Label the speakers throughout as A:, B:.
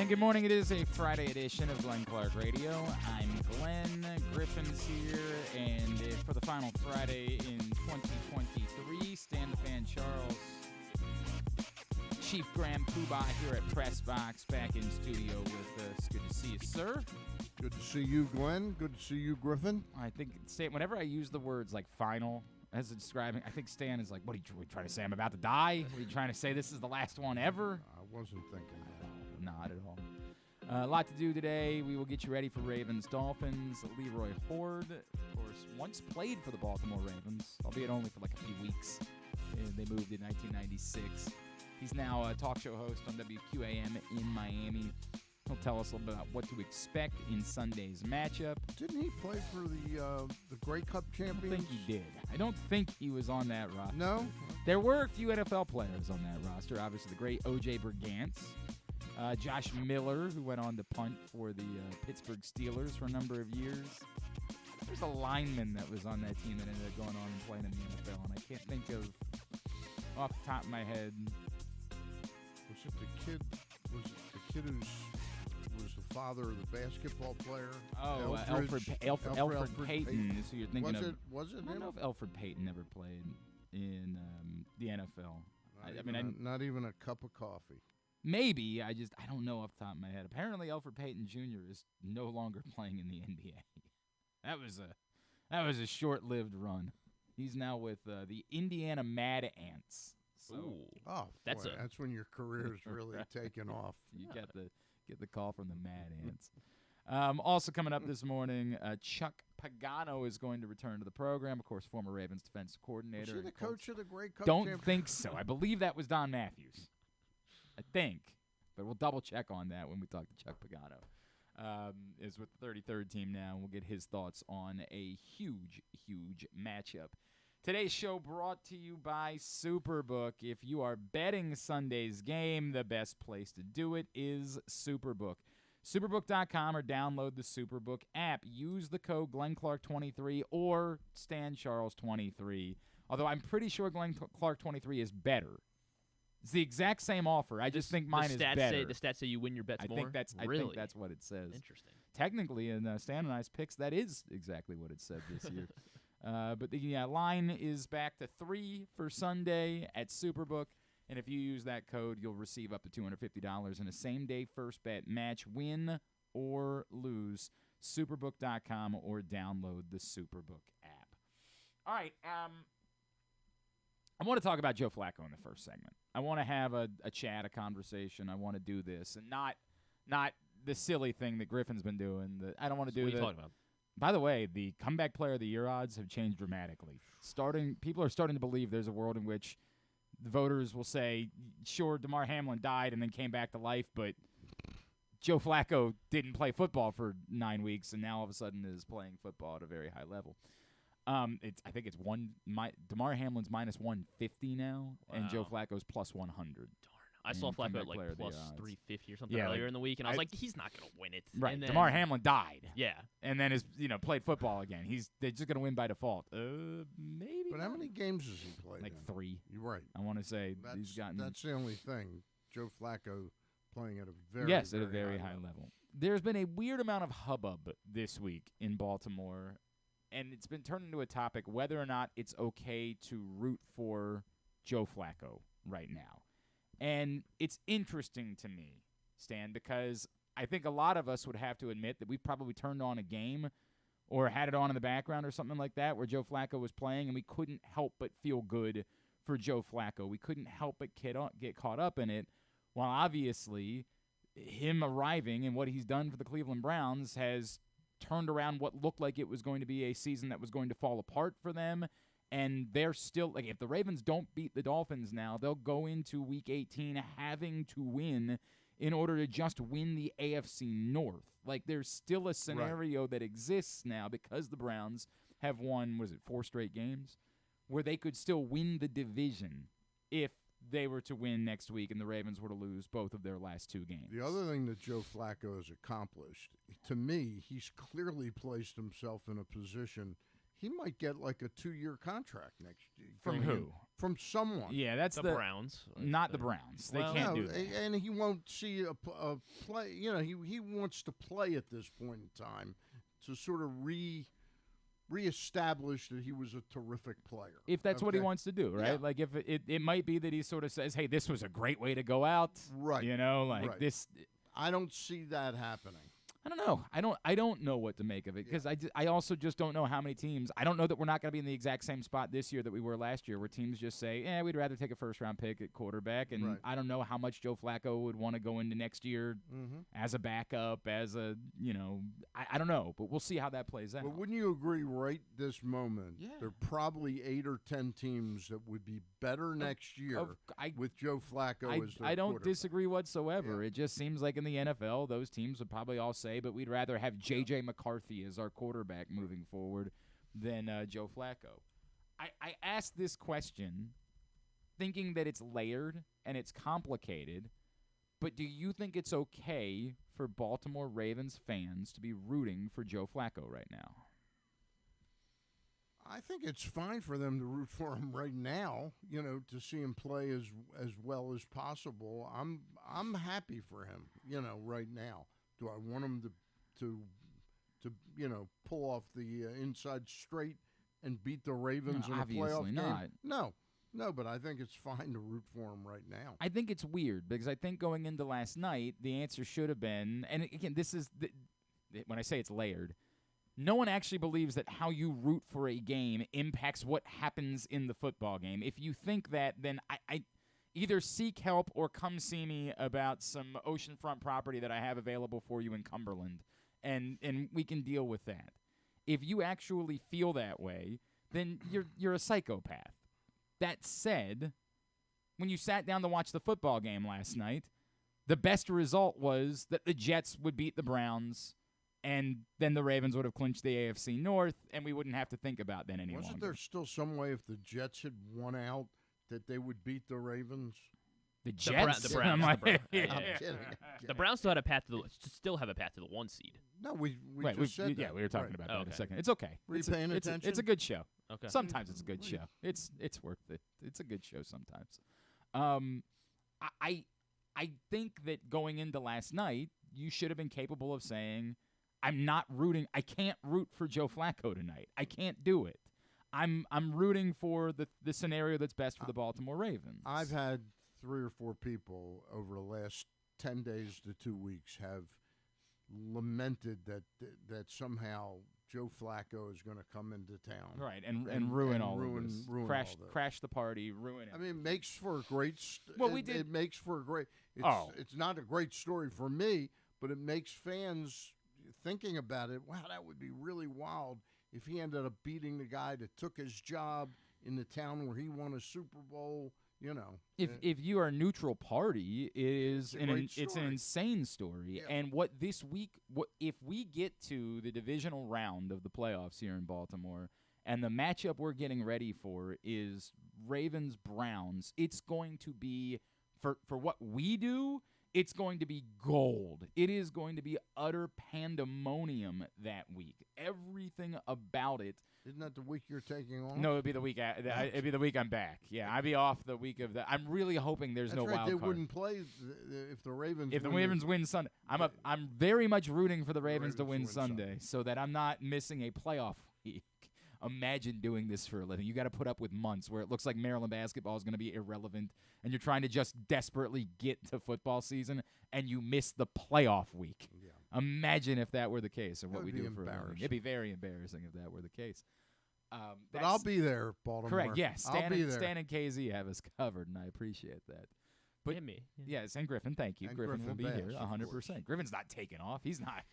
A: Good morning. It is a Friday edition of Glenn Clark Radio. I'm Glenn. Griffin's here, and for the final Friday in 2023, Stan the Fan Charles, Chief Graham Poobah here at Press Box, back in studio with us. Good to see you, sir.
B: Good to see you, Glenn. Good to see you, Griffin.
A: I think, Stan, whenever I use the words like final as describing, I think Stan is like, what are you trying to say? I'm about to die? Are you trying to say this is the last one ever?
B: I wasn't thinking that.
A: Not at all. A lot to do today. We will get you ready for Ravens Dolphins. Leroy Hoard, of course, once played for the Baltimore Ravens, albeit only for like a few weeks. And they moved in 1996. He's now a talk show host on WQAM in Miami. He'll tell us a little bit about what to expect in Sunday's matchup.
B: Didn't he play for the Grey Cup champions?
A: I don't think he did. I don't think he was on that roster.
B: No?
A: There were a few NFL players on that roster. Obviously, the great O.J. Brigance. Josh Miller, who went on to punt for the Pittsburgh Steelers for a number of years. There's a lineman that was on that team that ended up going on and playing in the NFL, and I can't think of, off the top of my head.
B: Was it the kid who was the father of the basketball player?
A: Oh, Alfred Payton is who you're thinking of.
B: Was it
A: I don't know if Alfred Payton ever played in the NFL.
B: Not even a cup of coffee.
A: Maybe. I don't know off the top of my head. Apparently, Alfred Payton Jr. is no longer playing in the NBA. That was a short-lived run. He's now with the Indiana Mad Ants. So,
B: that's when your career's really taken off.
A: You get the call from the Mad Ants. Also coming up this morning, Chuck Pagano is going to return to the program. Of course, former Ravens defense coordinator.
B: Was he the coach of the Grey Cup
A: Don't
B: champions?
A: think so. I believe that was Don Matthews. I think. But we'll double-check on that when we talk to Chuck Pagano. Is with the 33rd team now, and we'll get his thoughts on a huge, huge matchup. Today's show brought to you by Superbook. If you are betting Sunday's game, the best place to do it is Superbook. Superbook.com or download the Superbook app. Use the code GlennClark23 or StanCharles23. Although I'm pretty sure GlennClark23 is better. It's the exact same offer. I just think mine is better.
C: The stats say you win your bets more?
A: I think that's what it says.
C: Interesting.
A: Technically, in Stan and I's picks, that is exactly what it said this year. But the line is back to 3 for Sunday at Superbook. And if you use that code, you'll receive up to $250 in a same-day first bet match, win or lose. Superbook.com or download the Superbook app. All right. I want to talk about Joe Flacco in the first segment. I want to have a chat, a conversation. I want to do this, and not the silly thing that Griffin's been doing. I don't want to do.
C: What are you talking about?
A: By the way, the comeback player of the year odds have changed dramatically. People are starting to believe there's a world in which the voters will say, sure, Damar Hamlin died and then came back to life, but Joe Flacco didn't play football for 9 weeks and now all of a sudden is playing football at a very high level. I think it's Damar Hamlin's minus 150 now, and Joe Flacco's plus 100.
C: Darn. I saw Flacco at like plus 350 or something earlier in the week, and I was like, he's not going to win it.
A: Right.
C: And then,
A: Damar Hamlin died.
C: Yeah.
A: And then played football again. They're just going to win by default. Maybe.
B: But how many games has he played?
A: Like 3.
B: You're right.
A: I want to say he's gotten.
B: That's the only thing. Joe Flacco playing at a very
A: high level. There's been a weird amount of hubbub this week in Baltimore. And it's been turned into a topic whether or not it's okay to root for Joe Flacco right now. And it's interesting to me, Stan, because I think a lot of us would have to admit that we probably turned on a game or had it on in the background or something like that where Joe Flacco was playing, and we couldn't help but feel good for Joe Flacco. We couldn't help but get caught up in it, while obviously him arriving and what he's done for the Cleveland Browns has turned around what looked like it was going to be a season that was going to fall apart for them. And they're still, like, if the Ravens don't beat the Dolphins now, they'll go into Week 18 having to win in order to just win the AFC North. Like, there's still a scenario that exists now because the Browns have won, 4 straight games, where they could still win the division if they were to win next week and the Ravens were to lose both of their last 2 games.
B: The other thing that Joe Flacco has accomplished, to me, he's clearly placed himself in a position he might get like a 2-year contract next year.
A: From who?
B: from someone.
A: Yeah, that's
C: the Browns.
A: Not the Browns. They can't do that.
B: And he won't see a play. You know, he wants to play at this point in time to sort of reestablish that he was a terrific player.
A: If that's what he wants to do, right? Yeah. Like if it might be that he sort of says, "Hey, this was a great way to go out."
B: Right.
A: You know, like this.
B: I don't see that happening.
A: I don't know. I don't know what to make of it because I also just don't know how many teams. I don't know that we're not going to be in the exact same spot this year that we were last year, where teams just say, we'd rather take a first-round pick at quarterback. And I don't know how much Joe Flacco would want to go into next year as a backup, as a, I don't know. But we'll see how that plays out.
B: But wouldn't you agree right this moment there are probably 8 or 10 teams that would be better next year with Joe Flacco as their
A: I don't
B: quarterback.
A: disagree whatsoever.
B: Yeah.
A: It just seems like in the NFL, those teams would probably all say, but we'd rather have J.J. McCarthy as our quarterback moving forward than Joe Flacco. I asked this question thinking that it's layered and it's complicated, but do you think it's okay for Baltimore Ravens fans to be rooting for Joe Flacco right now?
B: I think it's fine for them to root for him right now, to see him play as well as possible. I'm happy for him, right now. Do I want him to pull off the inside straight and beat the Ravens in a playoff game?
A: Not.
B: No, but I think it's fine to root for him right now.
A: I think it's weird because I think going into last night, the answer should have been, and again, this is when I say it's layered, no one actually believes that how you root for a game impacts what happens in the football game. If you think that, then I either seek help or come see me about some oceanfront property that I have available for you in Cumberland, and we can deal with that. If you actually feel that way, then you're a psychopath. That said, when you sat down to watch the football game last night, the best result was that the Jets would beat the Browns, and then the Ravens would have clinched the AFC North, and we wouldn't have to think about that any longer.
B: Wasn't there still some way if the Jets had won out that they would beat the Ravens?
A: The Jets?
C: The Browns.
A: I'm
C: kidding.
A: kidding.
C: The Browns still have a path to the 1 seed.
B: No, we just said that.
A: Yeah, we were talking about that in
C: Okay.
A: a second. It's okay.
B: Were you paying attention?
A: It's a good show.
C: Okay.
A: Sometimes it's a good show. It's worth it. It's a good show sometimes. I think that going into last night, you should have been capable of saying, I'm not rooting. I can't root for Joe Flacco tonight. I can't do it. I'm rooting for the scenario that's best for the Baltimore Ravens.
B: I've had 3 or 4 people over the last 10 days to 2 weeks have lamented that somehow Joe Flacco is going to come into town,
A: right, and ruin all of this. Crash the party, ruin it.
B: I mean, it makes for a great. It makes for a great. It's not a great story for me, but it makes fans thinking about it. Wow, that would be really wild if he ended up beating the guy that took his job in the town where he won a Super Bowl.
A: If you are a neutral party, it's an insane story.
B: Yeah.
A: And if we get to the divisional round of the playoffs here in Baltimore, and the matchup we're getting ready for is Ravens-Browns, it's going to be for what we do. It's going to be gold. It is going to be utter pandemonium that week. Everything about it.
B: Isn't that the week you're taking off?
A: No, it'd be the week. It'd be the week I'm back. Yeah, I'd be off the week of that. I'm really hoping there's no wild card.
B: They wouldn't play if the Ravens.
A: If the Ravens win Sunday, I'm very much rooting for the Ravens to win Sunday, so that I'm not missing a playoff week. Imagine doing this for a living. You got to put up with months where it looks like Maryland basketball is going to be irrelevant, and you're trying to just desperately get to football season, and you miss the playoff week. Yeah. Imagine if that were the case, or what we do for a living. It'd be very embarrassing if that were the case.
B: But I'll be there, Baltimore.
A: Correct. Yeah,
B: I'll be there.
A: Stan and KZ have us covered, and I appreciate that. But
C: and me.
A: Yes, and Griffin. Thank you.
B: And
A: Griffin will be here 100%. Griffin's not taking off. He's not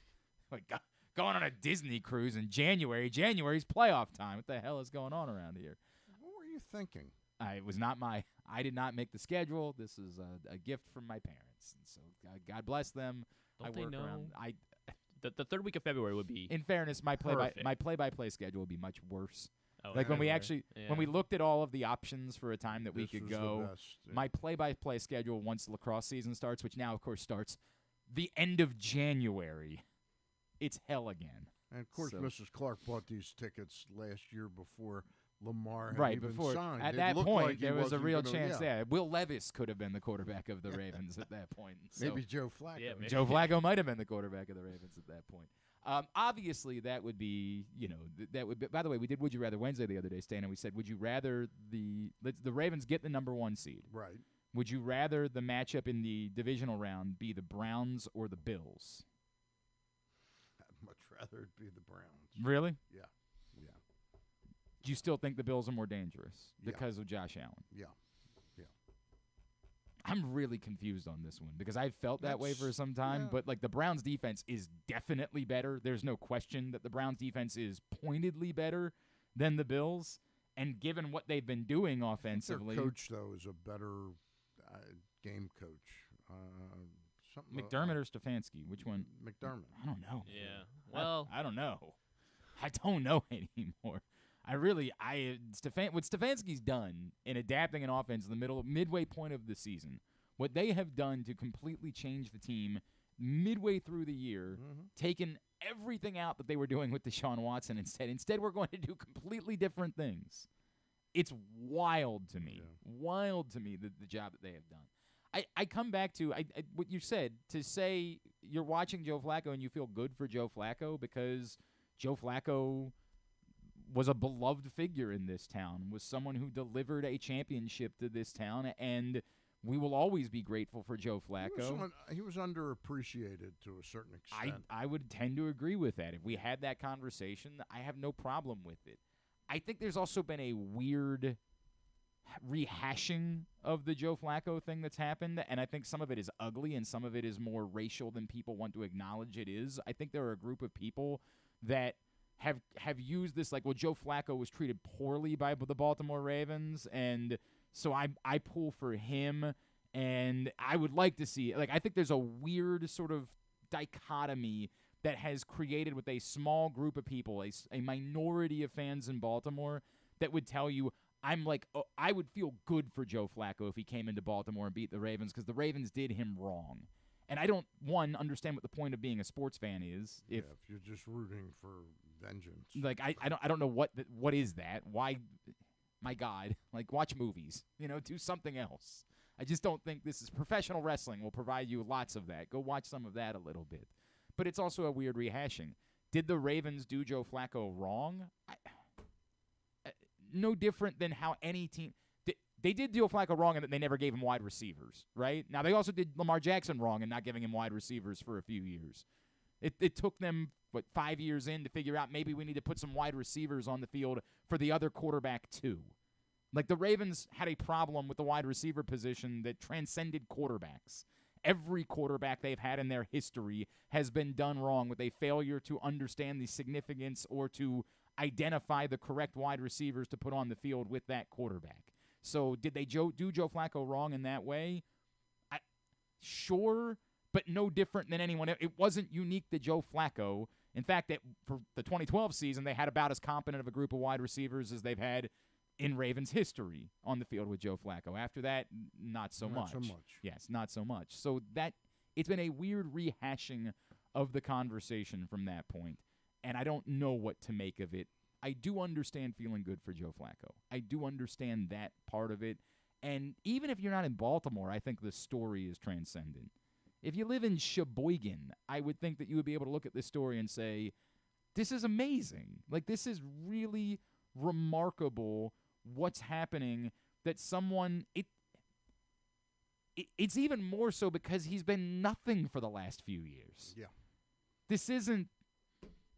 A: going on a Disney cruise in January. January's playoff time. What the hell is going on around here?
B: What were you thinking?
A: It was not I did not make the schedule. This is a gift from my parents. And so God bless them.
C: Don't
A: I work
C: they know?
A: around.
C: The third week of February would be.
A: In fairness, my play-by-play schedule would be much worse.
C: Oh,
A: like when we looked at all of the options for a time that we could go, my play-by-play schedule once the lacrosse season starts, which now of course starts the end of January, it's hell again.
B: And of course, Mrs. Clark bought these tickets last year before Lamar had even signed.
A: At that point, there was a real chance there. Will Levis could have been the quarterback of the Ravens at that point. So
B: maybe Joe Flacco.
A: Yeah, Joe Flacco might have been the quarterback of the Ravens at that point. Obviously, that would be, that would be. By the way, we did Would You Rather Wednesday the other day, Stan, and we said, would you rather the Ravens get the number 1 seed?
B: Right.
A: Would you rather the matchup in the divisional round be the Browns or the Bills?
B: I'd much rather it be the Browns.
A: Really?
B: Yeah.
A: Do you still think the Bills are more dangerous because of Josh Allen?
B: Yeah.
A: I'm really confused on this one because I've felt that way for some time, but like the Browns defense is definitely better. There's no question that the Browns defense is pointedly better than the Bills, and given what they've been doing offensively.
B: Their coach, though, is a better game coach.
A: McDermott or Stefanski? Which one?
B: McDermott.
A: I don't know.
C: Yeah. Well,
A: I don't know. I don't know anymore. What Stefanski's done in adapting an offense in the midway point of the season, what they have done to completely change the team midway through the year, taken everything out that they were doing with Deshaun Watson instead we're going to do completely different things. It's wild to me. Wild to me, the job that they have done. I come back to what you said, to say you're watching Joe Flacco and you feel good for Joe Flacco because Joe Flacco was a beloved figure in this town, was someone who delivered a championship to this town, and we will always be grateful for Joe Flacco.
B: He was underappreciated to a certain extent.
A: I would tend to agree with that. If we had that conversation, I have no problem with it. I think there's also been a weird rehashing of the Joe Flacco thing that's happened, and I think some of it is ugly and some of it is more racial than people want to acknowledge it is. I think there are a group of people that have used this like, well, Joe Flacco was treated poorly by the Baltimore Ravens, and so I pull for him, and I would like to see, like, I think there's a weird sort of dichotomy that has created with a small group of people, a minority of fans in Baltimore that would tell you, I would feel good for Joe Flacco if he came into Baltimore and beat the Ravens because the Ravens did him wrong. And I don't, understand what the point of being a sports fan is. If
B: you're just rooting for vengeance.
A: Like, I don't know what is that. Why, my God, like, watch movies. Do something else. I just don't think this is professional wrestling will provide you lots of that. Go watch some of that a little bit. But it's also a weird rehashing. Did the Ravens do Joe Flacco wrong? No different than how any team they did Joe Flacco wrong in that they never gave him wide receivers, right? Now, they also did Lamar Jackson wrong in not giving him wide receivers for a few years. It took them, 5 years in to figure out maybe we need to put some wide receivers on the field for the other quarterback too. Like, the Ravens had a problem with the wide receiver position that transcended quarterbacks. Every quarterback they've had in their history has been done wrong with a failure to understand the significance or to identify the correct wide receivers to put on the field with that quarterback. So did they do Joe Flacco wrong in that way? Sure, but no different than anyone else. It wasn't unique to Joe Flacco. In fact, for the 2012 season, they had about as competent of a group of wide receivers as they've had in Ravens history on the field with Joe Flacco. After that, not so much. Yes, not so much. So it's been a weird rehashing of the conversation from that point, and I don't know what to make of it. I do understand feeling good for Joe Flacco. I do understand that part of it. And even if you're not in Baltimore, I think the story is transcendent. If you live in Sheboygan, I would think that you would be able to look at this story and say, this is amazing. Like, this is really remarkable what's happening, that someone it's even more so because he's been nothing for the last few years.
B: Yeah.
A: This isn't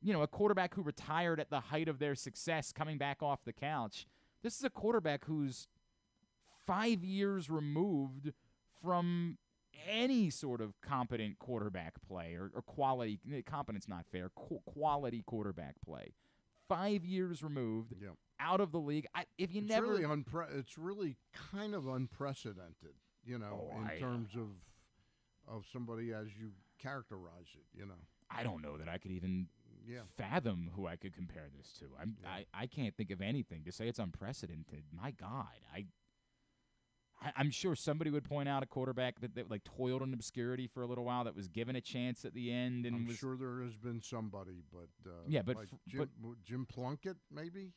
A: a quarterback who retired at the height of their success coming back off the couch. This is a quarterback who's 5 years removed from any sort of competent quarterback play or quality. Competence not fair. Quality quarterback play. 5 years removed, out of the league. It's really kind of unprecedented, in terms of somebody as you characterize it. I don't know that I could even fathom who I could compare this to. I can't think of anything to say it's unprecedented. My God, I'm sure somebody would point out a quarterback that like toiled in obscurity for a little while, that was given a chance at the end. And
B: I'm sure there has been somebody, but
A: but
B: Jim Plunkett maybe.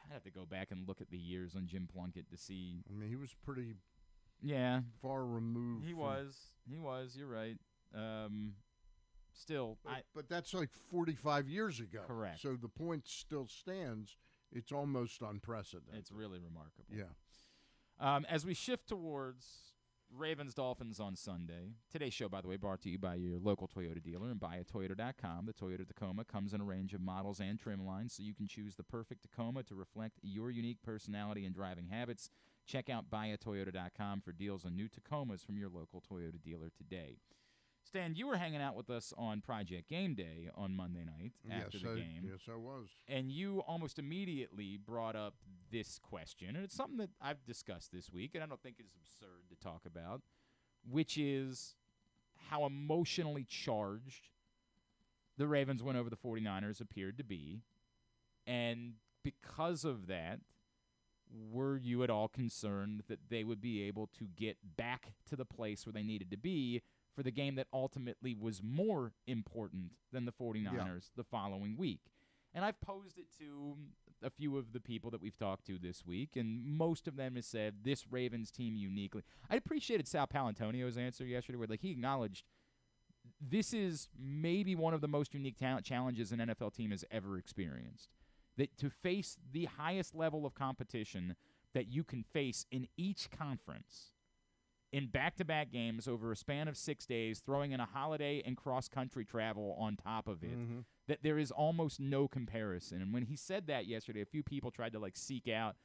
A: I'd have to go back and look at the years on Jim Plunkett to see.
B: I mean, he was pretty far removed.
A: He was. You're right. Still.
B: But that's like 45 years ago.
A: Correct.
B: So the point still stands. It's almost unprecedented.
A: It's really remarkable.
B: Yeah.
A: As we shift towards Ravens-Dolphins on Sunday, today's show, by the way, brought to you by your local Toyota dealer and buyatoyota.com. The Toyota Tacoma comes in a range of models and trim lines, so you can choose the perfect Tacoma to reflect your unique personality and driving habits. Check out buyatoyota.com for deals on new Tacomas from your local Toyota dealer today. Stan, you were hanging out with us on Project Game Day on Monday night after the game.
B: Yes, I was.
A: And you almost immediately brought up this question, and it's something that I've discussed this week, and I don't think it's absurd to talk about, which is how emotionally charged the Ravens win over the 49ers appeared to be. And because of that, were you at all concerned that they would be able to get back to the place where they needed to be for the game that ultimately was more important than the 49ers the following week? And I've posed it to a few of the people that we've talked to this week, and most of them have said this Ravens team uniquely. I appreciated Sal Paolantonio's answer yesterday where he acknowledged this is maybe one of the most unique challenges an NFL team has ever experienced. That to face the highest level of competition that you can face in each conference in back-to-back games over a span of 6 days, throwing in a holiday and cross-country travel on top of it, that there is almost no comparison. And when he said that yesterday, a few people tried to, seek out.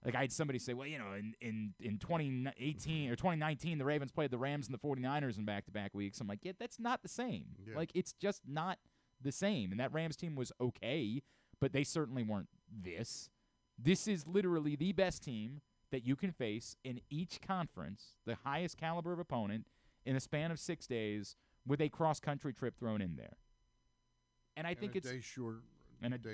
A: I had somebody say, well, in 2018 or 2019, the Ravens played the Rams and the 49ers in back-to-back weeks. I'm like, yeah, that's not the same.
B: Yeah.
A: It's just not the same. And that Rams team was okay, but they certainly weren't this. This is literally the best team that you can face in each conference, the highest caliber of opponent, in a span of 6 days with a cross-country trip thrown in there. And I think it's
B: day short.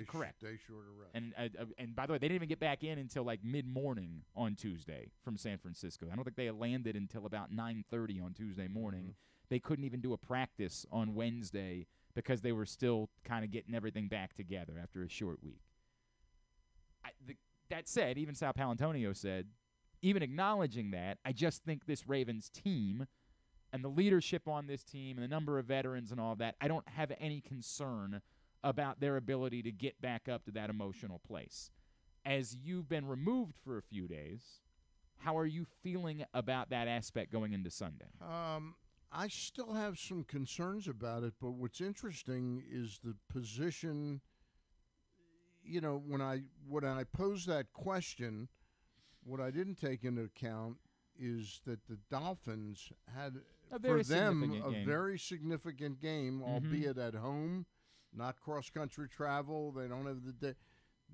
A: Correct.
B: Day short of rest.
A: And by the way, they didn't even get back in until mid-morning on Tuesday from San Francisco. I don't think they landed until about 9:30 on Tuesday morning. They couldn't even do a practice on Wednesday because they were still kind of getting everything back together after a short week. That said, even Sal Paolantonio said, even acknowledging that, I just think this Ravens team and the leadership on this team and the number of veterans and all of that, I don't have any concern about their ability to get back up to that emotional place. As you've been removed for a few days, how are you feeling about that aspect going into Sunday?
B: I still have some concerns about it, but what's interesting is the position. When I posed that question, what I didn't take into account is that the Dolphins had a very significant game, albeit at home, not cross-country travel. They don't have the day.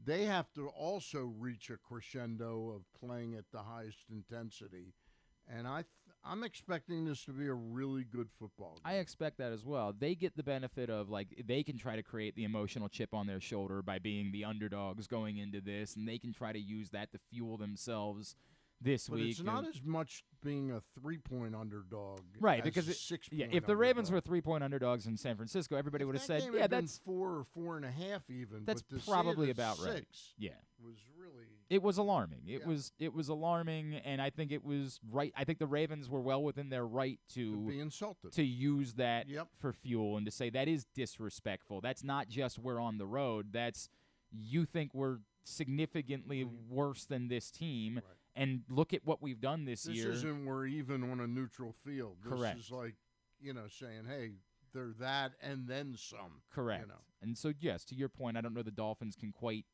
B: They have to also reach a crescendo of playing at the highest intensity, and I'm expecting this to be a really good football game.
A: I expect that as well. They get the benefit of, they can try to create the emotional chip on their shoulder by being the underdogs going into this, and they can try to use that to fuel themselves this week.
B: It's not as much being a 3-point underdog,
A: right?
B: As
A: Because
B: a 6-point
A: if the Ravens were 3-point underdogs in San Francisco, everybody would have said,
B: "Yeah,
A: that's
B: 4 or 4.5 even."
A: That's
B: but
A: probably about
B: 6
A: right. Yeah,
B: was really.
A: It was alarming. It was alarming, and I think it was right. I think the Ravens were well within their right to
B: be insulted,
A: to use that for fuel, and to say that is disrespectful. That's not just we're on the road. That's you think we're significantly worse than this team.
B: Right.
A: And look at what we've done this year.
B: This isn't we're even on a neutral field.
A: Correct.
B: This is saying, hey, they're that and then some.
A: Correct. And so, yes, to your point, I don't know the Dolphins can quite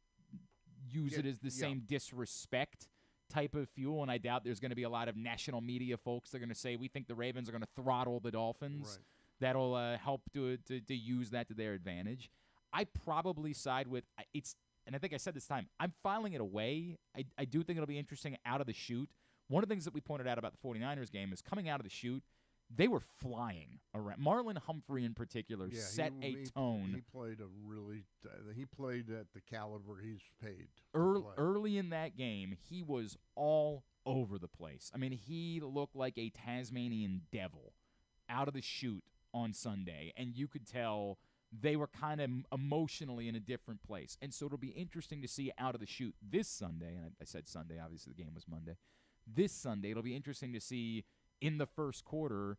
A: use it as the same disrespect type of fuel, and I doubt there's going to be a lot of national media folks that are going to say, we think the Ravens are going to throttle the Dolphins.
B: Right.
A: That'll help to use that to their advantage. I probably side with and I think I said this time, I'm filing it away. I do think it'll be interesting out of the chute. One of the things that we pointed out about the 49ers game is coming out of the chute, they were flying around. Marlon Humphrey in particular set a tone.
B: He played at the caliber he's paid.
A: Early in that game, he was all over the place. I mean, he looked like a Tasmanian devil out of the chute on Sunday, and you could tell they were kind of emotionally in a different place. And so it'll be interesting to see out of the chute this Sunday, and I said Sunday, obviously the game was Monday. This Sunday, it'll be interesting to see in the first quarter,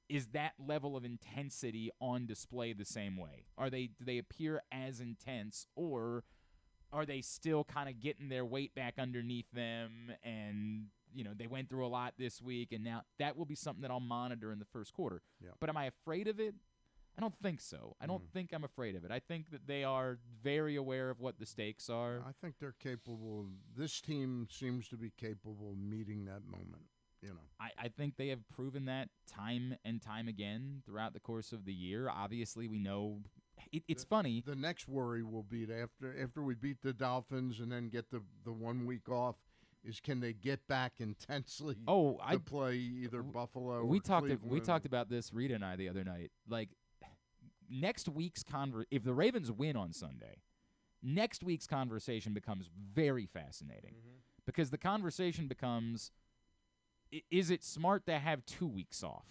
A: is that level of intensity on display the same way? Do they appear as intense, or are they still kind of getting their weight back underneath them, and they went through a lot this week, and now that will be something that I'll monitor in the first quarter.
B: Yeah.
A: But am I afraid of it? I don't think so. I don't think I'm afraid of it. I think that they are very aware of what the stakes are.
B: I think they're capable. This team seems to be capable of meeting that moment.
A: I think they have proven that time and time again throughout the course of the year. Obviously, we know it's funny.
B: The next worry will be after we beat the Dolphins and then get the 1 week off, is can they get back intensely to play either Buffalo or Cleveland?
A: We talked about this, Rita and I, the other night. Like, next week's if the Ravens win on Sunday, next week's conversation becomes very fascinating because the conversation becomes, is it smart to have 2 weeks off?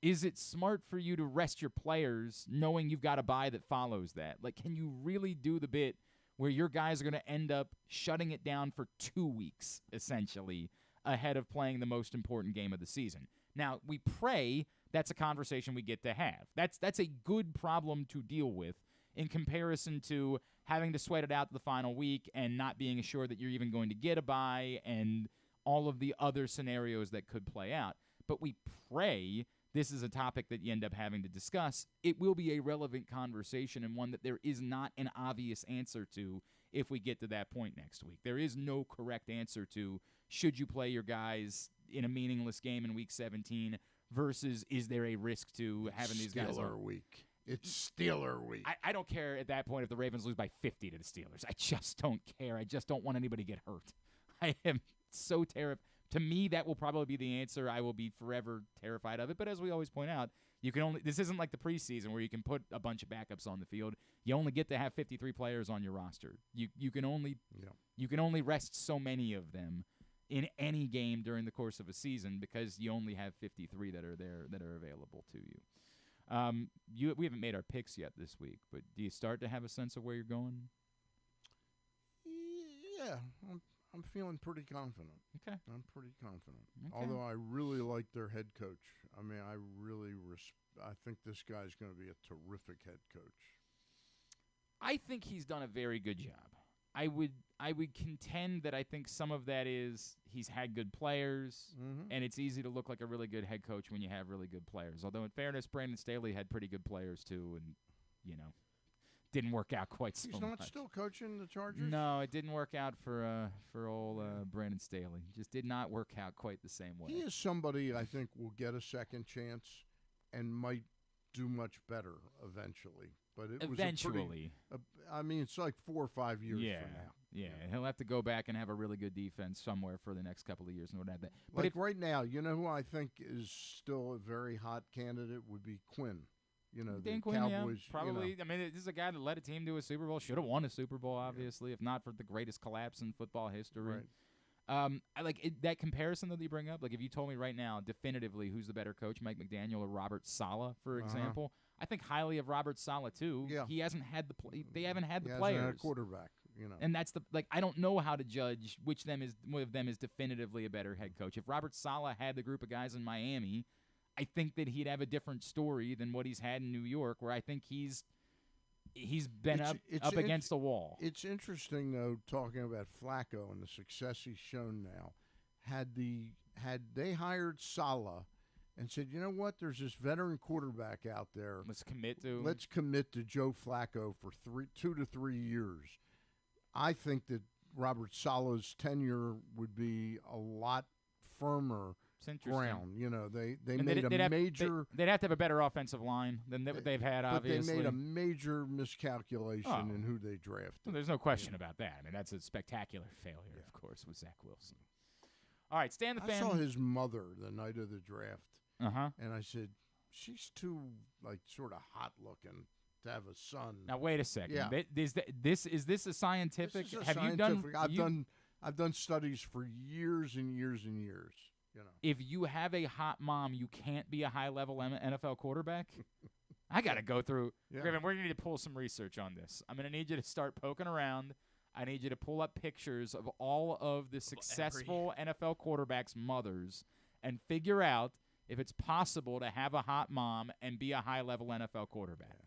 A: Is it smart for you to rest your players knowing you've got a bye that follows that? Like, can you really do the bit where your guys are going to end up shutting it down for 2 weeks, essentially, ahead of playing the most important game of the season? Now, we pray that's a conversation we get to have. That's a good problem to deal with in comparison to having to sweat it out to the final week and not being assured that you're even going to get a bye and all of the other scenarios that could play out. But we pray this is a topic that you end up having to discuss. It will be a relevant conversation and one that there is not an obvious answer to if we get to that point next week. There is no correct answer to should you play your guys in a meaningless game in Week 17 versus is there a risk to having these guys on
B: week. It's Steeler week.
A: I don't care at that point if the Ravens lose by 50 to the Steelers. I just don't care. I just don't want anybody to get hurt. I am so terrified. To me, that will probably be the answer. I will be forever terrified of it. But as we always point out, this isn't like the preseason where you can put a bunch of backups on the field. You only get to have 53 players on your roster. You can only rest so many of them in any game during the course of a season because you only have 53 that are there that are available to you. We haven't made our picks yet this week, but do you start to have a sense of where you're going?
B: Yeah, I'm feeling pretty confident.
A: Okay.
B: I'm pretty confident.
A: Okay.
B: Although I really like their head coach. I mean, I think this guy's going to be a terrific head coach.
A: I think he's done a very good job. I would contend that I think some of that is he's had good players, and it's easy to look like a really good head coach when you have really good players. Although, in fairness, Brandon Staley had pretty good players too, and didn't work out quite so much.
B: He's not still coaching the Chargers?
A: No, it didn't work out for old Brandon Staley. Just did not work out quite the same way.
B: He is somebody I think will get a second chance and might do much better eventually. But it
A: eventually.
B: It's like 4 or 5 years from now.
A: Yeah, he'll have to go back and have a really good defense somewhere for the next couple of years and whatever.
B: But right now, you know who I think is still a very hot candidate would be Quinn.
A: Dan Quinn, Cowboys, probably. I mean, this is a guy that led a team to a Super Bowl. Should have won a Super Bowl, obviously, if not for the greatest collapse in football history.
B: Right.
A: I like that comparison that you bring up. Like, if you told me right now, definitively, who's the better coach, Mike McDaniel or Robert Saleh, for example, I think highly of Robert Saleh too.
B: Yeah.
A: He hasn't had they haven't had the
B: he
A: players.
B: Hasn't had a quarterback.
A: And that's I don't know how to judge which of them is definitively a better head coach. If Robert Saleh had the group of guys in Miami, I think that he'd have a different story than what he's had in New York, where I think he's been up against a wall.
B: It's interesting though, talking about Flacco and the success he's shown now. Had they hired Saleh and said, you know what, there's this veteran quarterback out there.
A: Let's
B: commit to Joe Flacco for 2 to 3 years. I think that Robert Saleh's tenure would be a lot firmer ground. They made a major.
A: They'd have to have a better offensive line than they've had. Obviously,
B: but they made a major miscalculation in who they drafted.
A: Well, there's no question about that. I mean, that's a spectacular failure, of course, with Zach Wilson. All right, Stan the Fan.
B: I saw his mother the night of the draft. And I said, she's too sort of hot looking to have a son.
A: Now wait a second.
B: Yeah.
A: Is this a scientific?
B: This is scientific. I've done studies for years and years and years.
A: If you have a hot mom, you can't be a high-level NFL quarterback? I got to go through. Yeah. Griffin, we're going to need to pull some research on this. I'm going to need you to start poking around. I need you to pull up pictures of all of the successful NFL quarterbacks' mothers and figure out if it's possible to have a hot mom and be a high-level NFL quarterback.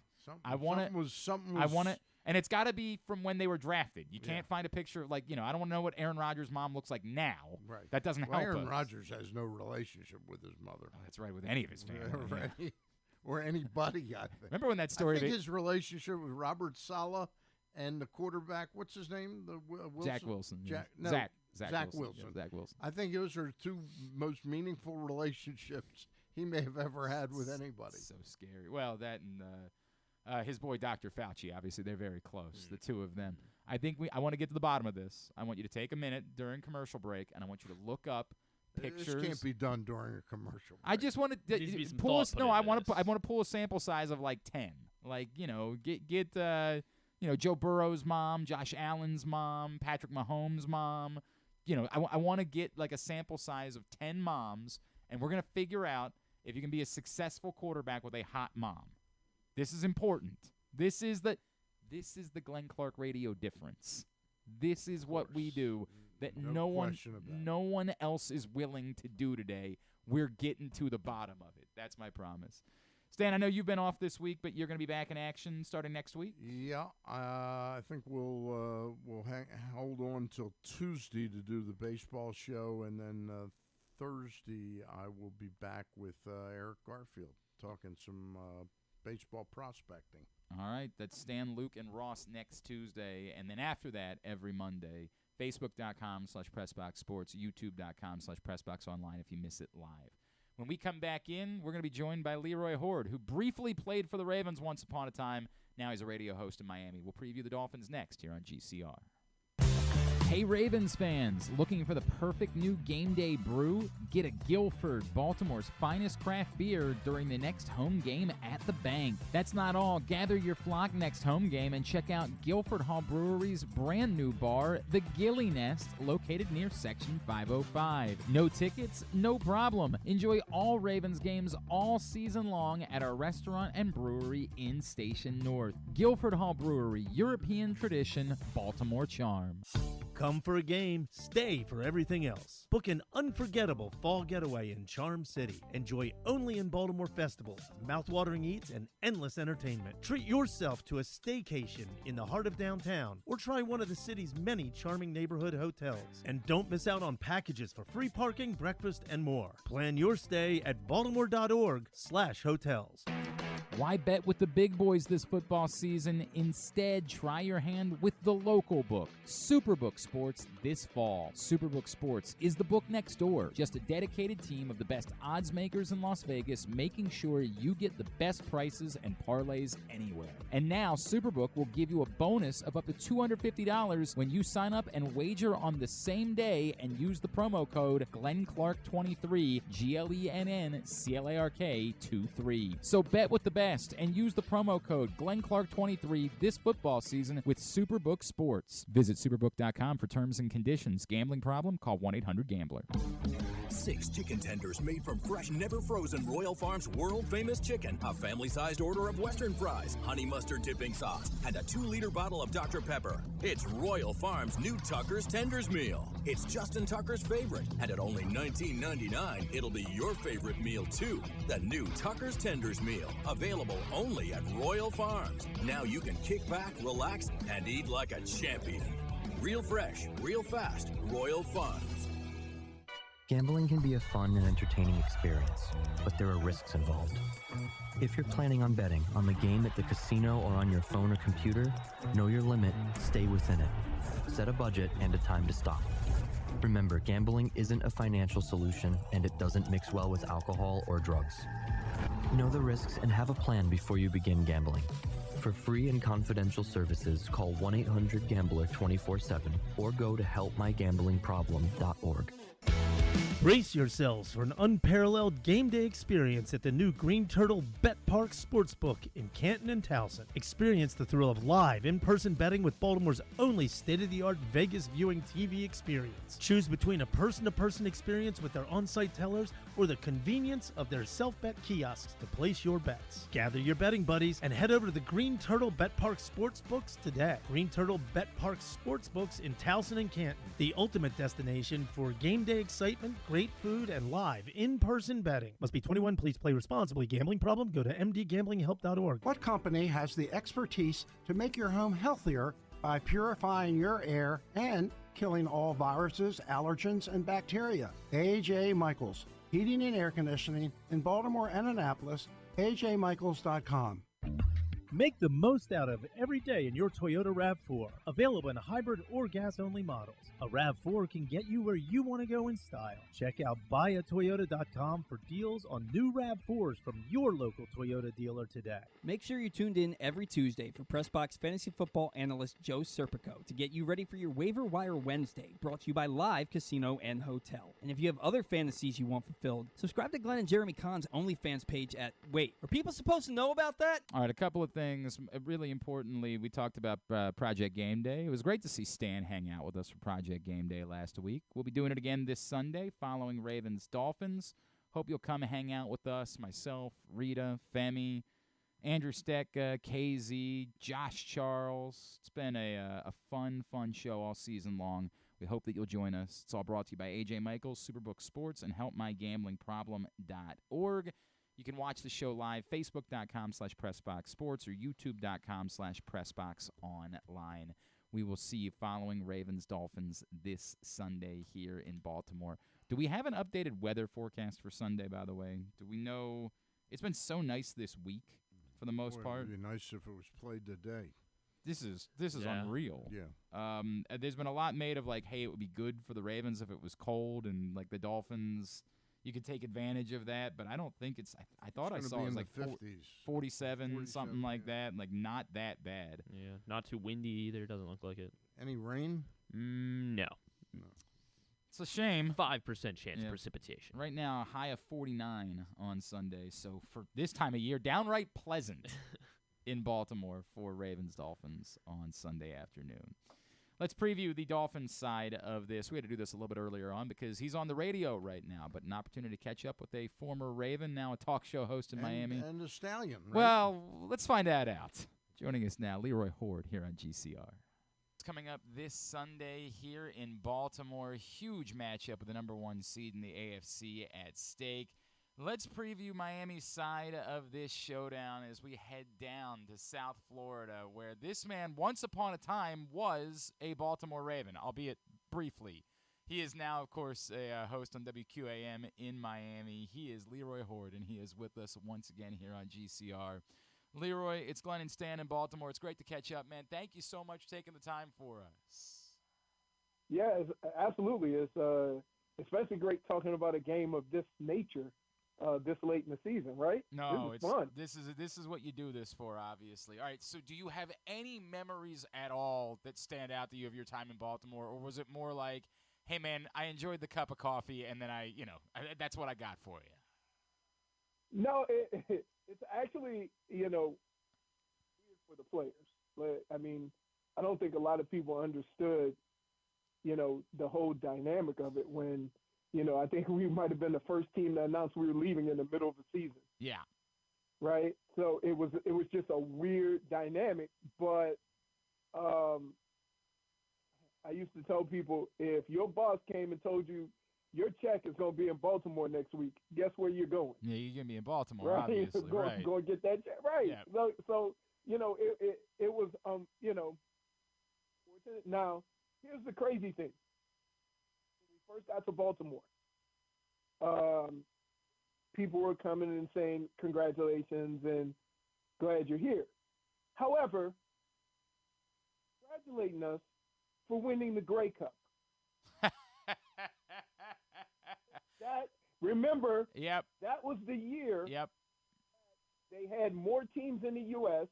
A: I want it, and it's got to be from when they were drafted. You can't find a picture I don't want to know what Aaron Rodgers' mom looks like now.
B: Right.
A: That doesn't help
B: Aaron
A: us.
B: Rodgers has no relationship with his mother.
A: Oh, that's right, with any of his family.
B: Or anybody, I think.
A: Remember when that story?
B: I think his relationship with Robert Saleh and the quarterback, what's his name? Wilson?
A: Zach Wilson.
B: Zach Wilson.
A: Yeah, Zach Wilson.
B: I think those are two most meaningful relationships he may have ever had with anybody.
A: So scary. Well, that and his boy Dr. Fauci, obviously, they're very close, the two of them. I think I want to get to the bottom of this. I want you to take a minute during commercial break, and I want you to look up pictures.
B: This can't be done during a commercial break.
A: I just want to pull us. No, I want to pull a sample size of 10. Get Joe Burrow's mom, Josh Allen's mom, Patrick Mahomes' mom. I want to get a sample size of 10 moms, and we're gonna figure out if you can be a successful quarterback with a hot mom. This is important. This is the Glenn Clark radio difference. This is what we do that no one else is willing to do today. We're getting to the bottom of it. That's my promise. Stan, I know you've been off this week, but you're going to be back in action starting next week?
B: Yeah, I think we'll hold on till Tuesday to do the baseball show, and then Thursday I will be back with Eric Garfield talking some baseball prospecting.
A: All right, that's Stan, Luke, and Ross next Tuesday, and then after that, every Monday, Facebook.com/PressBoxSports, YouTube.com/PressBoxOnline if you miss it live. When we come back in, we're going to be joined by Leroy Hoard, who briefly played for the Ravens once upon a time. Now he's a radio host in Miami. We'll preview the Dolphins next here on GCR. Hey Ravens fans, looking for the perfect new game day brew? Get a Guilford, Baltimore's finest craft beer during the next home game at the bank. That's not all. Gather your flock next home game and check out Guilford Hall Brewery's brand new bar, the Gilly Nest, located near Section 505. No tickets? No problem. Enjoy all Ravens games all season long at our restaurant and brewery in Station North. Guilford Hall Brewery, European tradition, Baltimore charm.
D: Come for a game, stay for everything else. Book an unforgettable fall getaway in Charm City. Enjoy only in Baltimore festivals, mouthwatering eats, and endless entertainment. Treat yourself to a staycation in the heart of downtown, or try one of the city's many charming neighborhood hotels. And don't miss out on packages for free parking, breakfast, and more. Plan your stay at baltimore.org/hotels.
A: Why bet with the big boys this football season? Instead, try your hand with the local book, Superbook Sports, this fall. Superbook Sports is the book next door. Just a dedicated team of the best odds makers in Las Vegas, making sure you get the best prices and parlays anywhere. And now, Superbook will give you a bonus of up to $250 when you sign up and wager on the same day and use the promo code GlennClark23, GLENNCLARK23. So bet with the best and use the promo code GlennClark23 this football season with Superbook Sports. Visit Superbook.com for terms and conditions. Gambling problem? Call 1-800-GAMBLER.
E: 6 chicken tenders made from fresh, never frozen Royal Farms world-famous chicken, a family-sized order of Western fries, honey mustard dipping sauce, and a 2-liter bottle of Dr. Pepper. It's Royal Farms' new Tucker's Tenders Meal. It's Justin Tucker's favorite, and at only $19.99, it'll be your favorite meal, too. The new Tucker's Tenders Meal, available only at Royal Farms. Now you can kick back, relax, and eat like a champion. Real fresh, real fast, Royal Farms.
F: Gambling can be a fun and entertaining experience, but there are risks involved. If you're planning on betting on the game at the casino or on your phone or computer, know your limit, stay within it. Set a budget and a time to stop. Remember, gambling isn't a financial solution, and it doesn't mix well with alcohol or drugs. Know the risks and have a plan before you begin gambling. For free and confidential services, call 1-800-GAMBLER 24/7 or go to helpmygamblingproblem.org.
D: Brace yourselves for an unparalleled game day experience at the new Green Turtle Bet Park Sportsbook in Canton and Towson. Experience the thrill of live, in-person betting with Baltimore's only state-of-the-art Vegas viewing TV experience. Choose between a person-to-person experience with their on-site tellers or the convenience of their self-bet kiosks to place your bets. Gather your betting buddies and head over to the Green Turtle Bet Park Sportsbooks today. Green Turtle Bet Park Sportsbooks in Towson and Canton, the ultimate destination for game day excitement, great food, and live in-person betting. Must be 21. Please play responsibly. Gambling problem? Go to mdgamblinghelp.org.
G: What company has the expertise to make your home healthier by purifying your air and killing all viruses, allergens, and bacteria? A.J. Michaels, Heating and Air Conditioning in Baltimore and Annapolis. ajmichaels.com.
D: Make the most out of every day in your Toyota RAV4. Available in hybrid or gas-only models. A RAV4 can get you where you want to go in style. Check out buyatoyota.com for deals on new RAV4s from your local Toyota dealer today.
H: Make sure you're tuned in every Tuesday for PressBox Fantasy Football analyst Joe Serpico to get you ready for your Waiver Wire Wednesday, brought to you by Live Casino and Hotel. And if you have other fantasies you want fulfilled, subscribe to Glenn and Jeremy Kahn's OnlyFans page at... Wait, are people supposed to know about that?
A: All right, a couple of things. Really importantly, we talked about Project Game Day. It was great to see Stan hang out with us for Project Game Day last week. We'll be doing it again this Sunday following Ravens Dolphins. Hope you'll come hang out with us, myself, Rita, Femi, Andrew Stecca, KZ, Josh Charles. It's been a fun show all season long. We hope that you'll join us. It's all brought to you by AJ Michaels, Superbook Sports, and HelpMyGamblingProblem.org. You can watch the show live, Facebook.com/PressBoxSports or YouTube.com/PressBoxOnline. We will see you following Ravens Dolphins this Sunday here in Baltimore. Do we have an updated weather forecast for Sunday, by the way? Do we know? It's been so nice this week for the most part.
B: It would be nice if it was played today.
A: This is unreal.
B: Yeah.
A: There's been a lot made of like, hey, it would be good for the Ravens if it was cold, and like the Dolphins, you could take advantage of that. But I don't think it's. I thought I saw it was like 47, something like that. Like not that bad.
C: Yeah, not too windy either. It doesn't look like it.
B: Any rain?
C: No.
A: It's a shame.
C: 5% chance of precipitation.
A: Right now, a high of 49 on Sunday. So for this time of year, downright pleasant in Baltimore for Ravens Dolphins on Sunday afternoon. Let's preview the Dolphins side of this. We had to do this a little bit earlier on because he's on the radio right now, but an opportunity to catch up with a former Raven, now a talk show host in Miami.
B: And a Stallion, right?
A: Well, let's find that out. Joining us now, Leroy Hoard here on GCR. Coming up this Sunday here in Baltimore. Huge matchup with the number one seed in the AFC at stake. Let's preview Miami's side of this showdown as we head down to South Florida, where this man once upon a time was a Baltimore Raven, albeit briefly. He is now, of course, a host on WQAM in Miami. He is Leroy Hoard, and he is with us once again here on GCR. Leroy, it's Glenn and Stan in Baltimore. It's great to catch up, man. Thank you so much for taking the time for us.
I: Yeah, absolutely. It's especially great talking about a game of this nature this late in the season, right?
A: No,
I: it's fun.
A: This is what you do this for, obviously. All right, so do you have any memories at all that stand out to you of your time in Baltimore, or was it more like, hey, man, I enjoyed the cup of coffee, and then that's what I got for you?
I: No, it's actually, weird for the players. But, I mean, I don't think a lot of people understood, the whole dynamic of it when, I think we might have been the first team to announce we were leaving in the middle of the season.
A: Yeah.
I: Right? So it was just a weird dynamic. But I used to tell people, if your boss came and told you, your check is going to be in Baltimore next week, guess where you're going?
A: Yeah, you're going to be in Baltimore,
I: right?
A: Obviously, right.
I: Go and get that check, right?
A: Yeah.
I: So it was, now, here's the crazy thing. When we first got to Baltimore, people were coming and saying, congratulations and glad you're here. However, congratulating us for winning the Grey Cup. Remember,
A: yep.
I: That was the year
A: yep.
I: they had more teams in the U.S.,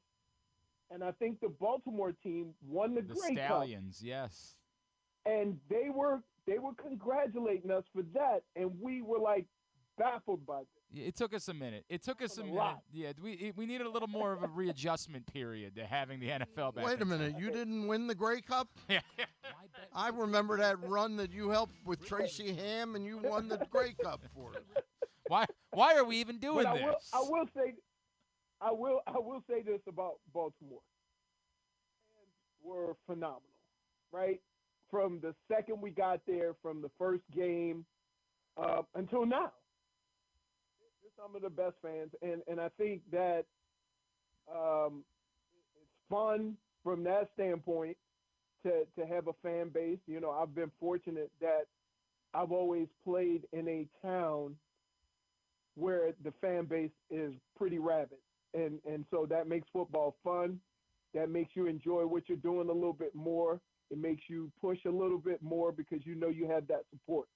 I: and I think the Baltimore team won the Grey Cup.
A: The Stallions, yes.
I: And they were congratulating us for that, and we were like baffled by this.
A: Yeah, it took us a minute. Yeah, we needed a little more of a readjustment period to having the NFL back.
B: Wait a minute, you didn't win the Grey Cup?
A: Yeah.
B: I remember that run that you helped with Tracy Ham, and you won the Grey Cup for us.
A: Why are we even doing this?
I: I will say this about Baltimore. Fans were phenomenal, right? From the second we got there, from the first game until now. They're some of the best fans, and I think that it's fun from that standpoint to have a fan base. You know, I've been fortunate that I've always played in a town where the fan base is pretty rabid, and so that makes football fun. That makes you enjoy what you're doing a little bit more. It makes you push a little bit more because you know you have that support.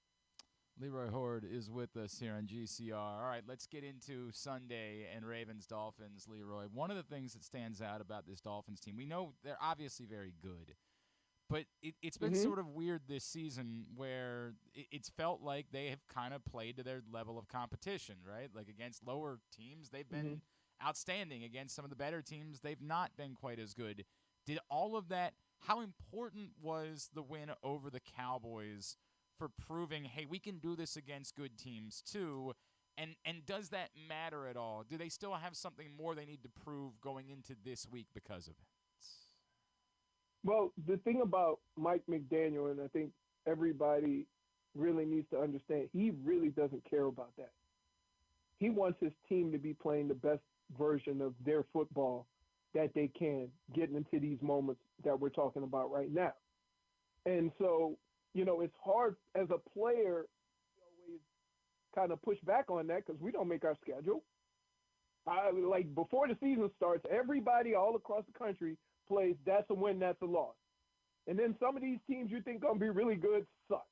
A: Leroy Hoard is with us here on GCR. All right, let's get into Sunday and Ravens-Dolphins, Leroy. One of the things that stands out about this Dolphins team, we know they're obviously very good, but it's been sort of weird this season where it's felt like they have kind of played to their level of competition, right? Like against lower teams, they've been outstanding. Against some of the better teams, they've not been quite as good. Did all of that – how important was the win over the Cowboys for proving, hey, we can do this against good teams too? And does that matter at all? Do they still have something more they need to prove going into this week because of it?
I: Well, the thing about Mike McDaniel, and I think everybody really needs to understand, he really doesn't care about that. He wants his team to be playing the best version of their football that they can, getting into these moments that we're talking about right now. And so, you know, it's hard as a player to always kind of push back on that because we don't make our schedule. Like before the season starts, everybody all across the country plays that's a win, that's a loss. And then some of these teams you think going to be really good suck.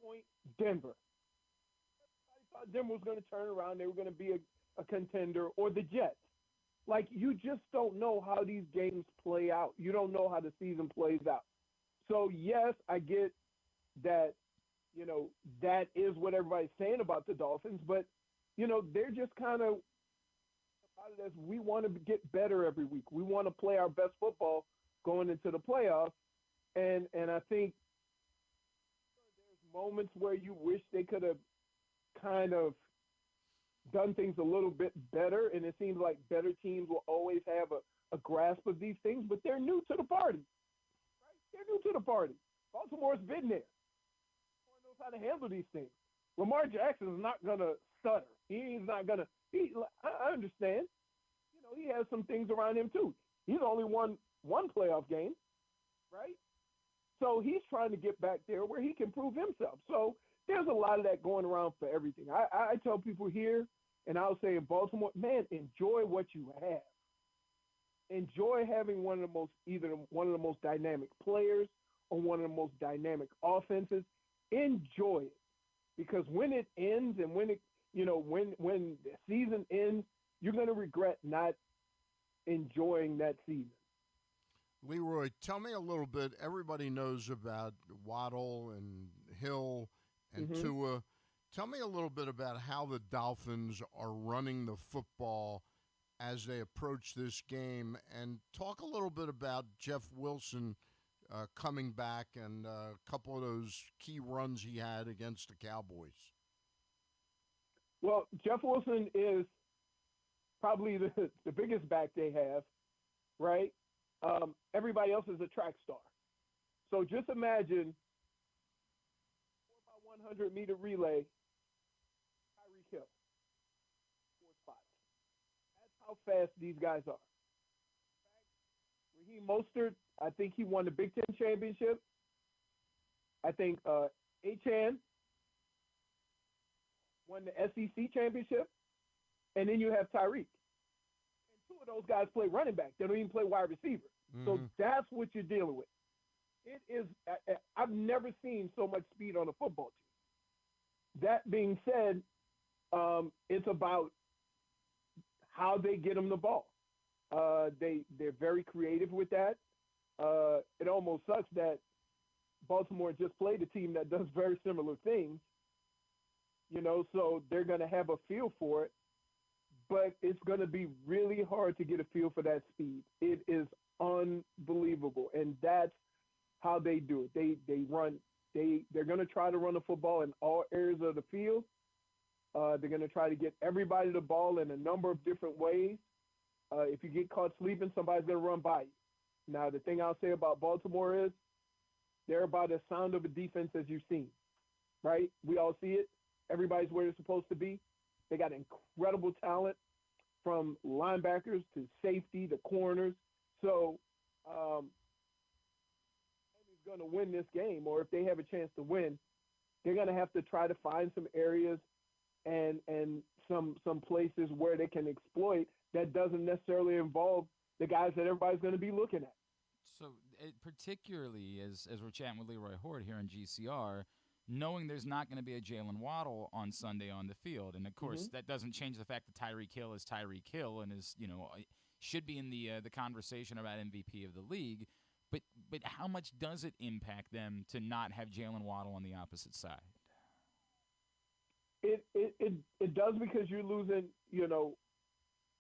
I: Point, Denver. Everybody thought Denver was going to turn around. They were going to be a contender, or the Jets. Like, you just don't know how these games play out. You don't know how the season plays out. So, yes, I get that, you know, that is what everybody's saying about the Dolphins. But, you know, they're just kind of about it as we want to get better every week. We want to play our best football going into the playoffs. And I think there's moments where you wish they could have kind of done things a little bit better, and it seems like better teams will always have a grasp of these things, but they're new to the party. Right? They're new to the party. Baltimore's been there. Baltimore knows how to handle these things. Lamar Jackson is not going to stutter. He's not going to – I understand. You know, he has some things around him too. He's only won one playoff game, right? So he's trying to get back there where he can prove himself. So there's a lot of that going around for everything. I tell people here, and I'll say in Baltimore, man, enjoy what you have. Enjoy having either one of the most dynamic players or one of the most dynamic offenses. Enjoy it, because when it ends and when the season ends, you're going to regret not enjoying that season.
B: Leroy, tell me a little bit. Everybody knows about Waddle and Hill and Tua. Tell me a little bit about how the Dolphins are running the football as they approach this game, and talk a little bit about Jeff Wilson coming back and a couple of those key runs he had against the Cowboys.
I: Well, Jeff Wilson is probably the biggest back they have, right? Everybody else is a track star. So just imagine 4x100-meter relay, Tyreek Hill, 4 spots. That's how fast these guys are. Raheem Mostert, I think he won the Big Ten championship. I think Achane won the SEC championship. And then you have Tyreek. And two of those guys play running back. They don't even play wide receiver. So that's what you're dealing with. It is. I've never seen so much speed on a football team. That being said, it's about how they get them the ball. They're very creative with that. It almost sucks that Baltimore just played a team that does very similar things, so they're going to have a feel for it. But it's going to be really hard to get a feel for that speed. It is unbelievable, and that's how they do it. They're going to try to run the football in all areas of the field. They're going to try to get everybody the ball in a number of different ways. If you get caught sleeping, somebody's going to run by you. Now, the thing I'll say about Baltimore is they're about as sound of a defense as you've seen, right? We all see it. Everybody's where they're supposed to be. They got incredible talent from linebackers to safety to corners. So Miami's going to win this game, or if they have a chance to win, they're going to have to try to find some areas and some places where they can exploit that doesn't necessarily involve the guys that everybody's going to be looking at.
A: So particularly as we're chatting with Leroy Hoard here on GCR, knowing there's not going to be a Jalen Waddle on Sunday on the field. And, of course, that doesn't change the fact that Tyreek Hill is Tyreek Hill and is, should be in the conversation about MVP of the league. But how much does it impact them to not have Jalen Waddle on the opposite side?
I: It does, because you're losing,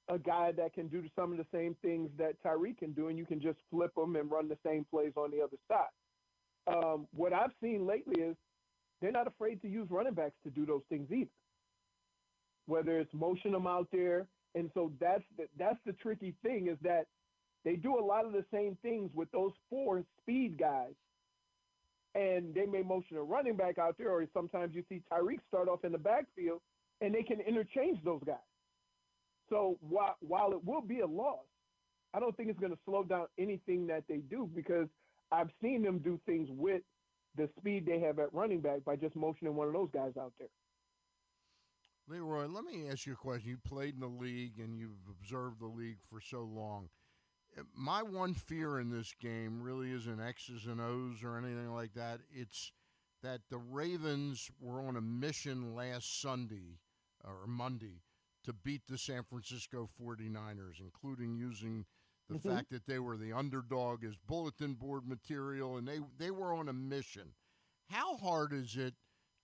I: a guy that can do some of the same things that Tyreek can do, and you can just flip them and run the same plays on the other side. What I've seen lately is they're not afraid to use running backs to do those things either, whether it's motion them out there. And so that's the tricky thing, is that they do a lot of the same things with those four speed guys, and they may motion a running back out there, or sometimes you see Tyreek start off in the backfield, and they can interchange those guys. So while it will be a loss, I don't think it's going to slow down anything that they do, because I've seen them do things with the speed they have at running back by just motioning one of those guys out there.
B: Leroy, let me ask you a question. You played in the league and you've observed the league for so long. My one fear in this game really isn't X's and O's or anything like that. It's that the Ravens were on a mission last Sunday or Monday to beat the San Francisco 49ers, including using the fact that they were the underdog as bulletin board material, and they were on a mission. How hard is it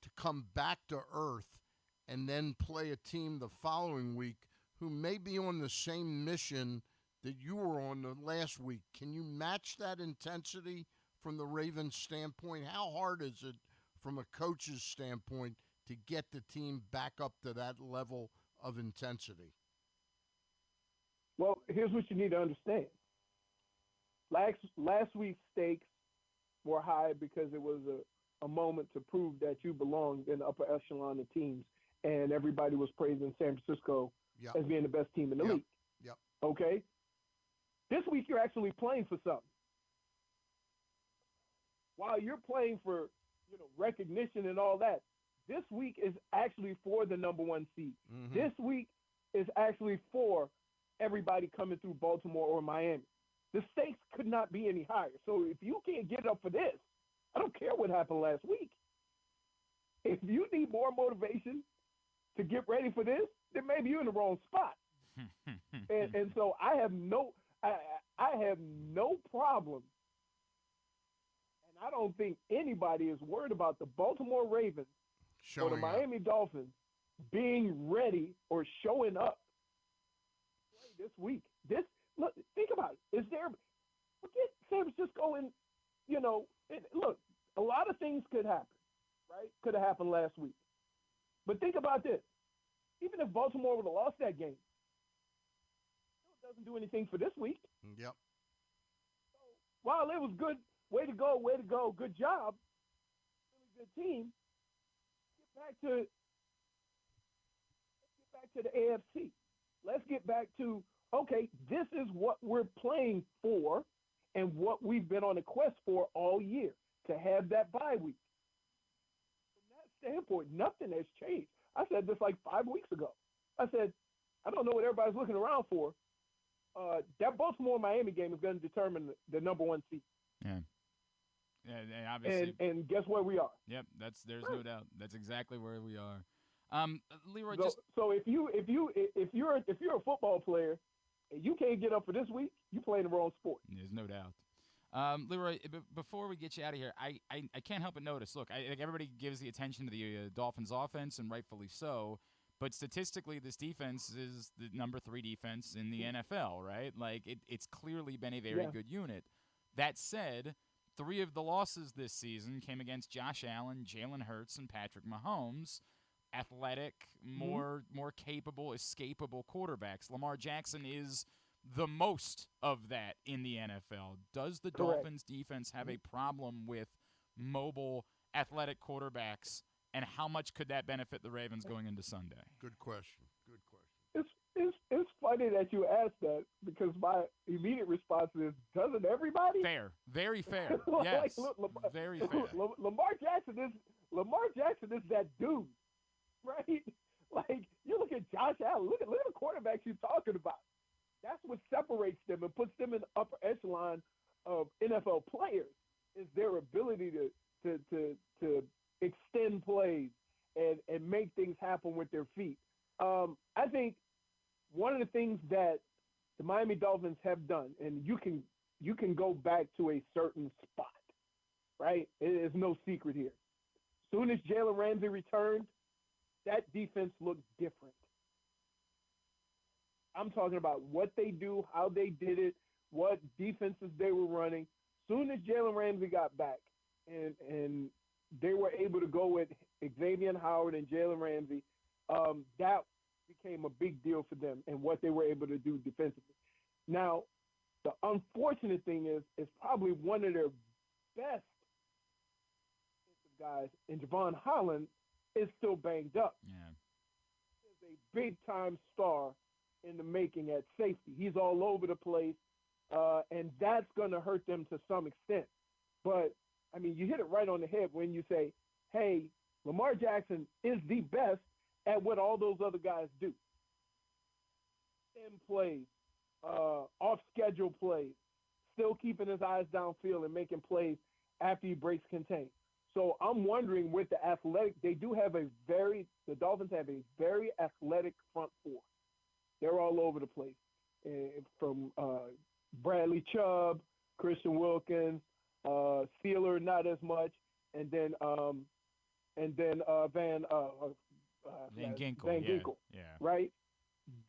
B: to come back to earth and then play a team the following week who may be on the same mission that you were on the last week? Can you match that intensity from the Ravens' standpoint? How hard is it from a coach's standpoint to get the team back up to that level of intensity?
I: Well, here's what you need to understand. Last week's stakes were high because it was a moment to prove that you belonged in the upper echelon of teams, and everybody was praising San Francisco as being the best team in the league.
B: Yep.
I: Okay? This week you're actually playing for something. While you're playing for recognition and all that, this week is actually for the number one seed. Mm-hmm. This week is actually for everybody coming through Baltimore or Miami. The stakes could not be any higher. So if you can't get up for this, I don't care what happened last week. If you need more motivation to get ready for this, then maybe you're in the wrong spot. and so I have no problem, and I don't think anybody is worried about the Baltimore Ravens or the Miami Dolphins being ready or showing up this week. Look, think about it. Forget San Francisco and, look, a lot of things could happen, right? Could have happened last week. But think about this. Even if Baltimore would have lost that game, it doesn't do anything for this week.
B: Yep.
I: So while it was good, way to go, good job, really good team, let's get back to the AFC. Let's get back to, okay, this is what we're playing for and what we've been on a quest for all year, to have that bye week. From that standpoint, nothing has changed. I said this like 5 weeks ago. I said, I don't know what everybody's looking around for. That Baltimore-Miami game is going to determine the number one seed.
A: Yeah. Yeah, obviously.
I: And guess where we are?
A: Yep, there's no doubt. That's exactly where we are. Leroy,
I: so if you're a football player and you can't get up for this week, you play in the wrong sport.
A: There's no doubt. Leroy, before we get you out of here, I can't help but notice. Look, everybody gives the attention to the Dolphins' offense, and rightfully so. But statistically, this defense is the number 3 defense in the NFL, right? Like, it's clearly been a very good unit. That said, 3 of the losses this season came against Josh Allen, Jalen Hurts, and Patrick Mahomes. Athletic, more capable, escapable quarterbacks. Lamar Jackson is the most of that in the NFL. Does the Dolphins defense have a problem with mobile, athletic quarterbacks, and how much could that benefit the Ravens going into Sunday?
B: Good question.
I: It's funny that you asked that, because my immediate response is, doesn't everybody?
A: Fair. Very fair. Yes. Very fair.
I: Lamar Jackson is that dude, right? Like, you look at Josh Allen, look at the quarterbacks you're talking about. That's what separates them and puts them in the upper echelon of NFL players, is their ability to extend plays and make things happen with their feet. I think one of the things that the Miami Dolphins have done, and you can go back to a certain spot, right? There's no secret here. As soon as Jalen Ramsey returned, that defense looked different. I'm talking about what they do, how they did it, what defenses they were running. Soon as Jalen Ramsey got back and they were able to go with Xavier Howard and Jalen Ramsey, that became a big deal for them and what they were able to do defensively. Now, the unfortunate thing is probably one of their best guys, and Javon Holland, is still banged up.
A: Yeah.
I: He's a big-time star in the making at safety. He's all over the place, and that's going to hurt them to some extent. But, I mean, you hit it right on the head when you say, hey, Lamar Jackson is the best at what all those other guys do. Plays, off-schedule plays, still keeping his eyes downfield and making plays after he breaks contain. So I'm wondering, with the athletic, the Dolphins have a very athletic front 4. They're all over the place, from Bradley Chubb, Christian Wilkins, Steeler not as much, and then Van Ginkel, right?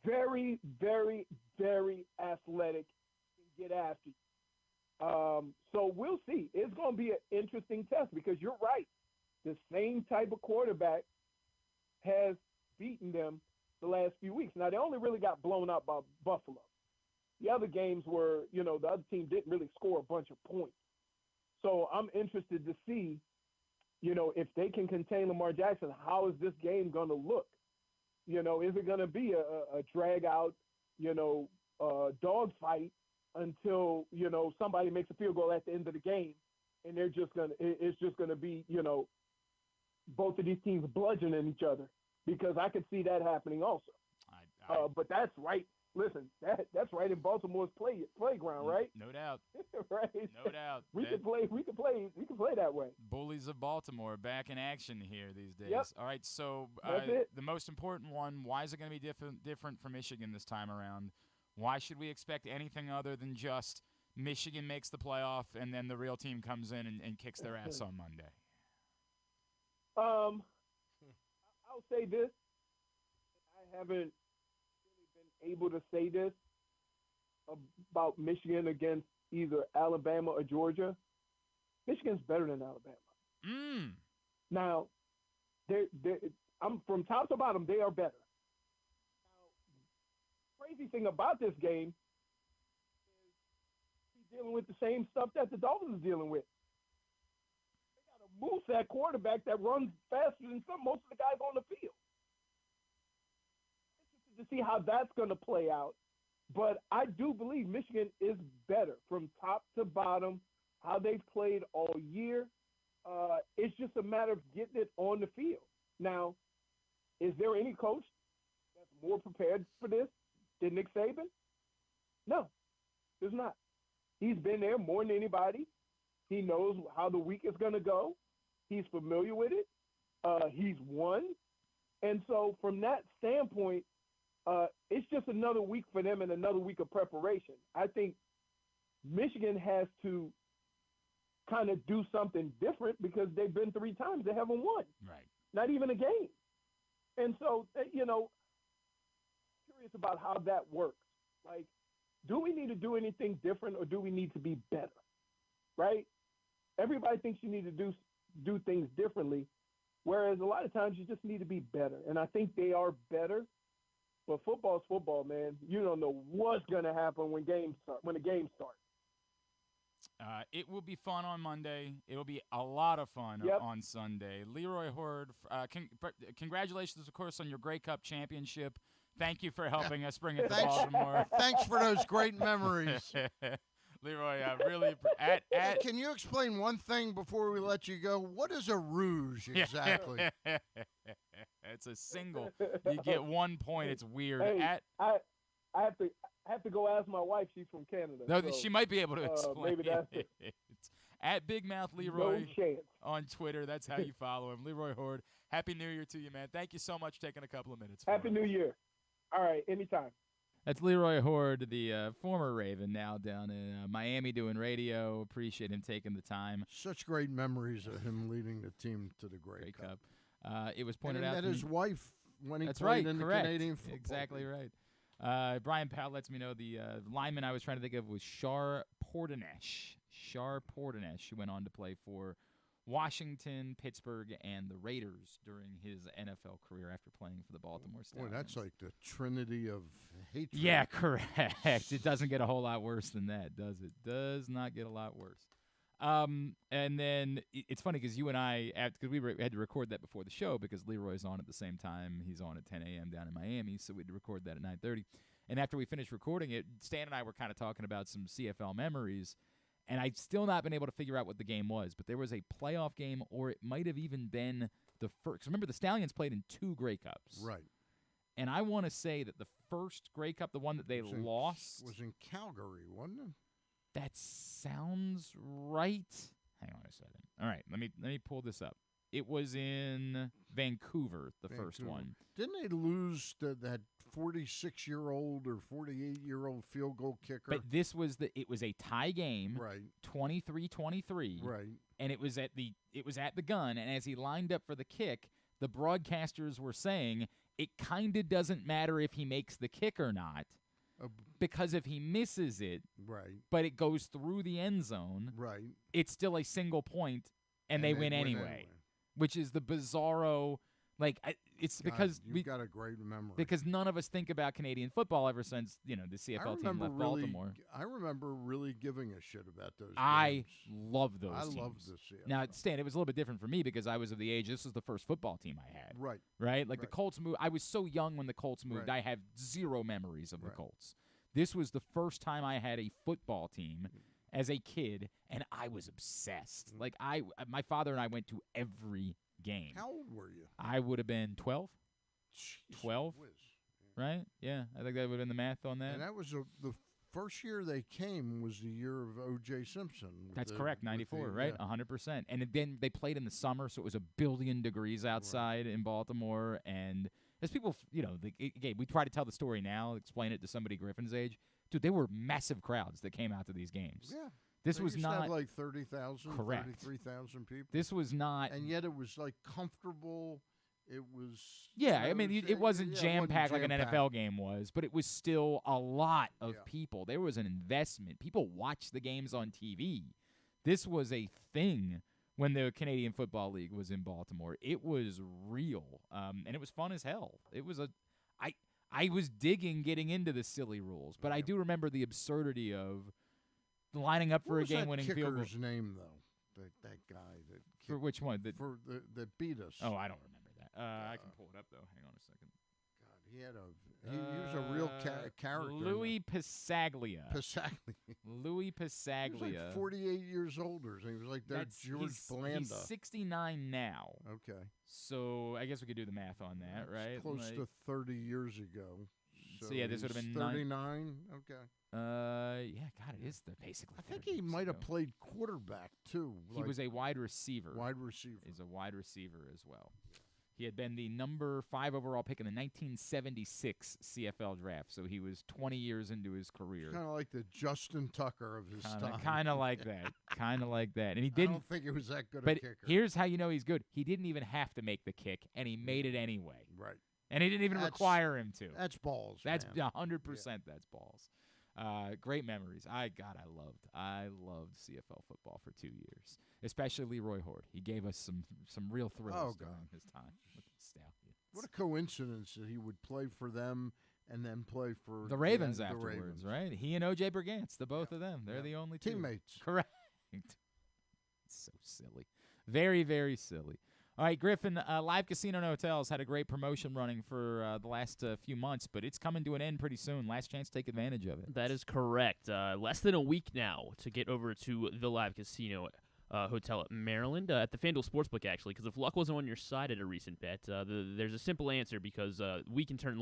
I: Very, very, very athletic, can get after you. So we'll see. It's going to be an interesting test, because you're right. The same type of quarterback has beaten them the last few weeks. Now, they only really got blown out by Buffalo. The other games were, the other team didn't really score a bunch of points. So I'm interested to see, if they can contain Lamar Jackson, how is this game going to look? Is it going to be a drag-out, dogfight until, somebody makes a field goal at the end of the game, and it's just going to be, both of these teams bludgeoning each other, because I could see that happening also. But that's right. Listen, that's right in Baltimore's playground, right?
A: No doubt.
I: Right.
A: No doubt.
I: We can play that way.
A: Bullies of Baltimore back in action here these days.
I: Yep.
A: All right, so the most important one, why is it going to be different for Michigan this time around? Why should we expect anything other than just Michigan makes the playoff and then the real team comes in and kicks their ass on Monday?
I: I'll say this. I haven't really been able to say this about Michigan against either Alabama or Georgia. Michigan's better than Alabama. Now, I'm from top to bottom, they are better. Crazy thing about this game is he's dealing with the same stuff that the Dolphins are dealing with. They got a moose at quarterback that runs faster than most of the guys on the field. To see how that's going to play out, but I do believe Michigan is better from top to bottom, how they've played all year. It's just a matter of getting it on the field. Now, is there any coach that's more prepared for this than Nick Saban? No, there's not. He's been there more than anybody. He knows how the week is going to go. He's familiar with it. He's won. And so from that standpoint, it's just another week for them and another week of preparation. I think Michigan has to kind of do something different because they've been 3 times. They haven't won.
A: Right.
I: Not even a game. And so, curious about how that works. Like, do we need to do anything different or do we need to be better? Right? Everybody thinks you need to do things differently, whereas a lot of times you just need to be better. And I think they are better. But football's football, man. You don't know what's going to happen when the game starts.
A: It will be fun on Monday. It will be a lot of fun on Sunday. Leroy Hoard, congratulations, of course, on your Grey Cup championship. Thank you for helping us bring it to Baltimore.
B: Thanks for those great memories.
A: Leroy, really
B: can you explain one thing before we let you go? What is a rouge exactly?
A: It's a single. You get 1 point. It's weird.
I: Hey, I have to go ask my wife. She's from Canada.
A: No, she might be able to explain.
I: Maybe that's it.
A: At Big Mouth Leroy
I: no chance.
A: on Twitter. That's how you follow him. Leroy Hoard. Happy New Year to you, man. Thank you so much for taking a couple of minutes.
I: Happy New Year. All right, anytime.
A: That's Leroy Hoard, the former Raven, now down in Miami doing radio. Appreciate him taking the time.
B: Such great memories of him leading the team to the Grey Cup.
A: It was pointed out
B: that his wife when he
A: That's
B: played
A: right,
B: in
A: correct.
B: the Canadian football.
A: Exactly right. Brian Powell lets me know the lineman I was trying to think of was Shar Portanesh. Who went on to play for Washington, Pittsburgh, and the Raiders during his NFL career after playing for the Baltimore Stallions.
B: Boy, that's like the trinity of hatred.
A: Yeah, correct. It doesn't get a whole lot worse than that, does it? Does not get a lot worse. And then it's funny because you and I, because we had to record that before the show because Leroy's on at the same time. He's on at 10 a.m. down in Miami, so we had to record that at 9:30. And after we finished recording it, Stan and I were kind of talking about some CFL memories, and I've still not been able to figure out what the game was, but there was a playoff game, or it might have even been the first. 'Cause remember, the Stallions played in 2 Grey Cups.
B: Right.
A: And I want to say that the first Grey Cup, the one that they lost,
B: was in Calgary, wasn't it?
A: That sounds right. Hang on a second. All right, let me pull this up. It was in Vancouver, first one.
B: Didn't they lose that 46-year-old or 48-year-old field goal kicker?
A: But it was a tie game,
B: right?
A: 23-23,
B: right?
A: And it was at the gun. And as he lined up for the kick, the broadcasters were saying it kind of doesn't matter if he makes the kick or not. Because if he misses it,
B: right,
A: but it goes through the end zone,
B: right,
A: it's still a single point, and they win anyway, which is the bizarro. Like it's
B: God,
A: because
B: you've got a great memory.
A: Because none of us think about Canadian football ever since the CFL team left Baltimore.
B: I remember really giving a shit about those.
A: I
B: games.
A: love those.
B: I
A: teams.
B: love the CFL.
A: Now, Stan, it was a little bit different for me because I was of the age. This was the first football team I had.
B: Right.
A: Right. Like the Colts moved. I was so young when the Colts moved.
B: Right.
A: I have zero memories of the Colts. This was the first time I had a football team as a kid, and I was obsessed. Like my father and I went to every game.
B: How old were you?
A: I would have been 12.
B: Jeez,
A: 12, right? Yeah, I think that would have been the math on that.
B: And that was the first year they came was the year of O.J. Simpson.
A: That's correct, 94, right? 100%. And then they played in the summer, so it was 1 billion degrees outside in Baltimore. And as people, again, we try to tell the story now, explain it to somebody Griffin's age. Dude, there were massive crowds that came out to these games.
B: Yeah.
A: This was not
B: have like 30,000,
A: correct.
B: 33,000 people.
A: This was not,
B: and yet it was like comfortable. It was.
A: I mean, it wasn't jam-packed like an NFL game was, but it was still a lot of people. There was an investment. People watched the games on TV. This was a thing when the Canadian Football League was in Baltimore. It was real, and it was fun as hell. It was I was digging getting into the silly rules, but I do remember the absurdity of lining up for a game-winning field goal.
B: What was that kicker's name, though? That guy that
A: for which one?
B: That beat us.
A: Oh, I don't remember that. I can pull it up though. Hang on a second.
B: God, he was a real character.
A: Louis Passaglia. Louis Passaglia.
B: He was like 48 years older. So he was like George Blanda.
A: He's 69 now.
B: Okay.
A: So I guess we could do the math on that, right?
B: Close to 30 years ago.
A: So yeah, this would have been
B: 39. Okay.
A: Yeah, God, it is basically.
B: I think he might have played quarterback too.
A: He was a wide receiver.
B: Wide receiver.
A: He's a wide receiver as well. He had been the number 5 overall pick in the 1976 CFL draft, so he was 20 years into his career.
B: Kind of like the Justin Tucker of his time.
A: Kind of like that. Kind of like that. And he didn't.
B: I don't think he was that good
A: a
B: kicker.
A: Here's how you know he's good. He didn't even have to make the kick, and he made it anyway.
B: Right.
A: And he didn't even require him to.
B: That's balls.
A: That's
B: man.
A: 100%. Yeah. That's balls. Great memories. I loved CFL football for 2 years, especially Leroy Hoard. He gave us some real thrills during his time with the Stallions.
B: What a coincidence that he would play for them and then play for
A: the Ravens afterwards, right? He and O.J. Brigance, the both of them. They're the only
B: teammates.
A: Correct. It's so silly. Very, very silly. All right, Griffin, Live Casino and Hotels had a great promotion running for the last few months, but it's coming to an end pretty soon. Last chance to take advantage of it.
C: That is correct. Less than a week now to get over to the Live Casino Hotel at Maryland, at the FanDuel Sportsbook, actually, because if luck wasn't on your side at a recent bet, there's a simple answer because we can turn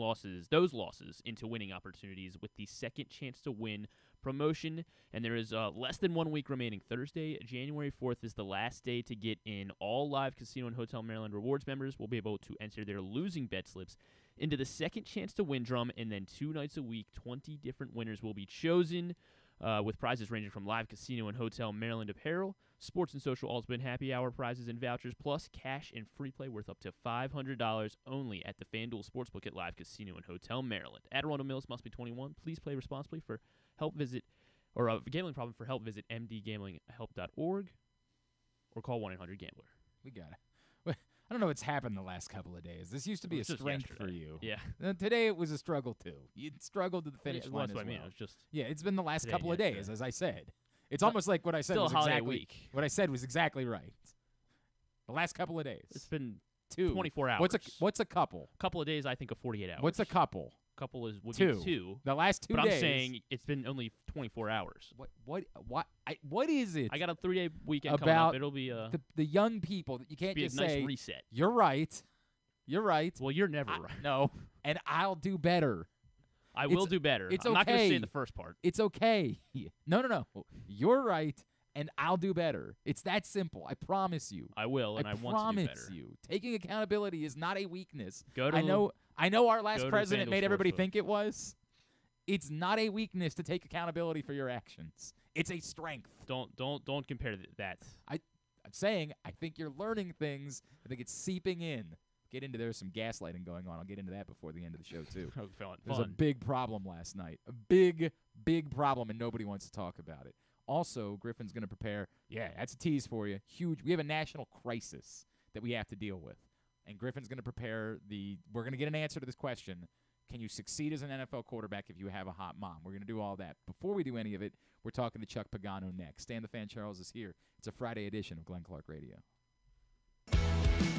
C: those losses into winning opportunities with the second chance to win promotion, and there is less than 1 week remaining. Thursday, January 4th is the last day to get in. All Live Casino and Hotel Maryland Rewards members will be able to enter their losing bet slips into the second chance to win drum, and then 2 nights a week, 20 different winners will be chosen, with prizes ranging from Live Casino and Hotel Maryland apparel, sports and social ultimate happy hour prizes and vouchers, plus cash and free play worth up to $500 only at the FanDuel Sportsbook at Live Casino and Hotel Maryland. Adderall Mills must be 21. Please play responsibly. For help, visit gambling problem. For help, visit mdgamblinghelp.org or call 1-800-GAMBLER.
A: We got it. I don't know what's happened the last couple of days. This used to be a strength for you.
C: Yeah.
A: And today it was a struggle, too. You struggled to the finish line
C: that's what I mean. It was just
A: it's been the last couple of days, as I said. It's almost like what I said was
C: holiday
A: exactly
C: week.
A: What I said was exactly right. The last couple of days.
C: It's been 24 hours.
A: What's a couple?
C: Couple of days, I think, of 48 hours.
A: What's a couple?
C: Couple would be 2.
A: The last 2 days.
C: But I'm saying it's been only 24 hours.
A: What is it?
C: I got a 3-day weekend
A: about
C: coming up. It'll be
A: the young people that you can't
C: be
A: just
C: a nice
A: say
C: reset.
A: You're right. You're right.
C: Well, you're never right.
A: No, and I'll do better.
C: I will do better.
A: It's
C: I'm
A: okay.
C: not going to say the first part.
A: It's okay. No. You're right, and I'll do better. It's that simple. I promise you.
C: I will, and I want to do better.
A: Promise you. Taking accountability is not a weakness.
C: Go to
A: I know our last president made everybody
C: Sportsbook.
A: think it was. It's not a weakness to take accountability for your actions. It's a strength.
C: Don't compare that.
A: I'm saying I think you're learning things. I think it's seeping in. There's some gaslighting going on. I'll get into that before the end of the show, too. There's a big problem last night. A big, big problem, and nobody wants to talk about it. Also, Griffin's going to prepare. Yeah, that's a tease for you. Huge. We have a national crisis that we have to deal with. And Griffin's going to prepare we're going to get an answer to this question. Can you succeed as an NFL quarterback if you have a hot mom? We're going to do all that. Before we do any of it, we're talking to Chuck Pagano next. Stan the Fan Charles is here. It's a Friday edition of Glenn Clark Radio.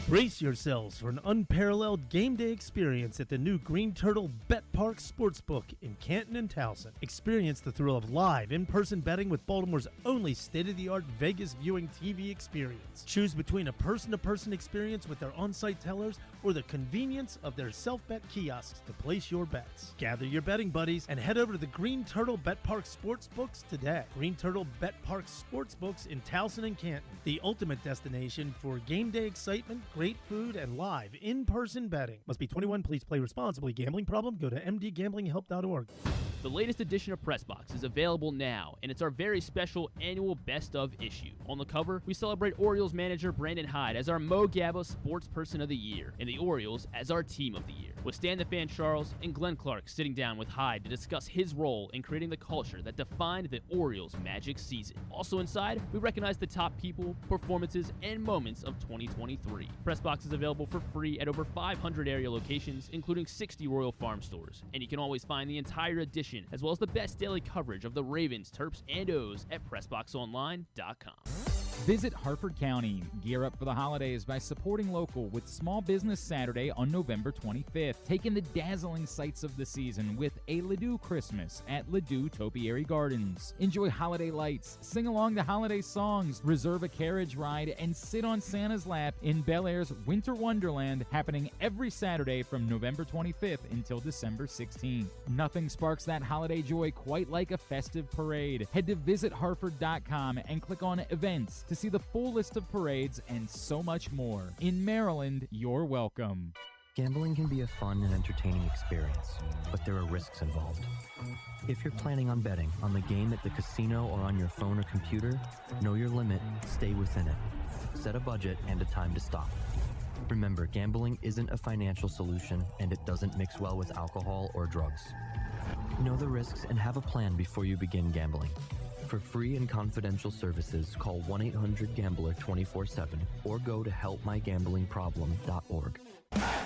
D: Brace yourselves for an unparalleled game day experience at the new Green Turtle Bet Park Sportsbook in Canton and Towson. Experience the thrill of live in-person betting with Baltimore's only state-of-the-art Vegas viewing TV experience. Choose between a person-to-person experience with their on-site tellers or the convenience of their self-bet kiosks to place your bets. Gather your betting buddies and head over to the Green Turtle Bet Park Sportsbooks today. Green Turtle Bet Park Sportsbooks in Towson and Canton, the ultimate destination for game day excitement, great food, and live in-person betting. Must be 21. Please play responsibly. Gambling problem? Go to mdgamblinghelp.org.
C: The latest edition of Pressbox is available now, and it's our very special annual Best Of issue. On the cover, we celebrate Orioles manager Brandon Hyde as our Mo Gabba Sports Person of the Year, and the Orioles as our Team of the Year, with Stan the Fan Charles and Glenn Clark sitting down with Hyde to discuss his role in creating the culture that defined the Orioles' magic season. Also inside, we recognize the top people, performances, and moments of 2023. Pressbox is available for free at over 500 area locations, including 60 Royal Farm stores, and you can always find the entire edition as well as the best daily coverage of the Ravens, Terps, and O's at PressBoxOnline.com.
A: Visit Harford County. Gear up for the holidays by supporting local with Small Business Saturday on November 25th. Take in the dazzling sights of the season with a Ladue Christmas at Ladue Topiary Gardens. Enjoy holiday lights, sing along to holiday songs, reserve a carriage ride, and sit on Santa's lap in Bel Air's Winter Wonderland, happening every Saturday from November 25th until December 16th. Nothing sparks that holiday joy quite like a festive parade. Head to visitharford.com and click on Events to see the full list of parades and so much more. In Maryland, you're welcome.
F: Gambling can be a fun and entertaining experience, but there are risks involved. If you're planning on betting on the game at the casino or on your phone or computer, know your limit, stay within it. Set a budget and a time to stop. Remember, gambling isn't a financial solution, and it doesn't mix well with alcohol or drugs. Know the risks and have a plan before you begin gambling. For free and confidential services, call 1-800-GAMBLER 24/7 or go to helpmygamblingproblem.org.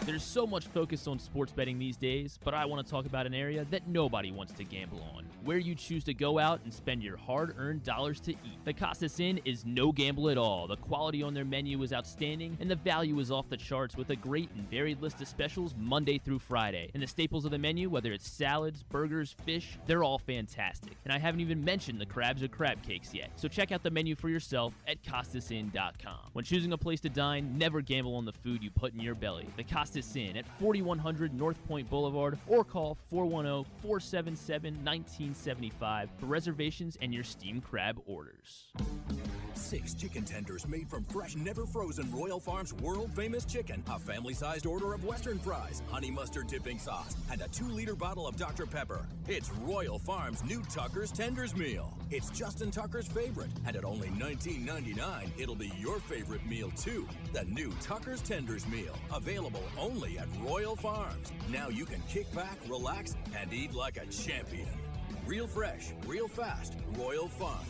C: There's so much focus on sports betting these days, but I want to talk about an area that nobody wants to gamble on, where you choose to go out and spend your hard-earned dollars to eat. The Costas Inn is no gamble at all. The quality on their menu is outstanding, and the value is off the charts with a great and varied list of specials Monday through Friday. And the staples of the menu, whether it's salads, burgers, fish, they're all fantastic. And I haven't even mentioned the crabs or crab cakes yet. So check out the menu for yourself at CostasInn.com. When choosing a place to dine, never gamble on the food you put in your belly. The Costas Inn at 4100 North Point Boulevard, or call 410-477-1975 for reservations and your steamed crab orders.
E: 6 chicken tenders made from fresh, never frozen Royal Farms world-famous chicken, a family-sized order of Western fries, honey mustard dipping sauce, and a 2-liter bottle of Dr. Pepper. It's Royal Farms' new Tucker's Tenders Meal. It's Justin Tucker's favorite, and at only $19.99, it'll be your favorite meal, too. The new Tucker's Tenders Meal, available only at Royal Farms. Now you can kick back, relax, and eat like a champion. Real fresh, real fast, Royal Farms.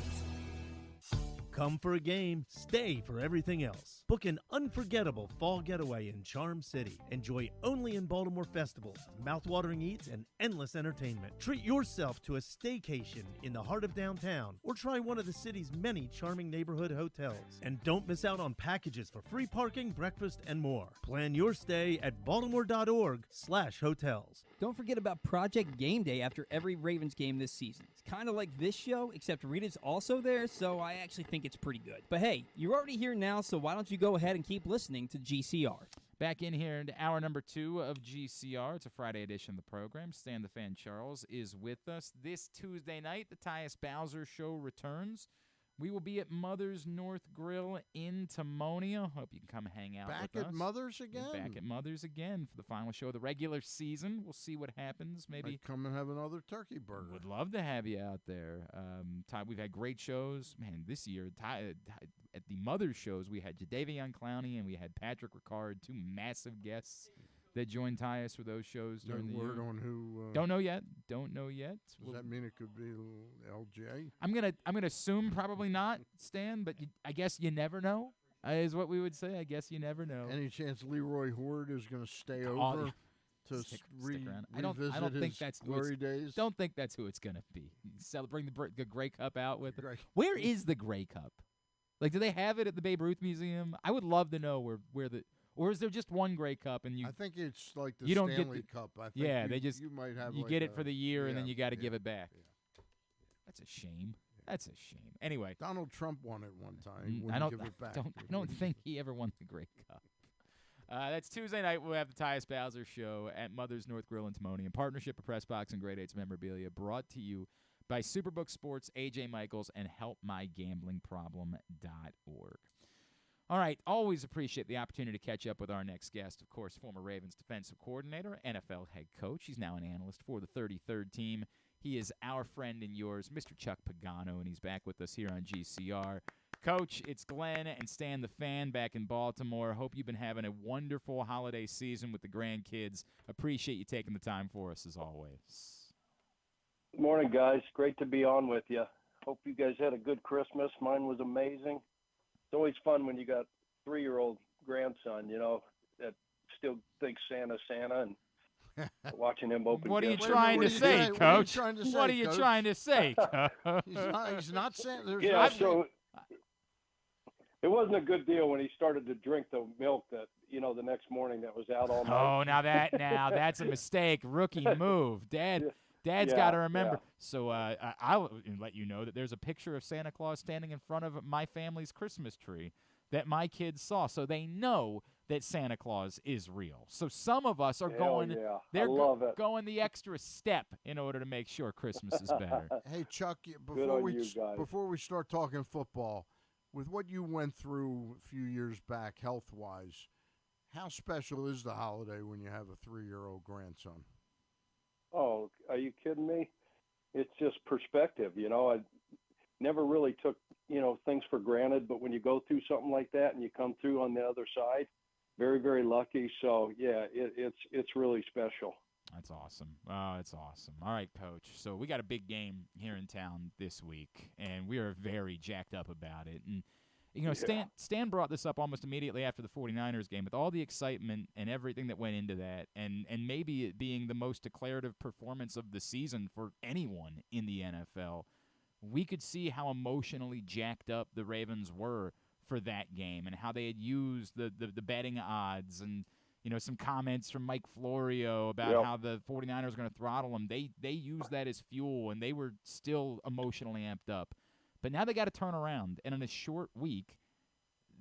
D: Come for a game, stay for everything else. Book an unforgettable fall getaway in Charm City. Enjoy only in Baltimore festivals, mouthwatering eats, and endless entertainment. Treat yourself to a staycation in the heart of downtown, or try one of the city's many charming neighborhood hotels. And don't miss out on packages for free parking, breakfast, and more. Plan your stay at baltimore.org/hotels.
H: Don't forget about Project Game Day after every Ravens game this season. It's kind of like this show, except Rita's also there, so I actually think it's pretty good. But hey, you're already here now, so why don't you go ahead and keep listening to GCR.
A: Back in here into hour number 2 of GCR. It's a Friday edition of the program. Stan the Fan Charles is with us. This Tuesday night, the Tyus Bowser Show returns. We will be at Mother's North Grill in Timonium. Hope you can come hang out with us.
B: Back at Mother's again?
A: Back at Mother's again for the final show of the regular season. We'll see what happens. Maybe
B: I'd come and have another turkey burger.
A: Would love to have you out there. Ty, we've had great shows. Man, this year, at the Mother's shows, we had Jadeveon Clowney and we had Patrick Ricard, 2 massive guests that joined Tyus for those shows during the year.
B: Word on who?
A: Don't know yet. Does
B: that mean it could be LJ?
A: I'm gonna assume probably not, Stan. But I guess you never know. Is what we would say. I guess you never know.
B: Any chance Leroy Hoard is going to stay over to
A: stick around? I
B: don't
A: think that's
B: glory days.
A: Don't think that's who it's going to be. Bring the Grey Cup out with it. Where is the Grey Cup? Like, do they have it at the Babe Ruth Museum? I would love to know where the. Or is there just one Grey Cup and you?
B: I think it's like the
A: you don't
B: Stanley
A: get
B: Cup. I think
A: you
B: might have.
A: You
B: like
A: get it for the year and then you got to give it back.
B: Yeah.
A: That's a shame. That's a shame. Anyway,
B: Donald Trump won it one time.
A: I don't
B: give it back.
A: I don't think he ever won the Grey Cup. That's Tuesday night. We'll have the Tyus Bowser Show at Mother's North Grill in Timonium. Partnership of Press Box and Grade 8's memorabilia, brought to you by Superbook Sports, AJ Michaels, and HelpMyGamblingProblem.org. All right, always appreciate the opportunity to catch up with our next guest, of course, former Ravens defensive coordinator, NFL head coach. He's now an analyst for the 33rd team. He is our friend and yours, Mr. Chuck Pagano, and he's back with us here on GCR. Coach, it's Glenn and Stan the Fan back in Baltimore. Hope you've been having a wonderful holiday season with the grandkids. Appreciate you taking the time for us, as always.
J: Good morning, guys. Great to be on with you. Hope you guys had a good Christmas. Mine was amazing. It's always fun when you got 3-year-old grandson, that still thinks Santa, and watching him open.
A: What are you trying to say, Coach? What are you trying to say, Coach?
B: He's not Santa.
J: So it wasn't a good deal when he started to drink the milk that, the next morning that was out all night.
A: Oh, now that's a mistake. Rookie move. Dad's got to remember.
J: Yeah.
A: So I'll let you know that there's a picture of Santa Claus standing in front of my family's Christmas tree that my kids saw, so they know that Santa Claus is real. So some of us are going the extra step in order to make sure Christmas is better.
B: Hey, Chuck, before we start talking football, With what you went through a few years back health-wise, how special is the holiday when you have a 3-year-old grandson?
J: Oh, are you kidding me? It's just perspective. I never really took, things for granted, but when you go through something like that and you come through on the other side, very, very lucky. So, yeah, it's really special.
A: That's awesome. Oh, it's awesome. All right, Coach. So we got a big game here in town this week, and we are very jacked up about it. And, Stan brought this up almost immediately after the 49ers game with all the excitement and everything that went into that, and maybe it being the most declarative performance of the season for anyone in the NFL. We could see how emotionally jacked up the Ravens were for that game and how they had used the betting odds and some comments from Mike Florio about how the 49ers are going to throttle them. They used that as fuel, and they were still emotionally amped up. But now they got to turn around, and in a short week,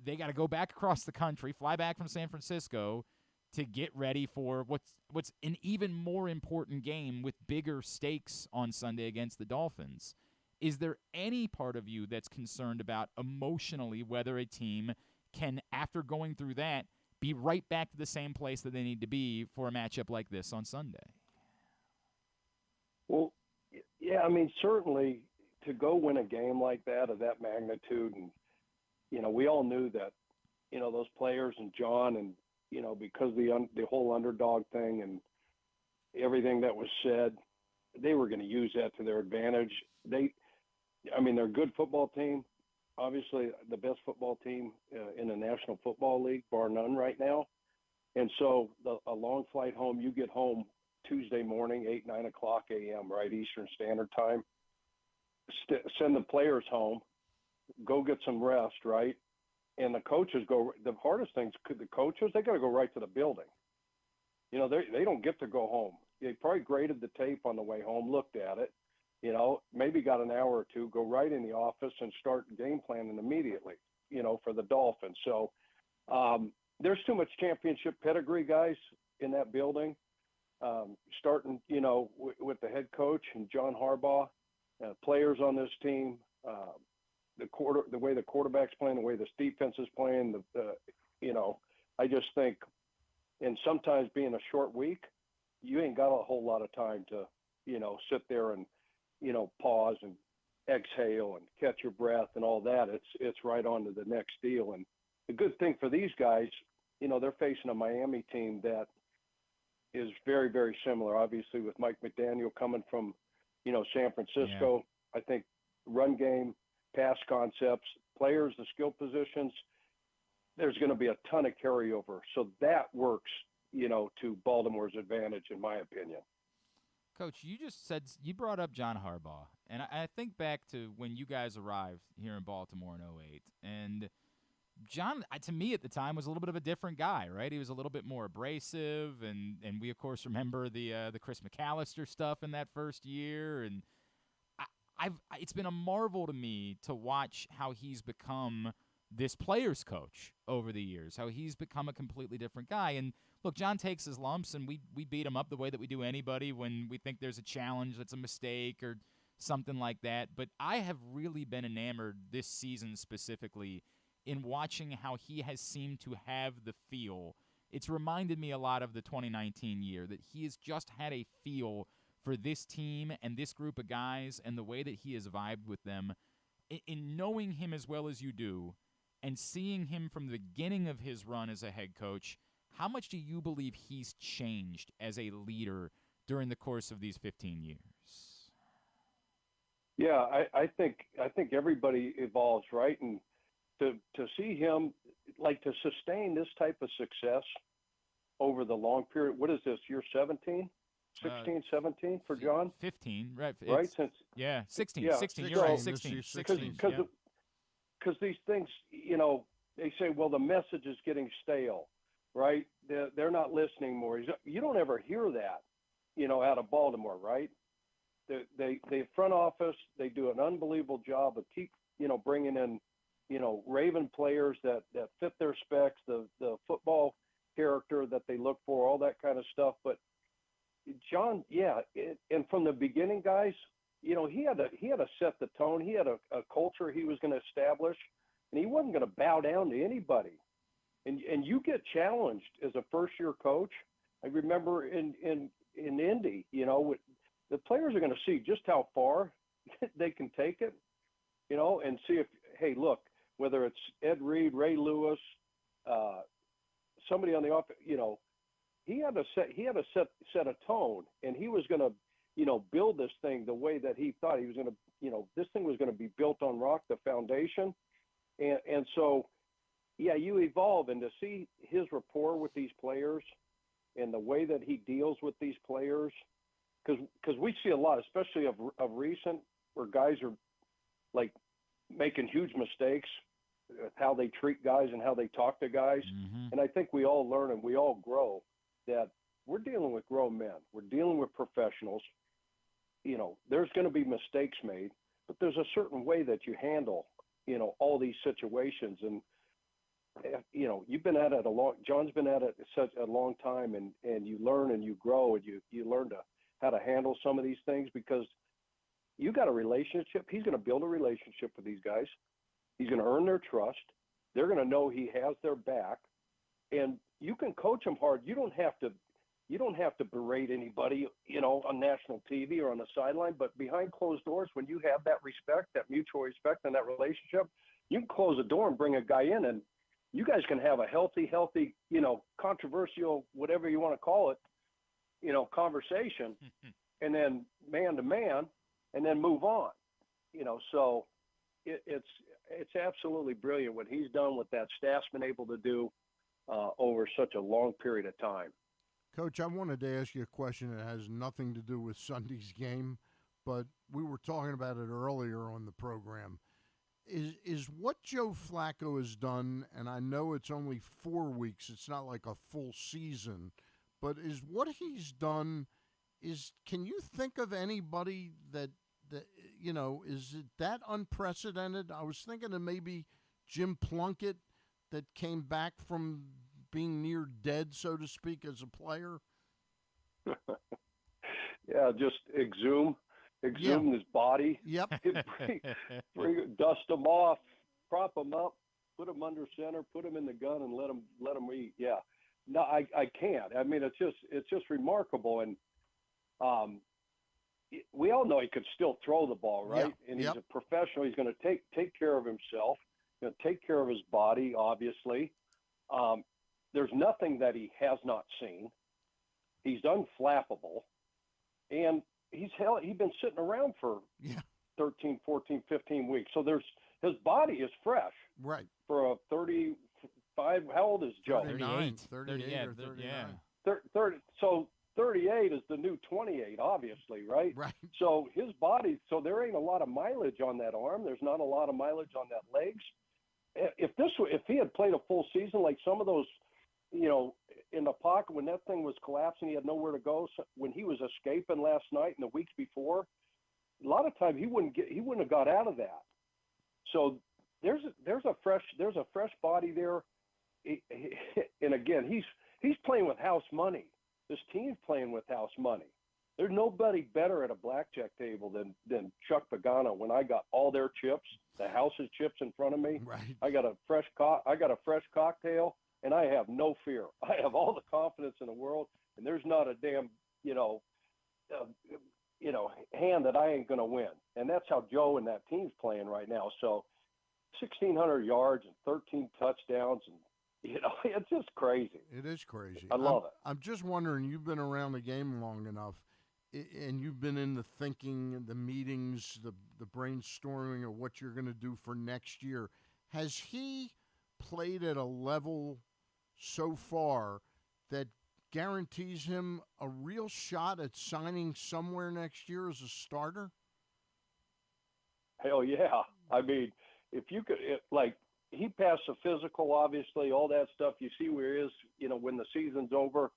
A: they got to go back across the country, fly back from San Francisco to get ready for what's an even more important game with bigger stakes on Sunday against the Dolphins. Is there any part of you that's concerned about emotionally whether a team can, after going through that, be right back to the same place that they need to be for a matchup like this on Sunday?
J: Well, yeah, I mean, certainly to go win a game like that of that magnitude, and, we all knew that, those players and John and, because the whole underdog thing and everything that was said, they were going to use that to their advantage. They're a good football team. Obviously the best football team in the National Football League, bar none right now. And so a long flight home, you get home Tuesday morning, 9 o'clock a.m., right, Eastern Standard Time. Send the players home, go get some rest, right? And the coaches the hardest things, the coaches, they got to go right to the building. They don't get to go home. They probably graded the tape on the way home, looked at it, maybe got an hour or two, go right in the office and start game planning immediately, for the Dolphins. So there's too much championship pedigree, guys, in that building, starting, with the head coach and John Harbaugh, players on this team, the way the quarterback's playing, the way this defense is playing, I just think, and sometimes being a short week, you ain't got a whole lot of time to, sit there and, pause and exhale and catch your breath and all that. It's right on to the next deal. And the good thing for these guys, they're facing a Miami team that is very, very similar, obviously, with Mike McDaniel coming from, San Francisco. Yeah. I think run game, pass concepts, players, the skill positions, there's going to be a ton of carryover. So that works, to Baltimore's advantage, in my opinion.
A: Coach, you brought up John Harbaugh, and I think back to when you guys arrived here in Baltimore in 2008, and John, to me at the time, was a little bit of a different guy, right? He was a little bit more abrasive, and we, of course, remember the Chris McAllister stuff in that first year, and it's been a marvel to me to watch how he's become this player's coach over the years, how he's become a completely different guy. And look, John takes his lumps, and we beat him up the way that we do anybody when we think there's a challenge that's a mistake or something like that. But I have really been enamored this season specifically in watching how he has seemed to have the feel. It's reminded me a lot of the 2019 year, that he has just had a feel for this team and this group of guys and the way that he has vibed with them. In knowing him as well as you do and seeing him from the beginning of his run as a head coach, how much do you believe he's changed as a leader during the course of these 15 years?
J: Yeah, I think everybody evolves, right? And to see him, like, to sustain this type of success over the long period, what is this, year 17? 16, 17 for John?
A: 15, right.
J: Right?
A: 16.
J: Yeah.
A: 16, you're right, 16.
J: Because these things, they say, well, the message is getting stale, right? They're not listening more. You don't ever hear that, out of Baltimore, right? The front office, they do an unbelievable job of keep, bringing in, Raven players that fit their specs, the football character that they look for, all that kind of stuff. But John, and from the beginning, guys, he had to set the tone. He had a culture he was going to establish and he wasn't going to bow down to anybody. And you get challenged as a first-year coach. I remember in Indy, the players are going to see just how far they can take it, and see if, hey, look, whether it's Ed Reed, Ray Lewis, somebody on the offense, he had to set a tone, and he was going to, build this thing the way that he thought he was going to, this thing was going to be built on rock, the foundation, and so, yeah, you evolve, and to see his rapport with these players and the way that he deals with these players, because we see a lot, especially of recent, where guys are like making huge mistakes, how they treat guys and how they talk to guys.
A: Mm-hmm.
J: And I think we all learn and we all grow that we're dealing with grown men. We're dealing with professionals. There's going to be mistakes made, but there's a certain way that you handle, all these situations. And, you've been at it John's been at it such a long time, and you learn and you grow, and you learn how to handle some of these things, because you got a relationship. He's going to build a relationship with these guys. He's going to earn their trust. They're going to know he has their back, and you can coach them hard. You don't have to berate anybody, on national TV or on the sideline, but behind closed doors, when you have that respect, that mutual respect, and that relationship, you can close the door and bring a guy in, and you guys can have a healthy, controversial, whatever you want to call it, conversation, and then man to man, and then move on. So it's absolutely brilliant what he's done, what that staff's been able to do over such a long period of time.
B: Coach, I wanted to ask you a question that has nothing to do with Sunday's game, but we were talking about it earlier on the program. Is what Joe Flacco has done, and I know it's only 4 weeks, it's not like a full season, but is what he's done, can you think of anybody that is it that unprecedented? I was thinking of maybe Jim Plunkett, that came back from being near dead, so to speak, as a player.
J: Yeah, just exhume his body.
B: Yep.
J: Dust him off, prop him up, put him under center, put him in the gun, and let him eat. Yeah. No, I can't. I mean, it's just remarkable. And we all know he could still throw the ball, right?
B: Yeah.
J: And he's a professional. He's going to take care of himself, going to take care of his body, obviously. There's nothing that he has not seen. He's unflappable. And he's been sitting around for 13, 14, 15 weeks. So his body is fresh.
B: Right.
J: For a 35, how old is Joe?
B: 38 or 39.
J: 30, so 38 is the new 28, obviously, right?
B: Right.
J: So his body, so there ain't a lot of mileage on that arm. There's not a lot of mileage on that legs. If he had played a full season like some of those, in the pocket when that thing was collapsing, he had nowhere to go. So when he was escaping last night and the weeks before, a lot of times he wouldn't have got out of that. So there's a fresh body there, and again he's playing with house money. This team's playing with house money. There's nobody better at a blackjack table than Chuck Pagano. When I got all their chips, the house's chips in front of me,
B: right.
J: I got a fresh cocktail, and I have no fear. I have all the confidence in the world, and there's not a damn hand that I ain't going to win. And that's how Joe and that team's playing right now. So 1,600 yards and 13 touchdowns, and it's just crazy.
B: It is crazy.
J: I love it.
B: I'm just wondering, you've been around the game long enough, and you've been in the thinking, the meetings, the brainstorming of what you're going to do for next year. Has he played at a level so far that guarantees him a real shot at signing somewhere next year as a starter?
J: Hell yeah. I mean, if you could, he passed the physical, obviously, all that stuff. You see where he is, when the season's over.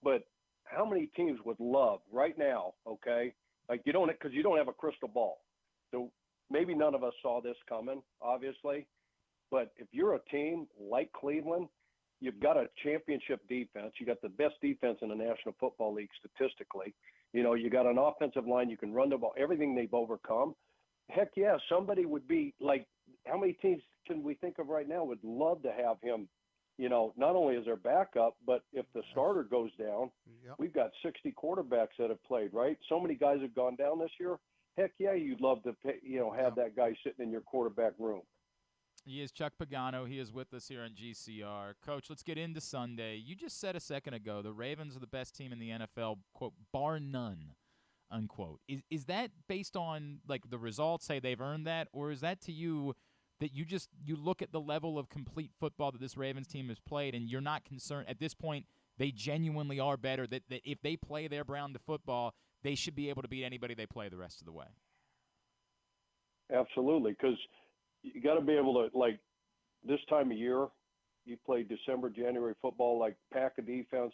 J: But how many teams would love right now, okay? Because you don't have a crystal ball. So maybe none of us saw this coming, obviously. But if you're a team like Cleveland, you've got a championship defense. You got the best defense in the National Football League statistically. You got an offensive line. You can run the ball. Everything they've overcome. Heck yeah, somebody would be like how many teams can we think of right now would love to have him, not only as their backup, but if the starter goes down, we've got 60 quarterbacks that have played, right? So many guys have gone down this year. Heck yeah, you'd love to have that guy sitting in your quarterback room.
A: He is Chuck Pagano. He is with us here on GCR. Coach, let's get into Sunday. You just said a second ago the Ravens are the best team in the NFL, quote, bar none, unquote. Is that based on, like, the results, say they've earned that, or is that to you that you look at the level of complete football that this Ravens team has played and you're not concerned at this point they genuinely are better, that if they play their brand of football, they should be able to beat anybody they play the rest of the way?
J: Absolutely, because you got to be able to, like, this time of year, you play December, January football, like, pack a defense,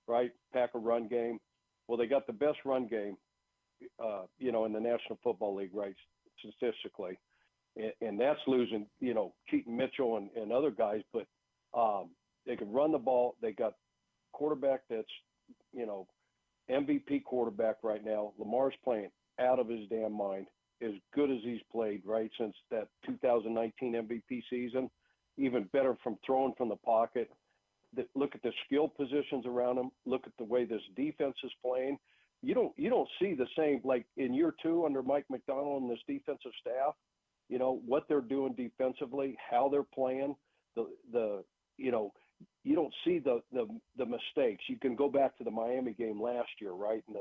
J: right? Pack a run game. Well, they got the best run game, in the National Football League, right, statistically. And that's losing, Keaton Mitchell and other guys. But they can run the ball. They got quarterback that's, MVP quarterback right now. Lamar's playing out of his damn mind, as good as he's played, right, since that 2019 MVP season. Even better from throwing from the pocket. Look at the skill positions around him. Look at the way this defense is playing. You don't see the same, like in year two under Mike McDonald and this defensive staff, what they're doing defensively, how they're playing, you don't see the mistakes. You can go back to the Miami game last year, right, and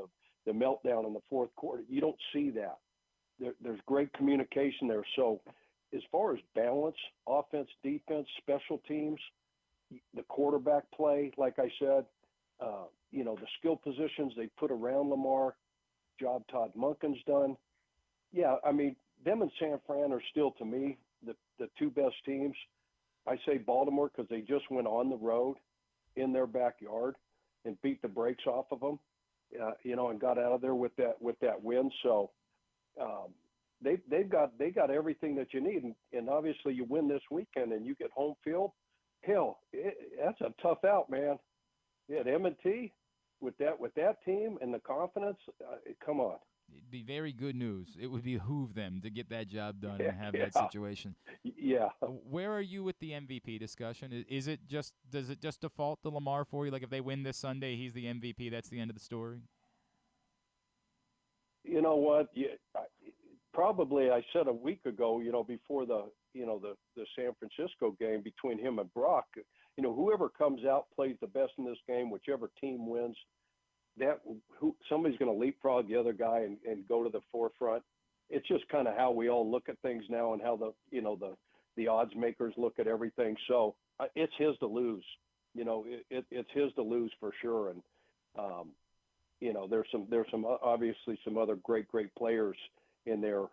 J: the meltdown in the fourth quarter. You don't see that. There's great communication there. So as far as balance, offense, defense, special teams, the quarterback play, like I said, the skill positions they put around Lamar, job Todd Monken's done. Yeah, I mean, them and San Fran are still, to me, the two best teams. I say Baltimore because they just went on the road in their backyard and beat the brakes off of them, and got out of there with that win. So they got everything that you need, and obviously you win this weekend and you get home field. Hell, that's a tough out, man. At M&T with that team and the confidence, come on.
A: It'd be very good news. It would behoove them to get that job done and have that situation.
J: Yeah.
A: Where are you with the MVP discussion? Does it just default to Lamar for you? Like if they win this Sunday, he's the MVP. That's the end of the story.
J: You know what? Probably I said a week ago. Before the San Francisco game between him and Brock. Whoever comes out plays the best in this game, whichever team wins. Somebody's going to leapfrog the other guy and go to the forefront. It's just kind of how we all look at things now and how the odds makers look at everything. So it's his to lose. It's his to lose for sure. And there's some obviously some other great players in there.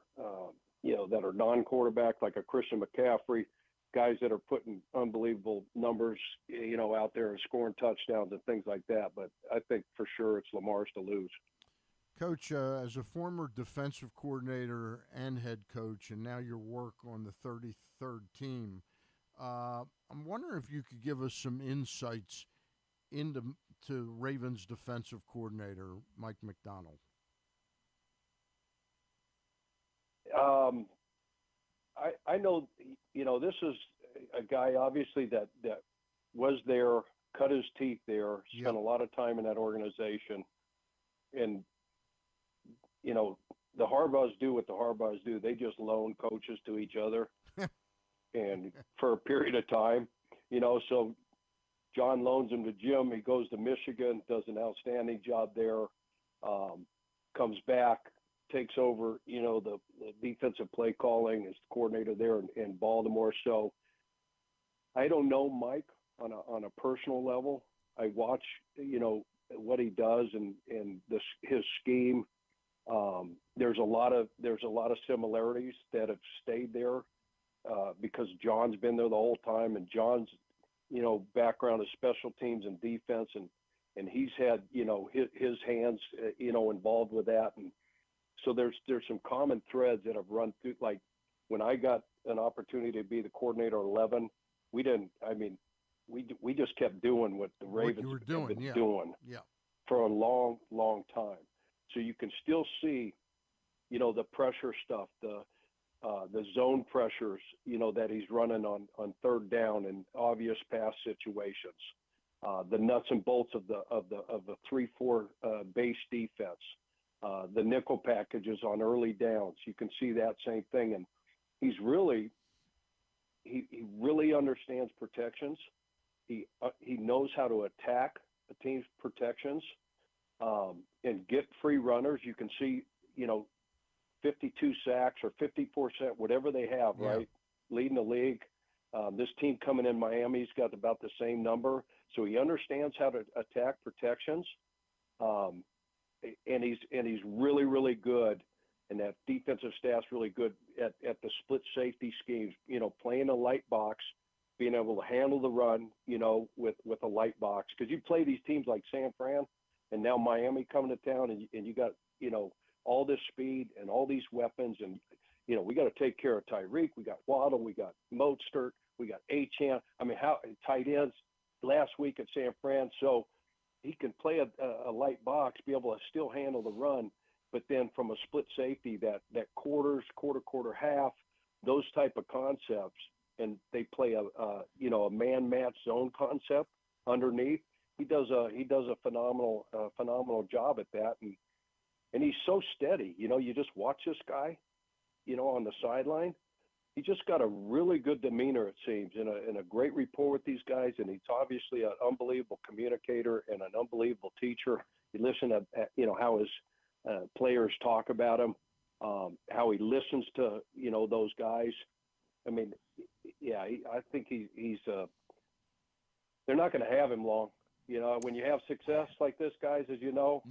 J: That are non-quarterback, like a Christian McCaffrey, guys that are putting unbelievable numbers, out there and scoring touchdowns and things like that. But I think for sure it's Lamar's to lose.
B: Coach, as a former defensive coordinator and head coach, and now your work on the 33rd team, I'm wondering if you could give us some insights into Ravens defensive coordinator, Mike McDonald.
J: I know, this is a guy obviously that was there, cut his teeth there, spent a lot of time in that organization. And, the Harbaughs do what the Harbaughs do. They just loan coaches to each other and for a period of time, so John loans him to Jim. He goes to Michigan, does an outstanding job there, comes back, takes over, the defensive play calling as the coordinator there in Baltimore. So I don't know Mike on a personal level. I watch, what he does and his scheme. There's a lot of similarities that have stayed there because John's been there the whole time, and John's, background is special teams and defense, and he's had, his hands, involved with that. And so there's some common threads that have run through. Like when I got an opportunity to be the coordinator at 11, we just kept doing what the Ravens have been doing for a long, long time. So you can still see, the pressure stuff, the zone pressures, that he's running on third down and obvious pass situations, the nuts and bolts of the 3-4 base defense, the nickel packages on early downs. You can see that same thing, and he really understands protections. He knows how to attack a team's protections and get free runners. You can see, 52 sacks or 54 sacks, whatever they have, right? Leading the league. This team coming in Miami's got about the same number. So he understands how to attack protections. And he's really, really good. And that defensive staff's really good at the split safety schemes, playing a light box, being able to handle the run, with a light box. Because you play these teams like San Fran and now Miami coming to town, and you got, all this speed and all these weapons. And, we got to take care of Tyreek. We got Waddle. We got Mostert. We got Achane. I mean, how tight ends last week at San Fran. So he can play a light box, be able to still handle the run. But then from a split safety, that quarter, half, those type of concepts, and they play a man-match zone concept underneath. He does a phenomenal job at that, and he's so steady. You just watch this guy, on the sideline. He just got a really good demeanor, it seems, and a great rapport with these guys. And he's obviously an unbelievable communicator and an unbelievable teacher. You listen to how his players talk about him, how he listens to those guys. I mean, yeah, I think he's. They're not going to have him long. When you have success like this, guys, as you know,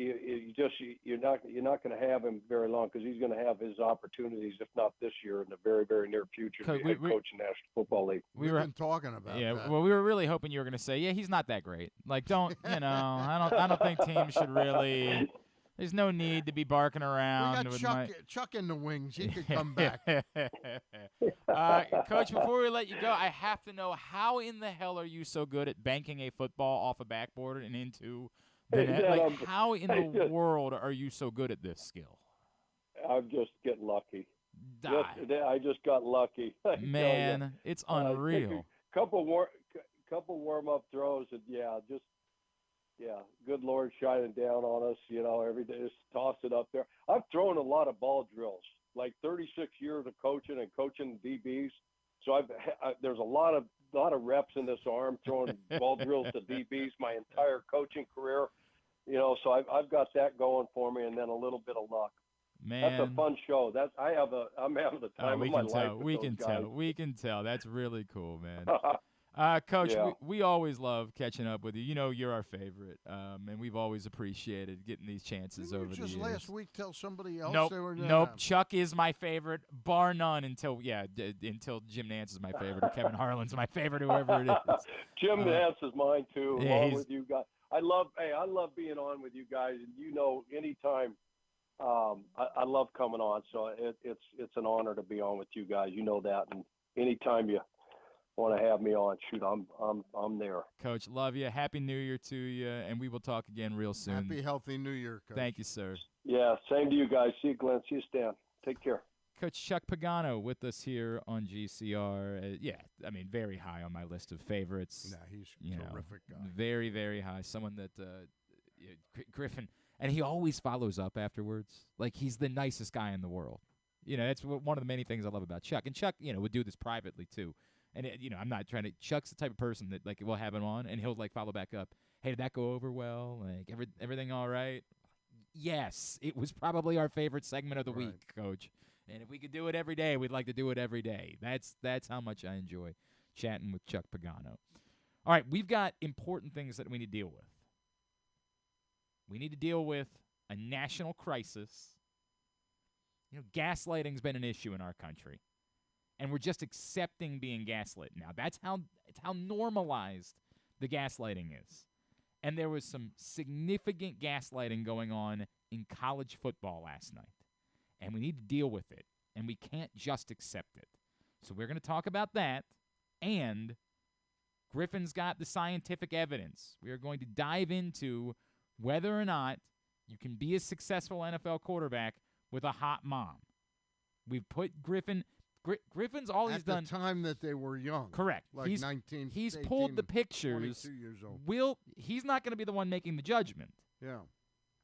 J: you're not going to have him very long, because he's going to have his opportunities, if not this year, in the very, very near future, to be head coach in National Football League.
B: We've been talking about that.
A: Well, we were really hoping you were going to say, he's not that great. Like, don't I don't think teams should really. There's no need to be barking around.
B: We got Chuck in the wings. He could come back.
A: Coach, before we let you go, I have to know, how in the hell are you so good at banking a football off a backboard and into the net? Like, how in the world are you so good at this skill?
J: I'm just getting lucky. I just got lucky.
A: Man, it's unreal.
J: Couple warm-up throws, and good Lord shining down on us, every day, just toss it up there. I've thrown a lot of ball drills, like 36 years of coaching DBs. So there's a lot of reps in this arm throwing ball drills to DBs my entire coaching career, so I've got that going for me, and then a little bit of luck.
A: Man,
J: that's a fun show. I'm having the time of my life.
A: We can tell. That's really cool, man. Coach, we always love catching up with you. You're our favorite, and we've always appreciated getting these chances over the years.
B: Just last week tell somebody else
A: nope,
B: they were
A: Nope, Chuck is my favorite, bar none, until Jim Nance is my favorite, or Kevin Harlan's my favorite, whoever it is.
J: Jim Nance is mine too, along with you guys. I love being on with you guys, and anytime I love coming on, so it's an honor to be on with you guys. You know that, and anytime you want to have me on, shoot, I'm there.
A: Coach, love you. Happy New Year to you, and we will talk again real soon.
B: Happy, healthy New Year, Coach.
A: Thank you, sir.
J: Yeah, same to you guys. See you, Glenn. See you, Stan. Take care.
A: Coach Chuck Pagano with us here on GCR. Very high on my list of favorites.
B: Yeah, he's a terrific guy.
A: Very, very high. Someone that Griffin, and he always follows up afterwards. Like, he's the nicest guy in the world. That's one of the many things I love about Chuck. And Chuck, would do this privately too. And, I'm not trying to – Chuck's the type of person that, like, we'll have him on, and he'll, like, follow back up. Hey, did that go over well? Like, everything all right? Yes. It was probably our favorite segment of the week, Coach. And if we could do it every day, we'd like to do it every day. That's how much I enjoy chatting with Chuck Pagano. All right, we've got important things that we need to deal with. We need to deal with a national crisis. Gaslighting's been an issue in our country. And we're just accepting being gaslit now. That's how normalized the gaslighting is. And there was some significant gaslighting going on in college football last night. And we need to deal with it. And we can't just accept it. So we're going to talk about that. And Griffin's got the scientific evidence. We are going to dive into whether or not you can be a successful NFL quarterback with a hot mom. We've put Griffin's all he's done.
B: At the time that they were young.
A: Correct.
B: Like
A: he's
B: 19,
A: He's
B: 18,
A: pulled the pictures.
B: 22 years old.
A: He's not going to be the one making the judgment.
B: Yeah.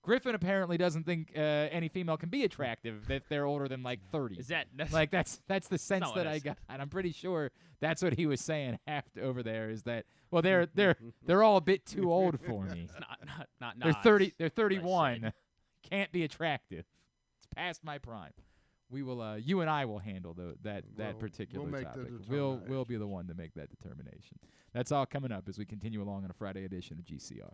A: Griffin apparently doesn't think any female can be attractive if they're older than like 30.
C: Is that's
A: like that's the sense that I
C: said.
A: got, and I'm pretty sure that's what he was saying over there. Is that they're all a bit too old for me.
C: Not
A: They're 30. They're 31. Can't be attractive. It's past my prime. We will. You and I will handle that particular
B: we'll
A: topic.
B: We'll
A: be the one to make that determination. That's all coming up as we continue along on a Friday edition of GCR.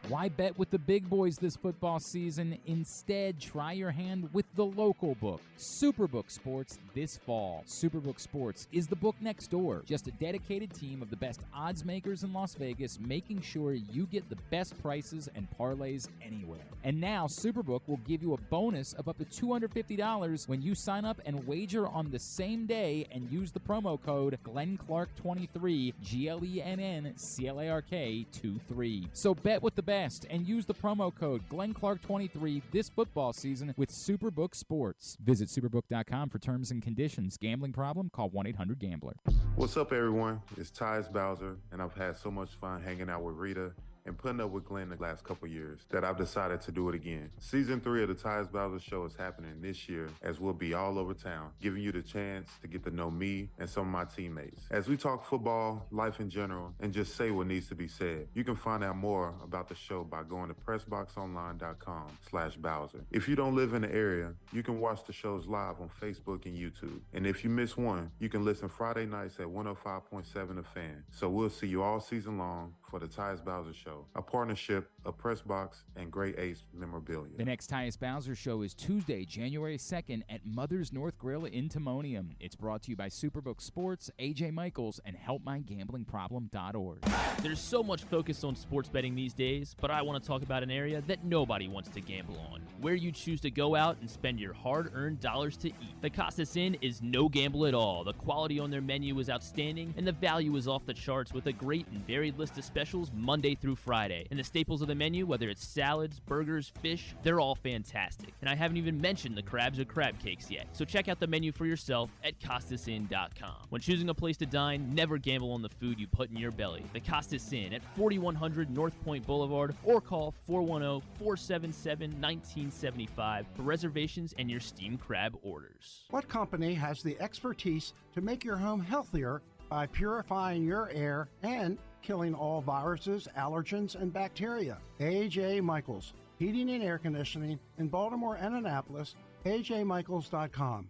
A: Why bet with the big boys this football season? Instead, try your hand with the local book, Superbook Sports, this fall. Superbook Sports is the book next door. Just a dedicated team of the best odds makers in Las Vegas, making sure you get the best prices and parlays anywhere. And now, Superbook will give you a bonus of up to $250 when you sign up and wager on the same day and use the promo code GlennClark23, GLENNCLARK23. So bet with the best and use the promo code GlennClark23 this football season with Superbook Sports. Visit superbook.com for terms and conditions. Gambling problem? Call 1-800-GAMBLER.
K: What's up, everyone? It's Tyus Bowser, and I've had so much fun hanging out with Rita and putting up with Glenn the last couple years that I've decided to do it again. Season 3 of the Tyus Bowser Show is happening this year, as we'll be all over town, giving you the chance to get to know me and some of my teammates. As we talk football, life in general, and just say what needs to be said. You can find out more about the show by going to PressBoxOnline.com/Bowser. If you don't live in the area, you can watch the shows live on Facebook and YouTube. And if you miss one, you can listen Friday nights at 105.7 The Fan. So we'll see you all season long for the Tyus Bowser Show, a partnership of PressBox and Great Ace Memorabilia.
A: The next Tyus Bowser Show is Tuesday, January 2nd at Mother's North Grill in Timonium. It's brought to you by Superbook Sports, AJ Michaels, and HelpMyGamblingProblem.org.
C: There's so much focus on sports betting these days, but I want to talk about an area that nobody wants to gamble on, where you choose to go out and spend your hard-earned dollars to eat. The Costas Inn is no gamble at all. The quality on their menu is outstanding, and the value is off the charts with a great and varied list of specials Monday through Friday. And the staples of the menu, whether it's salads, burgers, fish, they're all fantastic. And I haven't even mentioned the crabs or crab cakes yet. So check out the menu for yourself at CostasInn.com. When choosing a place to dine, never gamble on the food you put in your belly. The Costas Inn at 4100 North Point Boulevard, or call 410-477-1975 for reservations and your steamed crab orders.
G: What company has the expertise to make your home healthier by purifying your air and killing all viruses, allergens, and bacteria? A.J. Michaels, Heating and Air Conditioning in Baltimore and Annapolis, ajmichaels.com.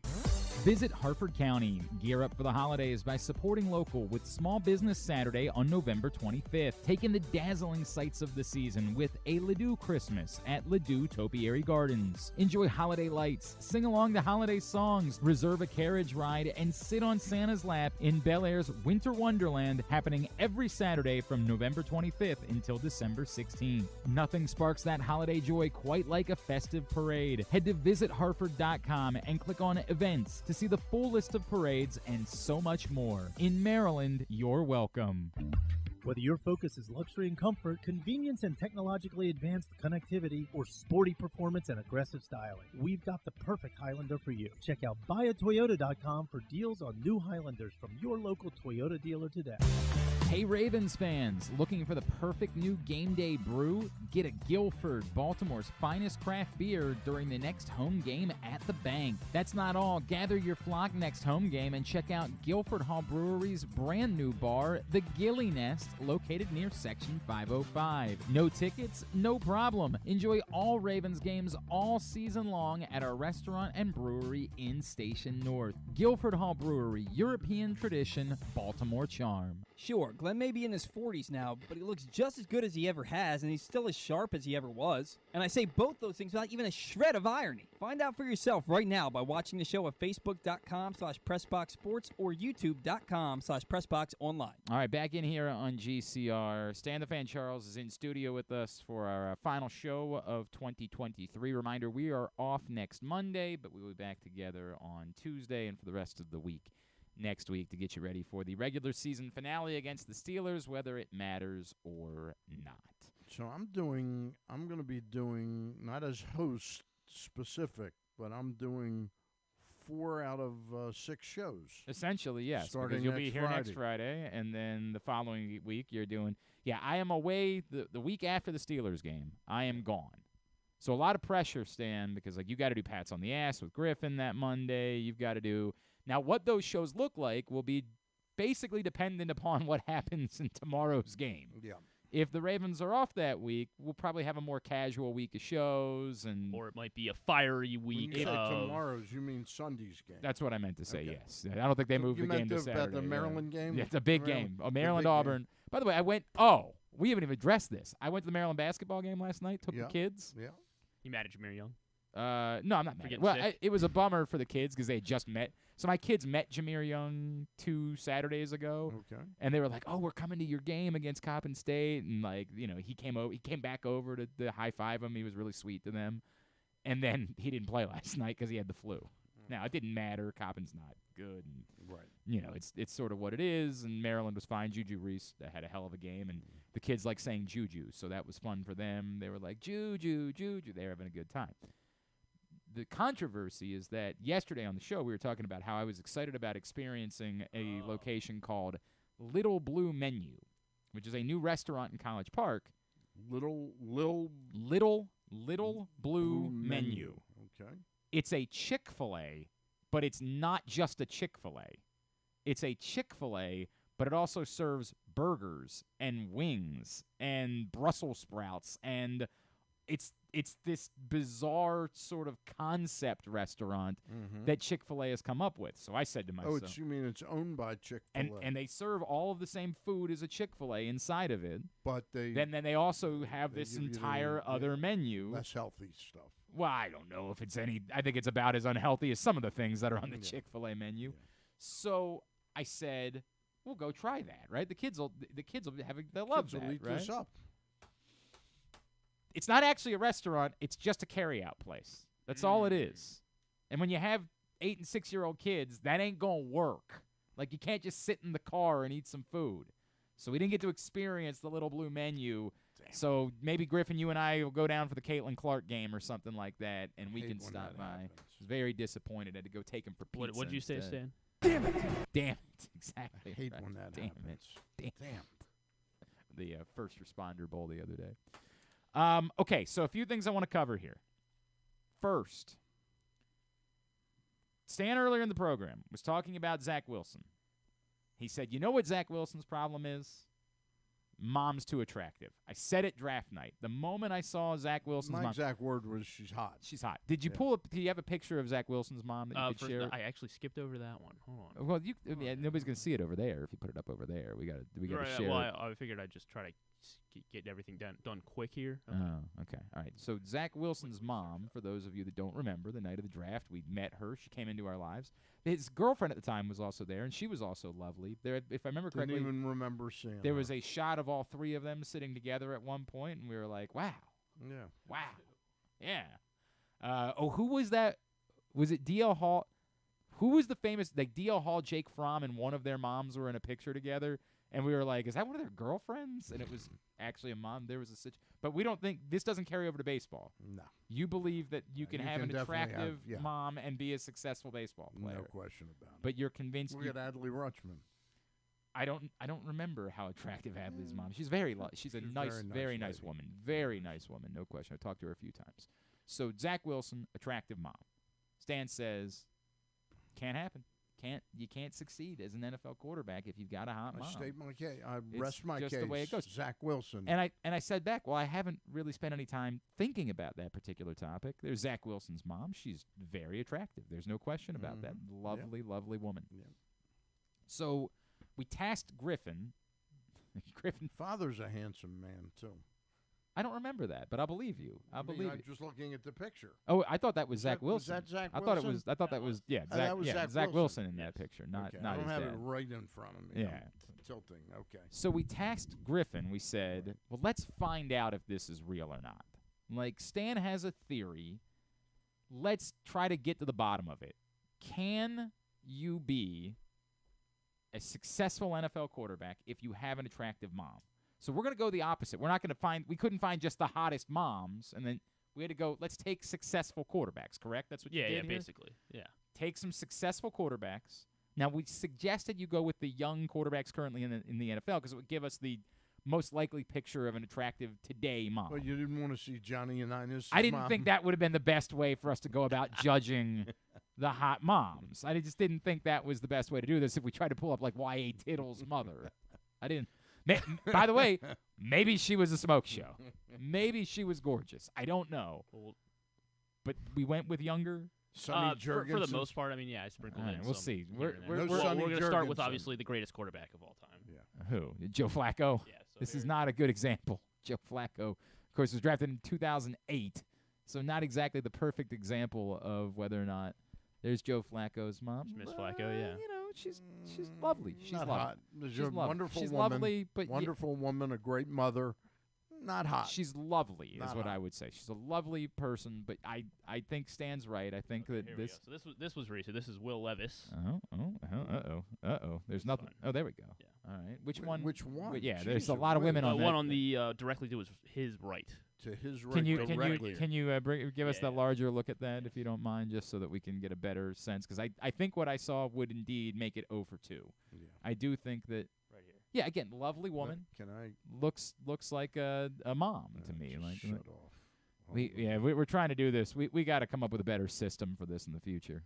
A: Visit Harford County. Gear up for the holidays by supporting local with Small Business Saturday on November 25th. Take in the dazzling sights of the season with a Ladue Christmas at Ladue Topiary Gardens. Enjoy holiday lights, sing along to holiday songs, reserve a carriage ride, and sit on Santa's lap in Bel Air's Winter Wonderland, happening every Saturday from November 25th until December 16th. Nothing sparks that holiday joy quite like a festive parade. Head to visitharford.com and click on Events to see the full list of parades and so much more. In Maryland, you're welcome.
D: Whether your focus is luxury and comfort, convenience and technologically advanced connectivity, or sporty performance and aggressive styling, we've got the perfect Highlander for you. Check out buyatoyota.com for deals on new Highlanders from your local Toyota dealer today.
A: Hey Ravens fans, looking for the perfect new game day brew? Get a Guilford, Baltimore's finest craft beer during the next home game at the bank. That's not all. Gather your flock next home game and check out Guilford Hall Brewery's brand new bar, the Gilly Nest, located near Section 505. No tickets? No problem. Enjoy all Ravens games all season long at our restaurant and brewery in Station North. Guilford Hall Brewery, European tradition, Baltimore charm.
H: Sure, Glenn may be in his 40s now, but he looks just as good as he ever has, and he's still as sharp as he ever was. And I say both those things without even a shred of irony. Find out for yourself right now by watching the show at facebook.com/PressBoxSports or youtube.com/PressBoxOnline.
A: All right, back in here on GCR. Stan the Fan Charles is in studio with us for our final show of 2023. Reminder, we are off next Monday, but we will be back together on Tuesday and for the rest of the week next week to get you ready for the regular season finale against the Steelers, whether it matters or not.
B: So I'm going to be doing, not as host specific, but I'm doing 4 out of 6 shows.
A: Essentially, yes.
B: Starting
A: because you'll be here
B: Friday.
A: next Friday, and then the following week you're doing. Yeah, I am away the week after the Steelers game. I am gone. So a lot of pressure, Stan, because you got to do Pats on the Ass with Griffin that Monday. You've got to do now. What those shows look like will be basically dependent upon what happens in tomorrow's game.
B: Yeah.
A: If the Ravens are off that week, we'll probably have a more casual week of shows,
C: or it might be a fiery week.
B: When you say tomorrow's, you mean Sunday's game?
A: That's what I meant to say. Okay. Yes, I don't think they moved the game to Saturday.
B: About the Maryland game?
A: Yeah, it's a big game. Oh, Maryland-Auburn. By the way, I went. Oh, we haven't even addressed this. I went to the Maryland basketball game last night. Took the kids.
B: Yeah.
C: You mad at Jameer Young?
A: No, I'm not mad. Well, it was a bummer for the kids because they had just met. So my kids met Jameer Young 2 Saturdays ago.
B: Okay.
A: And they were like, "Oh, we're coming to your game against Coppin State," and he came back over to high five him. He was really sweet to them. And then he didn't play last night because he had the flu. Now it didn't matter. Coppin's not good. And,
B: right.
A: It's sort of what it is. And Maryland was fine. Juju Reese had a hell of a game, and the kids like saying Juju, so that was fun for them. They were like Juju. They were having a good time. The controversy is that yesterday on the show we were talking about how I was excited about experiencing a location called Little Blue Menu, which is a new restaurant in College Park.
B: Little
A: Blue Menu.
B: Okay.
A: It's a Chick-fil-A, but it's not just a Chick-fil-A. It's a Chick-fil-A, but it also serves burgers and wings and Brussels sprouts, and it's this bizarre sort of concept restaurant that Chick-fil-A has come up with. So I said to myself,
B: you mean it's owned by Chick-fil-A?
A: And they serve all of the same food as a Chick-fil-A inside of it.
B: But then
A: they also have this entire other menu.
B: Less healthy stuff.
A: Well, I don't know if it's any. I think it's about as unhealthy as some of the things that are on the Chick-fil-A menu. Yeah. So I said, "We'll go try that, right? The kids will they'll love that,
B: eat
A: right?"
B: This up.
A: It's not actually a restaurant. It's just a carry-out place. That's all it is. And when you have 8 and 6-year-old kids, that ain't gonna work. You can't just sit in the car and eat some food. So we didn't get to experience the Little Blue Menu. Damn. So maybe Griffin, you and I will go down for the Caitlin Clark game or something like that, and we can stop by. I was very disappointed. I had to go take him for pizza.
C: What did you say, Stan?
A: Damn it! Damn it! Exactly.
B: I hate when that happens.
A: Damn. The first responder bowl the other day. Okay, so a few things I want to cover here. First, Stan earlier in the program was talking about Zach Wilson. He said, you know what Zach Wilson's problem is? Mom's too attractive. I said it draft night. The moment I saw Zach Wilson's mom.
B: My exact word was she's hot.
A: She's hot. Did you pull up? Do you have a picture of Zach Wilson's mom that you could share?
C: I actually skipped over that one. Hold on.
A: Well, nobody's going to see it over there if you put it up over there. We got to share it.
C: I figured I'd just try to get everything done quick here.
A: Okay. Oh, okay. All right. So Zach Wilson's mom, for those of you that don't remember, the night of the draft, we met her. She came into our lives. His girlfriend at the time was also there, and she was also lovely. There, if I remember correctly,
B: didn't even remember seeing
A: there
B: her.
A: was a shot of all three of them sitting together at one point, and we were like, wow.
B: Yeah.
A: Wow. Yeah. Who was that? Was it D.L. Hall? Who was the famous, D.L. Hall, Jake Fromm, and one of their moms were in a picture together? And we were like, is that one of their girlfriends? And it was actually a mom. There was a situation. But we don't think, this doesn't carry over to baseball.
B: No.
A: You believe that you can have an attractive mom and be a successful baseball player.
B: No question about it.
A: But you're convinced.
B: Look at Adley Rutschman.
A: I don't remember how attractive Adley's mom. She's very she's a very nice woman. Very nice woman, no question. I talked to her a few times. So Zach Wilson, attractive mom. Stan says, can't happen. You can't succeed as an NFL quarterback if you've got a hot mom.
B: I state my case. I rest my case.
A: Just the way it goes.
B: Zach Wilson.
A: And I said back, well, I haven't really spent any time thinking about that particular topic. There's Zach Wilson's mom. She's very attractive. There's no question about that. Lovely, lovely woman.
B: Yeah.
A: So we tasked Griffin.
B: Father's a handsome man too.
A: I don't remember that, but I'll believe you. I'm
B: just looking at the picture.
A: Oh, I thought that was Zach Wilson.
B: Was that Zach
A: Wilson? I thought that was Zach Wilson in that picture, not
B: I don't
A: his
B: have
A: dad.
B: it right in front of me.
A: Yeah.
B: I'm tilting. Okay.
A: So we tasked Griffin. We said, well, let's find out if this is real or not. Like, Stan has a theory. Let's try to get to the bottom of it. Can you be a successful NFL quarterback if you have an attractive mom? So we're going to go the opposite. We're not going to we couldn't find just the hottest moms, and then we had to go, let's take successful quarterbacks, correct? That's what you did here?
C: Basically. Yeah.
A: take some successful quarterbacks. Now, we suggested you go with the young quarterbacks currently in the NFL because it would give us the most likely picture of an attractive today mom.
B: Well, you didn't want to see Johnny and Ines'
A: I didn't
B: mom.
A: think that would have been the best way for us to go about judging the hot moms. I just didn't think that was the best way to do this if we tried to pull up, like, Y.A. Tittle's mother. I didn't. By the way, maybe she was a smoke show. Maybe she was gorgeous. I don't know. But we went with younger.
B: Sonny
C: for the
B: Jurgensen.
C: most part, I mean, yeah, I sprinkled in.
A: We'll see. We're
C: going to start with, obviously, the greatest quarterback of all time.
B: Yeah.
A: Who? Joe Flacco?
C: Yeah. So
A: This is not a good example. Joe Flacco, of course, was drafted in 2008, so not exactly the perfect example of whether or not there's Joe Flacco's mom.
C: Miss Flacco, yeah.
A: You know, she's lovely. She's
B: not
A: lovely.
B: hot. She's
A: She's
B: a
A: lovely.
B: wonderful
A: She's
B: woman.
A: lovely, but
B: wonderful woman, a great mother. Not hot.
A: She's lovely, is
B: Not
A: what
B: hot.
A: I would say. She's a lovely person, but I think Stan's right. I think that
C: Here we
A: this.
C: go. So this was recent. This is Will Levis.
A: Uh-oh. There's nothing.
C: fine.
A: Oh, there we go.
C: Yeah.
A: All right. Which one?
B: Which one?
A: Yeah,
B: Jeez,
A: there's a lot of women on that.
C: One on the directly to his right.
B: To his right
A: Can you
B: directly.
A: give us
C: Yeah,
A: that
C: yeah.
A: larger look at that if you don't mind, just so that we can get a better sense? Because I think what I saw would indeed make it 0 for 2.
B: Yeah.
A: I do think that.
C: Right here.
A: Yeah, again, lovely woman.
B: Can I
A: Looks like a mom to me.
B: just
A: Like
B: shut off?
A: we're trying to do this. We got to come up with a better system for this in the future.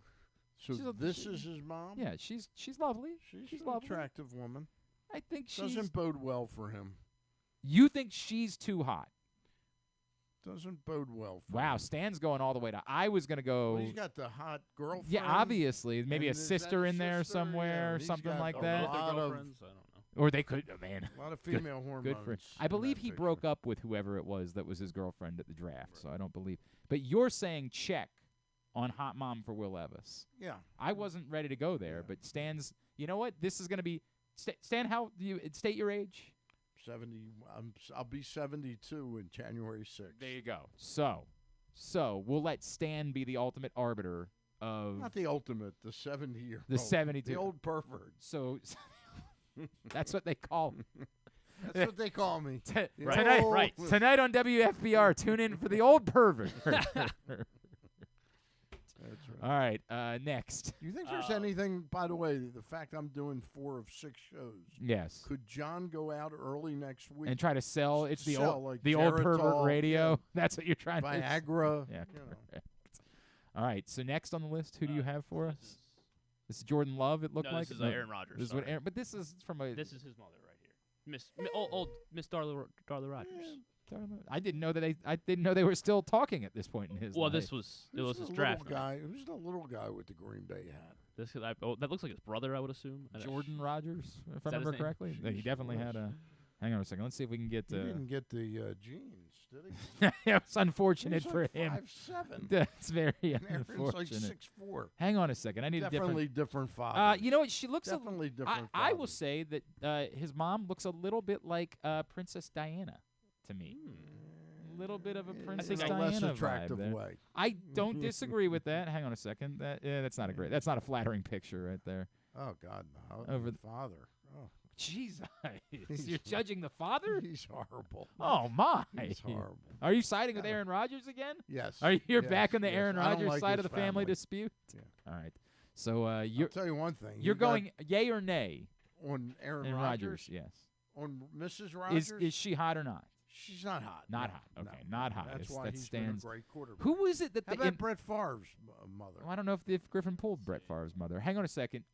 B: So this is his mom?
A: Yeah, she's lovely.
B: She's an
A: lovely.
B: attractive woman.
A: I think she's.
B: Doesn't bode well for him.
A: You think she's too hot?
B: Doesn't bode well for
A: Wow,
B: him.
A: Stan's going all the way to. I was gonna go.
B: Well, he's got the hot girlfriend.
A: Yeah, obviously, maybe
B: And
A: a
B: is that
A: sister
B: a
A: in there
B: sister? Yeah,
A: somewhere, or
B: he's
A: something
B: got
A: like
B: a
A: that.
B: lot of-
C: Girlfriends? I don't know.
A: Or they could, man.
B: A lot of
A: Good-
B: female hormones.
A: Good for him. I
B: in
A: believe
B: that
A: he
B: picture.
A: broke up with whoever it was that was his girlfriend at the draft, so I don't believe. But you're saying check on hot mom for Will Levis.
B: Yeah.
A: I wasn't ready to go there, but Stan's. You know what? This is going to be. Stan, how do you state your age?
B: 70. I'll be 72 in January 6th.
A: There you go. So we'll let Stan be the ultimate arbiter of
B: Not the ultimate, the 70-year-old.
A: the 72.
B: The old pervert.
A: So that's what they call him.
B: That's what they call me.
A: Tonight,
C: right.
A: Tonight on WFBR, tune in for the old pervert.
B: That's right.
A: All right, next.
B: Do you think there's anything, by the way, the fact I'm doing 4 of 6 shows,
A: Yes.
B: could John go out early next week?
A: And try to sell. It's the
B: Sell,
A: old,
B: like
A: the old pervert
B: Geritol,
A: radio.
B: yeah.
A: That's what you're trying to.
B: Viagra.
A: Yeah.
B: You know.
A: Correct. All right. So next on the list, who do you have for us? This is Jordan Love. It looked
C: No,
A: like
C: this is Aaron Rodgers.
A: This is what
C: sorry.
A: Aaron, but this is from a.
C: This is his mother right here. Old Miss Darla Rogers.
A: I didn't know that they were still talking at this point in his
C: Well,
A: life.
C: this was his draft night.
B: guy. Who's the little guy with the Green Bay hat?
C: That looks like his brother, I would assume.
A: Jordan Rogers, if I
C: that his
A: remember
C: name?
A: correctly. He definitely had a. Hang on a second. Let's see if we can get.
B: He didn't get the jeans, did he?
A: Yeah, it's unfortunate
B: He's
A: for
B: like
A: him.
B: 5'7".
A: That's very
B: And Aaron's like
A: unfortunate.
B: 6'4".
A: Hang on a second. I need
B: Definitely
A: a
B: different father.
A: different. You know what? She looks
B: Definitely different.
A: I will
B: fathers.
A: say that his mom looks a little bit like Princess Diana to me. A little bit of a Princess
B: in a
A: Diana
B: less
A: vibe
B: attractive
A: there.
B: way.
A: I don't disagree with that. Hang on a second. That's not a great. That's not a flattering picture right there.
B: Oh God, no.
A: Over
B: the father. Oh,
A: Jeez,
B: He's
A: you're judging the father?
B: he's horrible.
A: Oh my!
B: He's horrible.
A: Are you siding with Aaron Rodgers again?
B: Yes.
A: Are you
B: yes,
A: back on the
B: yes.
A: Aaron
B: I don't
A: Rodgers
B: like
A: side of
B: his
A: the family
B: family.
A: dispute?
B: Yeah.
A: All right. So
B: I'll
A: you're
B: tell you one thing.
A: you're
B: He got-
A: going yay or nay
B: on Aaron
A: in
B: Rodgers.
A: Yes.
B: On Mrs. Rodgers.
A: Is she hot or not?
B: She's not hot.
A: Not
B: no,
A: hot. Okay,
B: no.
A: not hot.
B: That's
A: It's-
B: why
A: that
B: he's
A: stands.
B: been a great quarterback.
A: Who was it that
B: How
A: the
B: about Brett Favre's mother?
A: I don't know if Griffin pulled Brett Favre's mother. Hang on a second.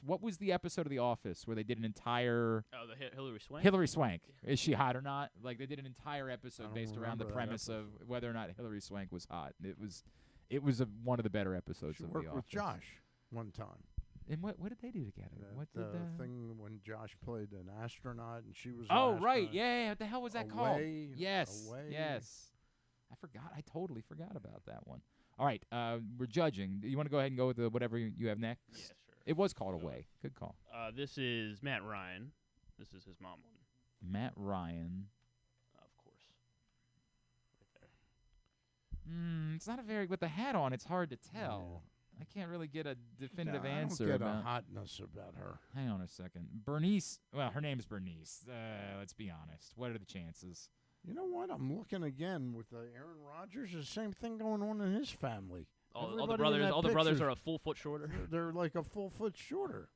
A: What was the episode of The Office where they did an entire
C: Oh, the Hillary Swank.
A: Hillary Swank? Is she hot or not? Like they did an entire
B: I
A: episode
B: don't
A: based around the
B: remember that
A: premise of whether or not Hillary Swank was hot. It was one of the better episodes
B: She
A: of
B: worked
A: The
B: with
A: Office.
B: Josh one time.
A: And what did they do together? What did
B: thing when Josh played an astronaut and she was
A: Oh,
B: an
A: right.
B: astronaut?
A: Yeah. What the hell was that called?
B: Away,
A: Yes.
B: Away.
A: Yes. I forgot. I totally forgot about that one. All right. We're judging. You want to go ahead and go with whatever you have next?
C: Yeah, sure.
A: It was called Away. Good call.
C: This is Matt Ryan. This is his mom one.
A: Matt Ryan.
C: Of course. Right there.
A: It's not a very with the hat on. It's hard to tell. I can't really get a definitive answer.
B: I don't get
A: about
B: a hotness about her.
A: Hang on a second. Bernice. Well, her name's Bernice. Let's be honest. What are the chances?
B: You know what? I'm looking again with Aaron Rodgers. The same thing going on in his family.
C: All the brothers are a full foot shorter.
B: They're like a full foot shorter.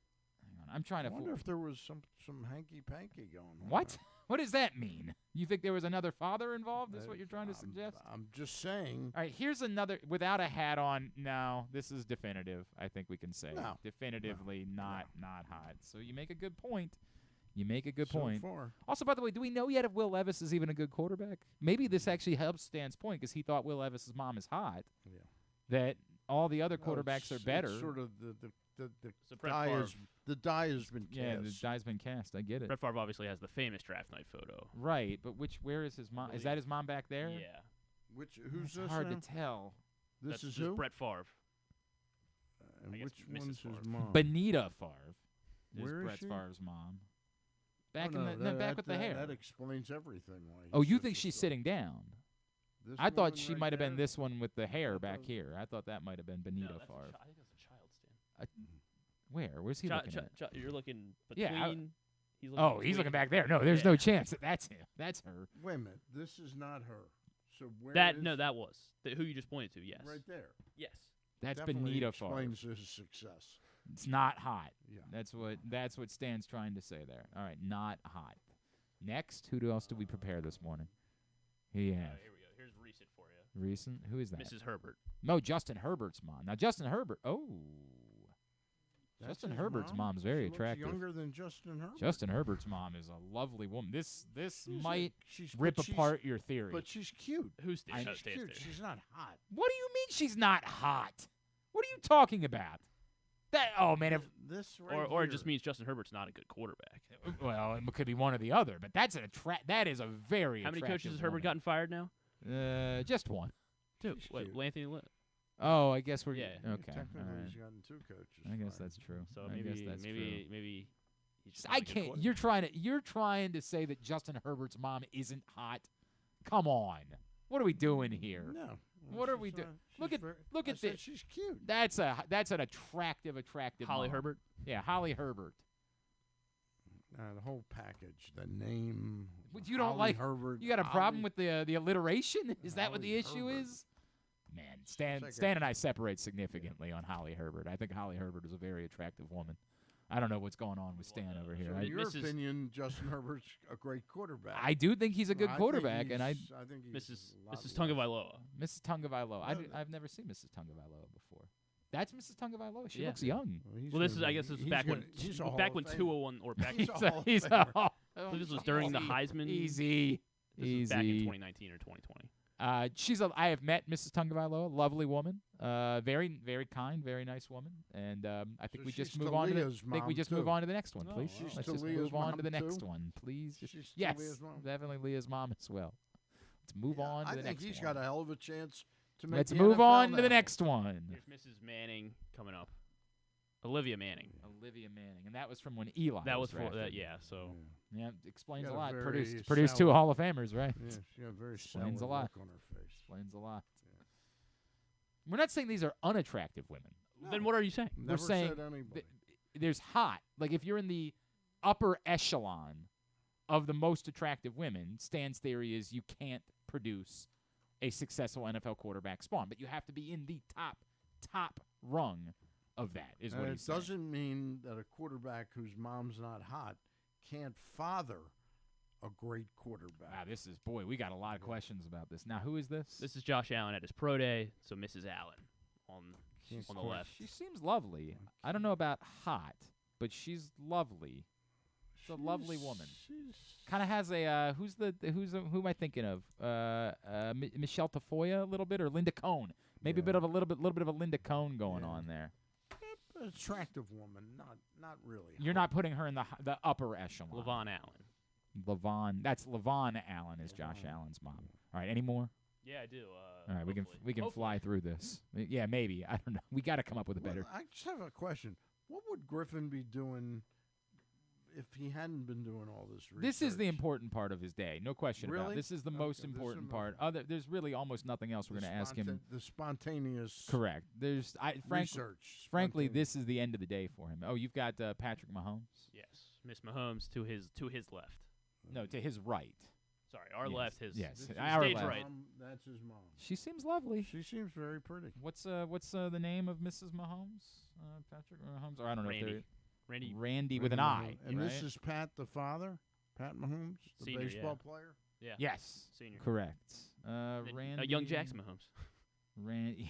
A: Hang on, I'm trying to.
B: I wonder if there was some hanky panky going on.
A: What? What does that mean? You think there was another father involved? Is what you're trying to suggest?
B: I'm just saying.
A: All right, here's another without a hat on. No, this is definitive. I think we can say definitively not hot. So you make a good point.
B: So far.
A: Also, by the way, do we know yet if Will Levis is even a good quarterback? Maybe this actually helps Stan's point because he thought Will Levis's mom is hot.
B: Yeah.
A: That all the other quarterbacks are better.
B: It's sort of the die has been cast.
A: Yeah, the die's been cast. I get it.
C: Brett Favre obviously has the famous draft night photo.
A: Right, but where is his mom? Is that his mom back there?
C: Yeah.
B: Who's this?
A: Hard
B: now?
A: to tell.
B: This
C: is
B: who?
C: Brett Favre.
B: And
C: I guess
B: which one's
C: Mrs.
B: his mom?
A: Benita Favre is
B: Where is
A: Brett
B: she?
A: Favre's mom.
B: Back
A: with the hair.
B: That explains everything.
A: Oh, you think she's sitting down?
B: This
A: I thought
B: woman
A: she
B: right
A: might have been
B: there?
A: this one with the hair back here. I thought that might have been Benita Favre.
C: I think that's a child, Stan.
A: Where? Where's he looking at?
C: You're looking between.
A: He's looking back there. No, there's no chance that that's him. That's her.
B: Wait a minute. This is not her. So where
C: that
B: is
C: that was who you just pointed to. Yes.
B: right there?
C: Yes.
A: That's
B: Definitely
A: Benita Favre.
B: explains his success.
A: It's not hot.
B: Yeah.
A: That's what Stan's trying to say there. All right, not hot. Next, who else did we prepare this morning?
C: Here we go. Here's recent for you.
A: Recent? Who is that?
C: Mrs. Herbert.
A: No, Justin Herbert's mom. Now, Justin Herbert. Oh. Justin Herbert's mom's very attractive.
B: Younger than Justin Herbert.
A: Justin Herbert's mom is a lovely woman. This might
B: she's
A: rip apart your theory.
B: But she's cute.
C: Who's
B: she's cute? She's not hot.
A: What do you mean she's not hot? What are you talking about? Man, if
B: this
C: or it just means Justin Herbert's not a good quarterback.
A: Well, it could be one or the other, but that is a very
C: How many coaches has
A: woman.
C: Herbert gotten fired now?
A: Just one.
C: Two. Wait, Anthony Lynn.
A: Oh, I guess we're
C: okay.
B: Technically,
A: all right.
B: he's gotten 2 coaches.
A: I guess that's true.
C: So
A: maybe
C: he's just
A: I can't. You're trying to say that Justin Herbert's mom isn't hot. Come on. What are we doing here?
B: No.
A: What are we doing? Look at this.
B: She's cute.
A: That's an attractive
C: Holly
A: mom.
C: Herbert.
A: Yeah, Holly Herbert.
B: The whole package, the name.
A: What, you don't
B: Holly
A: like
B: Herbert.
A: You got a problem with the alliteration? Is that what the issue is? Man, Stan and I separate significantly on Holly Herbert. I think Holly Herbert is a very attractive woman. I don't know what's going on with Stan over here.
B: So in your opinion, Justin Herbert's a great quarterback.
A: I do think he's a good quarterback, and I
B: think he's
C: Mrs. Tungavailoa.
A: Mrs. Tungavailoa. I've never seen Mrs. Tungavailoa before. That's Mrs. Tungavailoa. She looks young.
C: Well, this is back when 201 or back.
A: This
C: was during the Heisman.
A: Easy.
C: This was back in 2019 or 2020.
A: I have met Mrs. Tungavailoa, lovely woman, very, very kind, very nice woman, and I think we just move on to the next one, please. Let's just move on to the next one, please. Yes, definitely Leah's mom as well. Let's move on to the next one.
B: I think he's got a hell of a chance to make.
A: Let's
B: the
A: move
B: NFL
A: on
B: now.
A: to the next one.
C: Here's Mrs. Manning coming up. Olivia Manning,
A: and that was from when Eli.
C: That was
A: drafted.
C: for that, yeah. So
A: yeah, explains a
B: got a
A: lot.
B: very
A: Produced 2 Hall of Famers, right?
B: Yeah, she got a very
A: explains a
B: sour
A: lot.
B: look on her face.
A: Explains a lot. Yeah. We're not saying these are unattractive women.
C: No. Then what are you saying?
A: We're saying there's hot. Like if you're in the upper echelon of the most attractive women, Stan's theory is you can't produce a successful NFL quarterback spawn, but you have to be in the top rung of that. Is what
B: it doesn't mean that a quarterback whose mom's not hot can't father a great quarterback.
A: Wow, we got a lot of questions about this. Now, who is this?
C: This is Josh Allen at his pro day. So Mrs. Allen on the left.
A: She seems lovely. I don't know about hot, but she's lovely. She's a lovely woman. Kind of has a who am I thinking of? Michelle Tafoya a little bit, or Linda Cohn? Maybe a little bit of a Linda Cohn going on there.
B: Attractive woman, not really.
A: You're not putting her in the upper echelon.
C: Levon Allen.
A: That's Levon Allen is Josh Allen's mom. All right, any more?
C: Yeah, I do.
A: All right, we can fly through this. Yeah, maybe. I don't know. We got to come up with a better.
B: I just have a question. What would Griffin be doing if he hadn't been doing all this research?
A: This is the important part of his day, no question about it. This is the most important part. There's really almost nothing else we're going to ask him.
B: The spontaneous
A: correct.
B: Research.
A: Frankly, this is the end of the day for him. Oh, you've got Patrick Mahomes?
C: Yes. Miss Mahomes to his left.
A: No, to his right.
C: Sorry, our left, his
A: our
C: stage
A: left.
C: right.
B: That's his mom.
A: She seems lovely.
B: She seems very pretty.
A: What's the name of Mrs. Mahomes? Patrick Mahomes? Or I don't know. Randy with an I.
B: And
A: right?
B: this is Pat, the father, Pat Mahomes, the
C: Senior,
B: baseball player.
C: Yeah.
A: Yes.
C: Senior.
A: Correct. Randy.
C: Young Jackson Mahomes.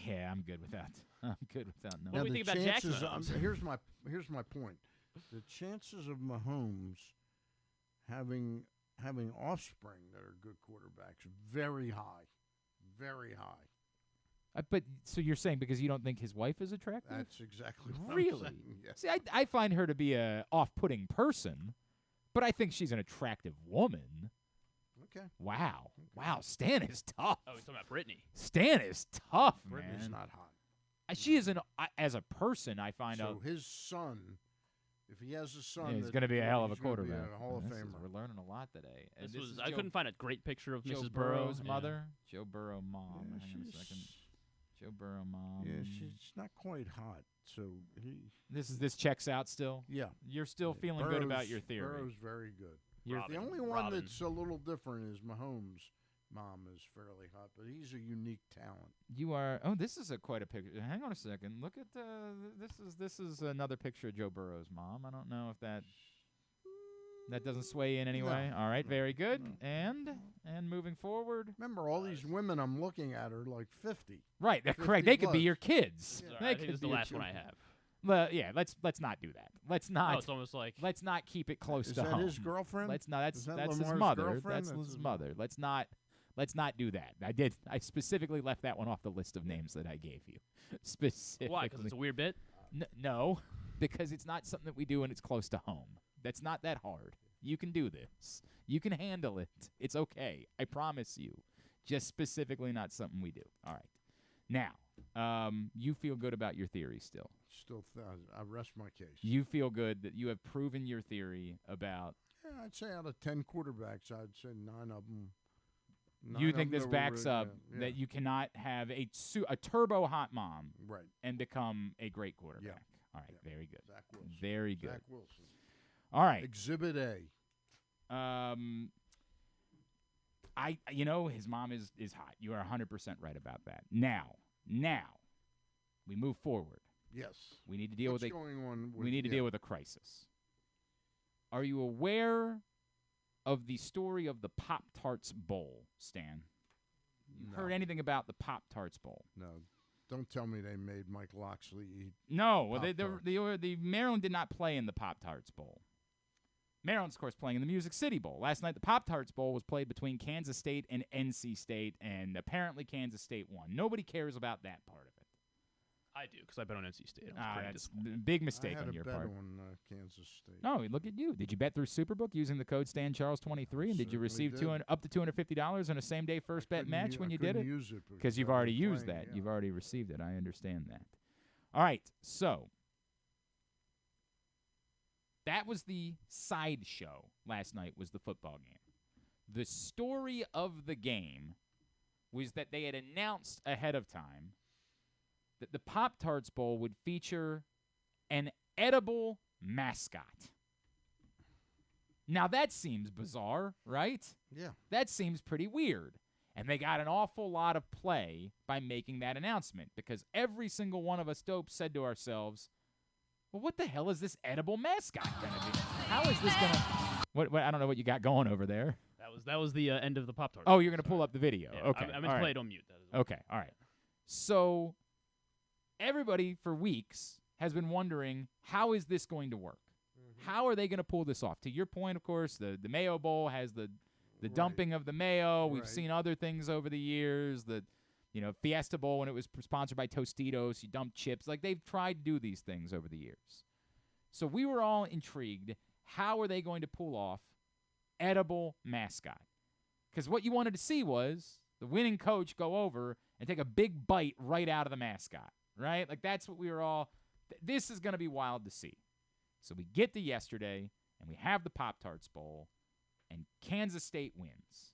A: Yeah, I'm good with that. I'm good with that. No.
C: What do we think about Jackson Mahomes?
B: Here's my point. The chances of Mahomes having offspring that are good quarterbacks very high, very high.
A: But so you're saying because you don't think his wife is attractive?
B: That's exactly what
A: really.
B: I'm saying. Yes.
A: See, I find her to be a off-putting person, but I think she's an attractive woman.
B: Okay.
A: Wow. Wow. Stan is tough.
C: Oh, he's talking about Brittany.
A: Stan is tough,
B: Brittany's
A: man.
B: not hot.
A: She is as a person. I find out.
B: So his son, if he has a son,
A: he's going to be a hell of a quarterback.
B: Be a Hall of Famer.
A: We're learning a lot today. And
C: I couldn't find a great picture of
A: Joe
C: Mrs.
A: Burrow's
C: Burrow.
A: mother. Joe Burrow mom.
B: Yeah,
A: Hang on a second. Joe Burrow mom.
B: Yeah, she's not quite hot. So
A: this checks out still.
B: Yeah,
A: you're still feeling good about your theory.
B: Burrow's very good.
C: Robin,
B: the only one that's a little different is Mahomes' mom is fairly hot, but he's a unique talent.
A: You are. Oh, this is quite a picture. Hang on a second. Look at this is another picture of Joe Burrow's mom. I don't know if that doesn't sway in any way. All right, very good. No. And moving forward.
B: Remember, all these women I'm looking at are like 50.
A: Right, that's correct. They could be your kids.
C: Yeah. Sorry, I think this is the last one I have.
A: Yeah, let's not do that. Let's not.
C: Oh, it's almost like.
A: Let's not keep it close to home.
B: Is that his girlfriend?
A: Let's not. That's
B: Lamar's
A: his mother.
B: Girlfriend?
A: That's his mother. Let's not do that. I specifically left that one off the list of names that I gave you. Specifically.
C: Why? Because it's a weird bit.
A: No, because it's not something that we do and it's close to home. That's not that hard. You can do this. You can handle it. It's okay. I promise you. Just specifically not something we do. All right. Now, you feel good about your theory still.
B: I rest my case.
A: You feel good that you have proven your theory about.
B: Yeah, I'd say out of 10 quarterbacks, I'd say 9 of them.
A: You think this backs up that you cannot have a turbo hot mom and become a great quarterback.
B: Yeah.
A: All right, very good.
B: Zach Wilson.
A: Very good.
B: Zach Wilson.
A: All right.
B: Exhibit A.
A: His mom is hot. You are 100% right about that. Now, we move forward.
B: Yes.
A: We need to deal
B: What's going on with,
A: we need to deal with a crisis. Are you aware of the story of the Pop-Tarts Bowl, Stan? You heard anything about the Pop-Tarts Bowl?
B: No. Don't tell me they made Mike Loxley eat.
A: No, the Maryland did not play in the Pop-Tarts Bowl. Maryland's, of course, playing in the Music City Bowl. Last night, the Pop-Tarts Bowl was played between Kansas State and NC State, and apparently Kansas State won. Nobody cares about that part of it.
C: I do, because I bet on NC State.
A: That's a big mistake on your part.
B: I had a bet on Kansas State.
A: No, look at you. Did you bet through Superbook using the code StanCharles23, and did you receive up to $250 on a same-day first bet match when you did it? Because you've already used that. Yeah. You've already received it. I understand that. All right, so that was the sideshow last night, was the football game. The story of the game was that they had announced ahead of time that the Pop-Tarts Bowl would feature an edible mascot. Now, that seems bizarre, right?
B: Yeah.
A: That seems pretty weird. And they got an awful lot of play by making that announcement, because every single one of us dopes said to ourselves, well, what the hell is this edible mascot going to be? How is this going to... What? I don't know what you got going over there.
C: That was the end of the Pop-Tart.
A: Oh, you're going to pull up the video.
C: Yeah,
A: okay.
C: I'm going to play it on mute.
A: Okay, all right. So everybody for weeks has been wondering, how is this going to work? Mm-hmm. How are they going to pull this off? To your point, of course, the Mayo Bowl has the dumping of the mayo. We've seen other things over the years. The Fiesta Bowl, when it was sponsored by Tostitos, you dump chips. Like, they've tried to do these things over the years. So we were all intrigued. How are they going to pull off edible mascot? Because what you wanted to see was the winning coach go over and take a big bite right out of the mascot, right? Like, that's what we were all this is going to be wild to see. So we get to yesterday, and we have the Pop-Tarts Bowl, and Kansas State wins.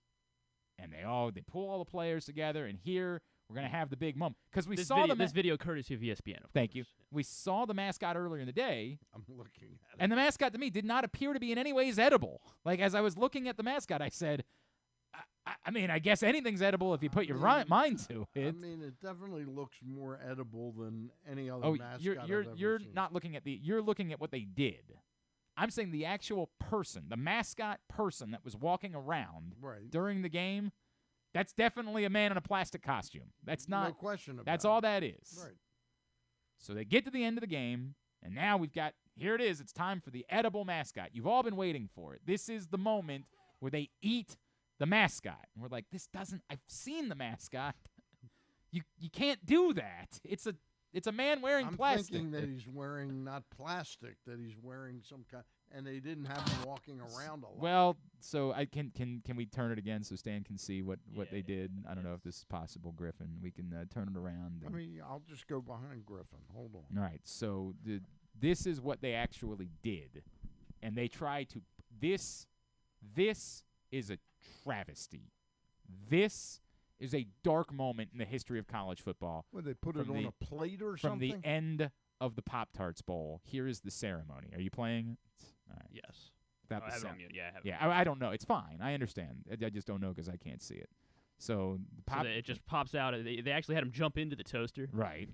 A: And they pull all the players together, and here we're going to have the big moment. Because we saw
C: this video courtesy of ESPN, of
A: Thank
C: course.
A: you. We saw the mascot earlier in the day.
B: I'm looking at it.
A: And the mascot, to me, did not appear to be in any ways edible. Like, as I was looking at the mascot, I said, I mean, I guess anything's edible if you put your mind to it.
B: I mean, it definitely looks more edible than any other mascot
A: you're
B: seen.
A: not looking at you're looking at what they did. I'm saying the actual person, the mascot person that was walking around during the game, that's definitely a man in a plastic costume. That's not
B: no question about
A: That's
B: it.
A: all that is.
B: Right.
A: So they get to the end of the game, and now here it is. It's time for the edible mascot. You've all been waiting for it. This is the moment where they eat the mascot. And we're like, I've seen the mascot. You can't do that. It's a man wearing plastic.
B: I'm thinking that he's wearing not plastic, that he's wearing some kind, and they didn't have him walking around a lot.
A: Well, so can we turn it again so Stan can see what they did? I don't know if this is possible, Griffin. We can turn it around.
B: I mean, I'll just go behind Griffin. Hold on.
A: All right. So this is what they actually did, and they tried to. This is a travesty. This is a dark moment in the history of college football.
B: Well, they put it on a plate or something?
A: From the end of the Pop-Tarts Bowl, here is the ceremony. Are you playing? All right.
C: Yes.
A: I
C: have it on mute. Yeah, I have it.
A: Yeah, I don't know. It's fine. I understand. I just don't know because I can't see it. So
C: it just pops out. They actually had him jump into the toaster.
A: Right.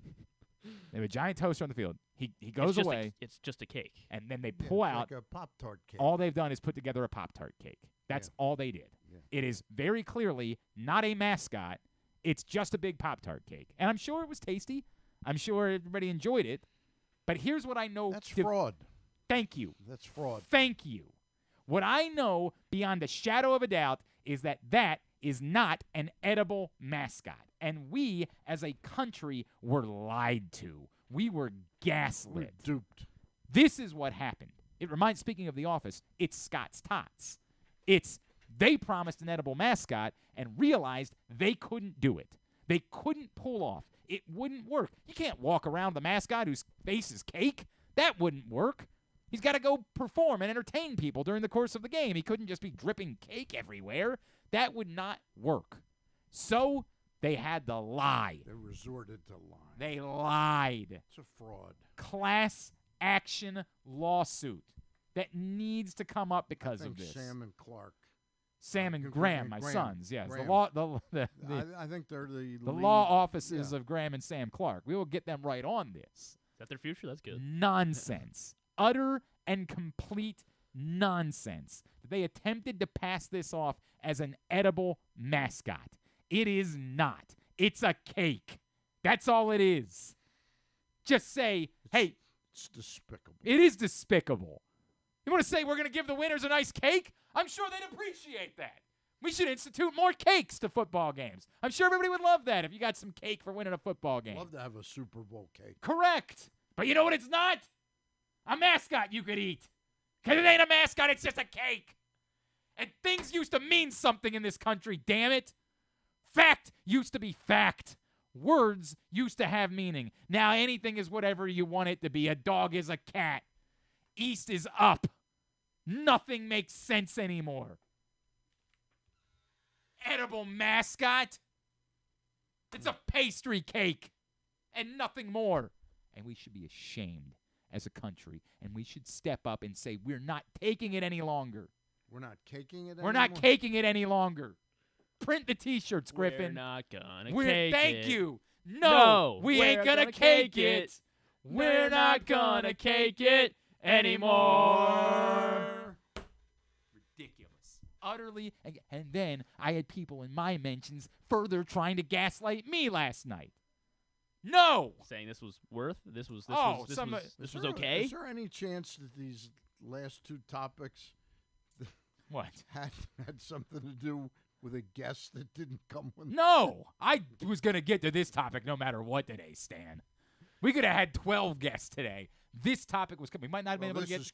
A: They have a giant toaster on the field. He goes away.
C: It's just a cake.
A: And then they pull out.
B: Like a Pop-Tart cake.
A: All they've done is put together a Pop-Tart cake. That's all they did. Yeah. It is very clearly not a mascot. It's just a big Pop-Tart cake. And I'm sure it was tasty. I'm sure everybody enjoyed it. But here's what I know.
B: That's fraud.
A: Thank you.
B: That's fraud.
A: Thank you. What I know beyond a shadow of a doubt is that is not an edible mascot. And we, as a country, were lied to. We were gaslit.
B: We're duped.
A: This is what happened. It reminds, speaking of The Office, it's Scott's Tots. They promised an edible mascot and realized they couldn't do it. They couldn't pull off. It wouldn't work. You can't walk around the mascot whose face is cake. That wouldn't work. He's got to go perform and entertain people during the course of the game. He couldn't just be dripping cake everywhere. That would not work. So they had to lie.
B: They resorted to lying.
A: They lied.
B: It's a fraud.
A: Class action lawsuit that needs to come up because of this.
B: Sam and Clark.
A: Sam and Graham, my sons. Yes,
B: Graham.
A: I
B: think they're the
A: law offices of Graham and Sam Clark. We will get them right on this.
C: Is that their future? That's good.
A: Nonsense. Utter and complete nonsense. They attempted to pass this off as an edible mascot. It is not. It's a cake. That's all it is. Just say, hey.
B: It's despicable.
A: It is despicable. You want to say we're going to give the winners a nice cake? I'm sure they'd appreciate that. We should institute more cakes to football games. I'm sure everybody would love that if you got some cake for winning a football game.
B: Love to have a Super Bowl cake.
A: Correct. But you know what it's not? A mascot you could eat. Because it ain't a mascot, it's just a cake. And things used to mean something in this country, damn it. Fact used to be fact. Words used to have meaning. Now anything is whatever you want it to be. A dog is a cat. East is up. Nothing makes sense anymore. Edible mascot? It's a pastry cake and nothing more. And we should be ashamed as a country, and we should step up and say we're not taking it any longer.
B: We're not caking it anymore?
A: We're not caking it any longer. Print the T-shirts, Griffin.
C: We're not gonna cake it.
A: Thank you. No, we ain't gonna cake it. We're not gonna cake it anymore. Ridiculous. Utterly. And then I had people in my mentions further trying to gaslight me last night. No.
C: Saying this was worth? This was okay?
B: Is there any chance that these last two topics had something to do with a guest that didn't come with?
A: No. I was going to get to this topic no matter what today, Stan. We could have had 12 guests today. This topic was coming. We might not have been able to get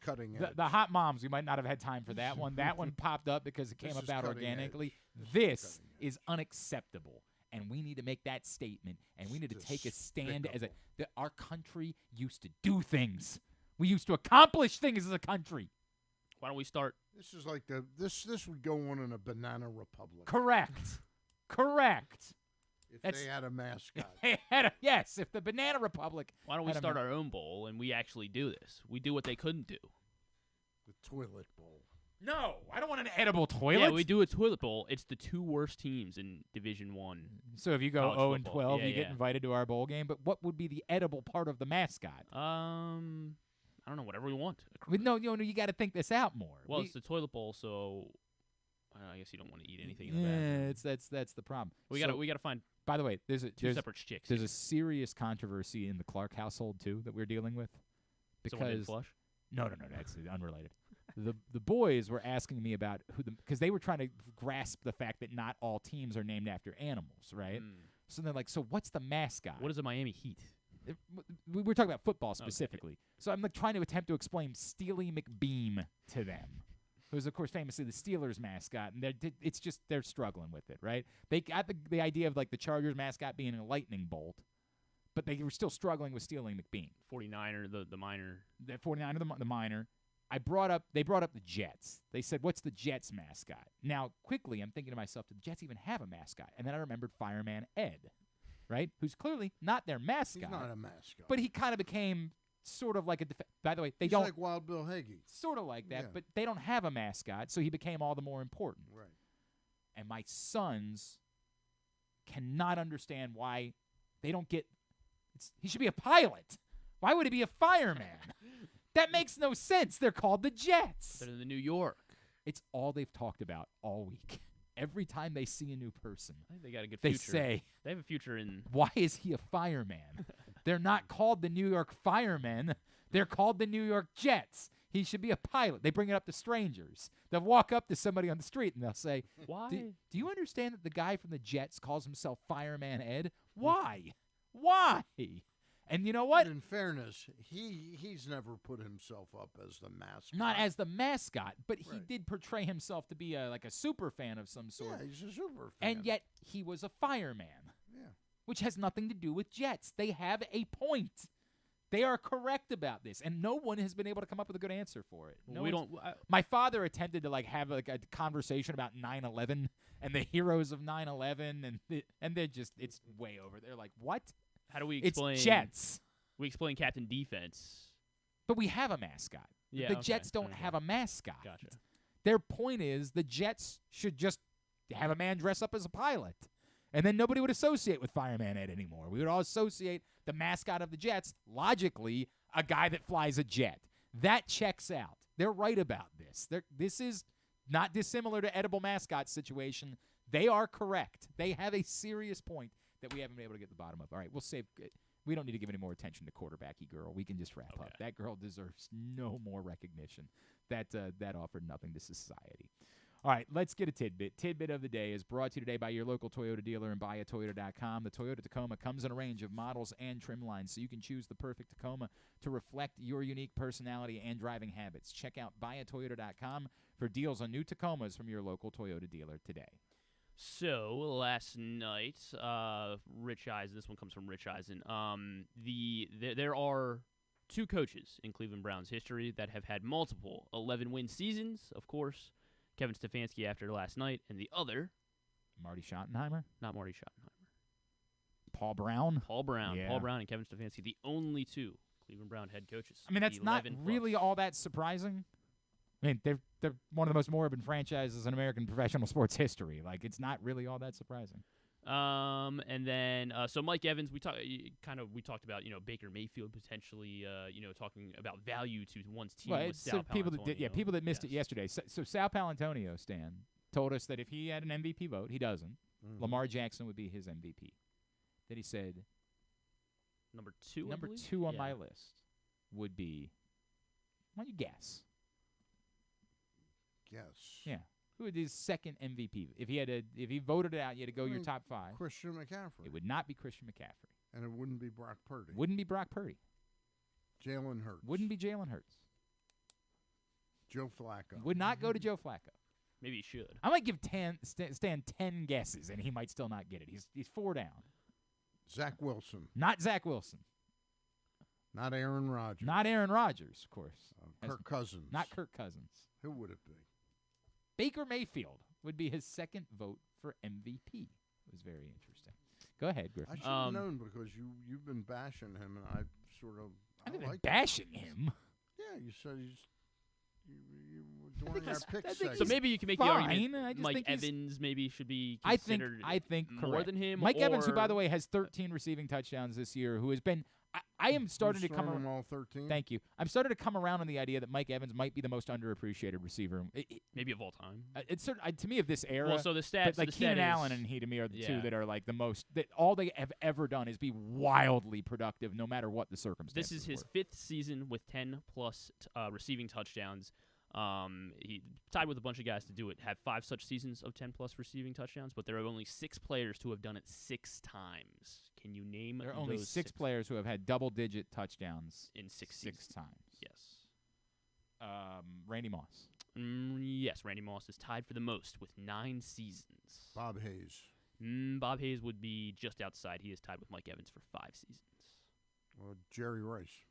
A: the hot moms. We might not have had time for that one. That one popped up because it came about organically. This is unacceptable. And we need to make that statement, and we need to take a stand that our country used to do things. We used to accomplish things as a country.
C: Why don't we start?
B: This is like this would go on in a banana republic.
A: Correct.
B: If they had a mascot.
A: Yes, if the banana republic.
C: Why don't we start our own bowl and we actually do this? We do what they couldn't do.
B: The toilet bowl.
A: No, I don't want an edible toilet.
C: Yeah, we do a toilet bowl. It's the 2 worst teams in Division 1.
A: So if you go 0-12, you get invited to our bowl game. But what would be the edible part of the mascot?
C: I don't know, whatever we want.
A: No, you got to think this out more.
C: Well, it's the toilet bowl, so I guess you don't want to eat anything in the bathroom.
A: Yeah, that's the problem.
C: We gotta find.
A: By the way, there's
C: separate chicks.
A: There's a serious controversy in the Clark household too that we're dealing with. Because
C: someone didn't flush?
A: No, that's unrelated. The boys were asking me about because they were trying to grasp the fact that not all teams are named after animals, right? So they're like, so what's the mascot?
C: What is the Miami Heat?
A: We're talking about football specifically. Okay. So I'm trying to attempt to explain Steely McBeam to them, who's of course famously the Steelers mascot, and they're struggling with it, right? They got the idea of like the Chargers mascot being a lightning bolt, but they were still struggling with Steely McBeam.
C: 49er, the minor.
A: The 49er, the minor. They brought up the Jets. They said, what's the Jets mascot? Now, quickly, I'm thinking to myself, do the Jets even have a mascot? And then I remembered Fireman Ed, right? Who's clearly not their mascot.
B: He's not a mascot.
A: But he kind of became sort of like a by the way,
B: He's like Wild Bill Hagee.
A: Sort of like that, but they don't have a mascot, so he became all the more important.
B: Right.
A: And my sons cannot understand why they don't get he should be a pilot. Why would he be a fireman? That makes no sense. They're called the Jets.
C: They're in the New York.
A: It's all they've talked about all week. Every time they see a new person,
C: I think they got a good
A: they
C: future.
A: say,
C: they have a future in.
A: Why is he a fireman? They're not called the New York Firemen. They're called the New York Jets. He should be a pilot. They bring it up to strangers. They'll walk up to somebody on the street and they'll say,
C: why?
A: Do you understand that the guy from the Jets calls himself Fireman Ed? Why? Why? And you know what?
B: But in fairness, he's never put himself up as the mascot.
A: Not as the mascot, but he did portray himself to be like a super fan of some sort.
B: Yeah, he's a super fan.
A: And yet he was a fireman.
B: Yeah.
A: Which has nothing to do with Jets. They have a point. They are correct about this, and no one has been able to come up with a good answer for it. My father attempted to have a conversation about 9/11 and the heroes of 9/11, and they're just it's way over. They're like, what?
C: How do we explain?
A: It's Jets.
C: We explain Captain Defense.
A: But we have a mascot.
C: Yeah,
A: the Jets don't have a mascot.
C: Gotcha.
A: Their point is the Jets should just have a man dress up as a pilot. And then nobody would associate with Fireman Ed anymore. We would all associate the mascot of the Jets, logically, a guy that flies a jet. That checks out. They're right about this. This is not dissimilar to edible mascot situation. They are correct. They have a serious point that we haven't been able to get to the bottom of. All right, we'll save. We don't need to give any more attention to quarterbacky girl. We can just wrap up. That girl deserves no more recognition. That offered nothing to society. All right, let's get a tidbit. Tidbit of the day is brought to you today by your local Toyota dealer and buyatoyota.com. The Toyota Tacoma comes in a range of models and trim lines, so you can choose the perfect Tacoma to reflect your unique personality and driving habits. Check out buyatoyota.com for deals on new Tacomas from your local Toyota dealer today.
C: So last night, Rich Eisen. This one comes from Rich Eisen. There are 2 coaches in Cleveland Browns history that have had multiple 11-win seasons. Of course, Kevin Stefanski after last night, and the other,
A: Marty Schottenheimer.
C: Not Marty Schottenheimer.
A: Paul Brown.
C: Yeah. Paul Brown and Kevin Stefanski, the only 2 Cleveland Brown head coaches.
A: I mean, that's not really all that surprising. I mean, they're one of the most moribund franchises in American professional sports history. It's not really all that surprising.
C: And then so Mike Evans, we talked about Baker Mayfield potentially talking about value to one's team.
A: Well,
C: with Sal
A: people that missed it yesterday. So Sal Paolantonio, Stan, told us that if he had an MVP vote, he doesn't. Lamar Jackson would be his MVP. Then he said,
C: number 2
A: on my list would be. Why don't you guess? Yeah. Who would his second MVP? If he voted it out, you had to go your top 5.
B: Christian McCaffrey.
A: It would not be Christian McCaffrey.
B: And it wouldn't be Brock Purdy.
A: Wouldn't be Brock Purdy.
B: Jalen Hurts.
A: Wouldn't be Jalen Hurts.
B: Joe Flacco.
A: Would not go to Joe Flacco.
C: Maybe he should.
A: I might give Stan 10 guesses, and he might still not get it. He's 4 down.
B: Zach Wilson.
A: Not Zach Wilson.
B: Not Aaron Rodgers.
A: Not Aaron Rodgers, of course.
B: Kirk Cousins.
A: Not Kirk Cousins.
B: Who would it be?
A: Baker Mayfield would be his second vote for MVP. It was very interesting. Go ahead, Griffin.
B: I should have known because you've been bashing him, and I sort of
A: I haven't been bashing him.
B: Yeah, you said you during our pick segment.
C: So maybe you can make the argument Mike Evans maybe should be considered
A: I think
C: more than him.
A: Mike Evans, who, by the way, has 13 receiving touchdowns this year, who has been I am starting to come around.
B: All 13?
A: Thank you. I'm starting to come around on the idea that Mike Evans might be the most underappreciated receiver.
C: Maybe of all time.
A: It's to me of this era.
C: Well, so the stats,
A: like Keenan Allen and he to me are the two that are like the most. That all they have ever done is be wildly productive, no matter what the circumstances.
C: This is his 5th season with 10+ receiving touchdowns. He tied with a bunch of guys to do it. Have 5 such seasons of 10+ receiving touchdowns, but there are only 6 players who have done it 6 times. Can you name?
A: There are only 6 players who have had double-digit touchdowns
C: in 6
A: times.
C: Yes.
A: Randy Moss.
C: Yes, Randy Moss is tied for the most with 9 seasons.
B: Bob Hayes.
C: Bob Hayes would be just outside. He is tied with Mike Evans for 5 seasons.
B: Jerry Rice.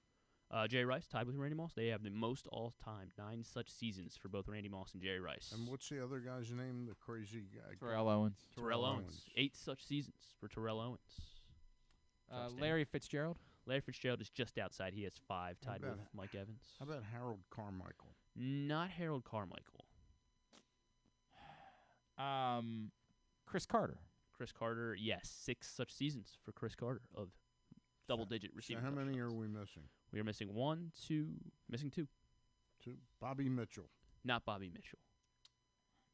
C: Jerry Rice tied with Randy Moss. They have the most all-time, 9 such seasons for both Randy Moss and Jerry Rice.
B: And what's the other guy's name? The crazy guy.
A: Terrell Owens.
C: Terrell Owens. 8 such seasons for Terrell Owens.
A: Larry Fitzgerald.
C: Larry Fitzgerald is just outside. He has 5, tied with Mike Evans.
B: How about Harold Carmichael?
C: Not Harold Carmichael.
A: Chris Carter.
C: Chris Carter, yes. 6 such seasons for Chris Carter of double-digit receiving.
B: So how many
C: touchdowns.
B: are we missing?
C: We are missing 1, 2, missing 2.
B: 2. Bobby Mitchell.
C: Not Bobby Mitchell.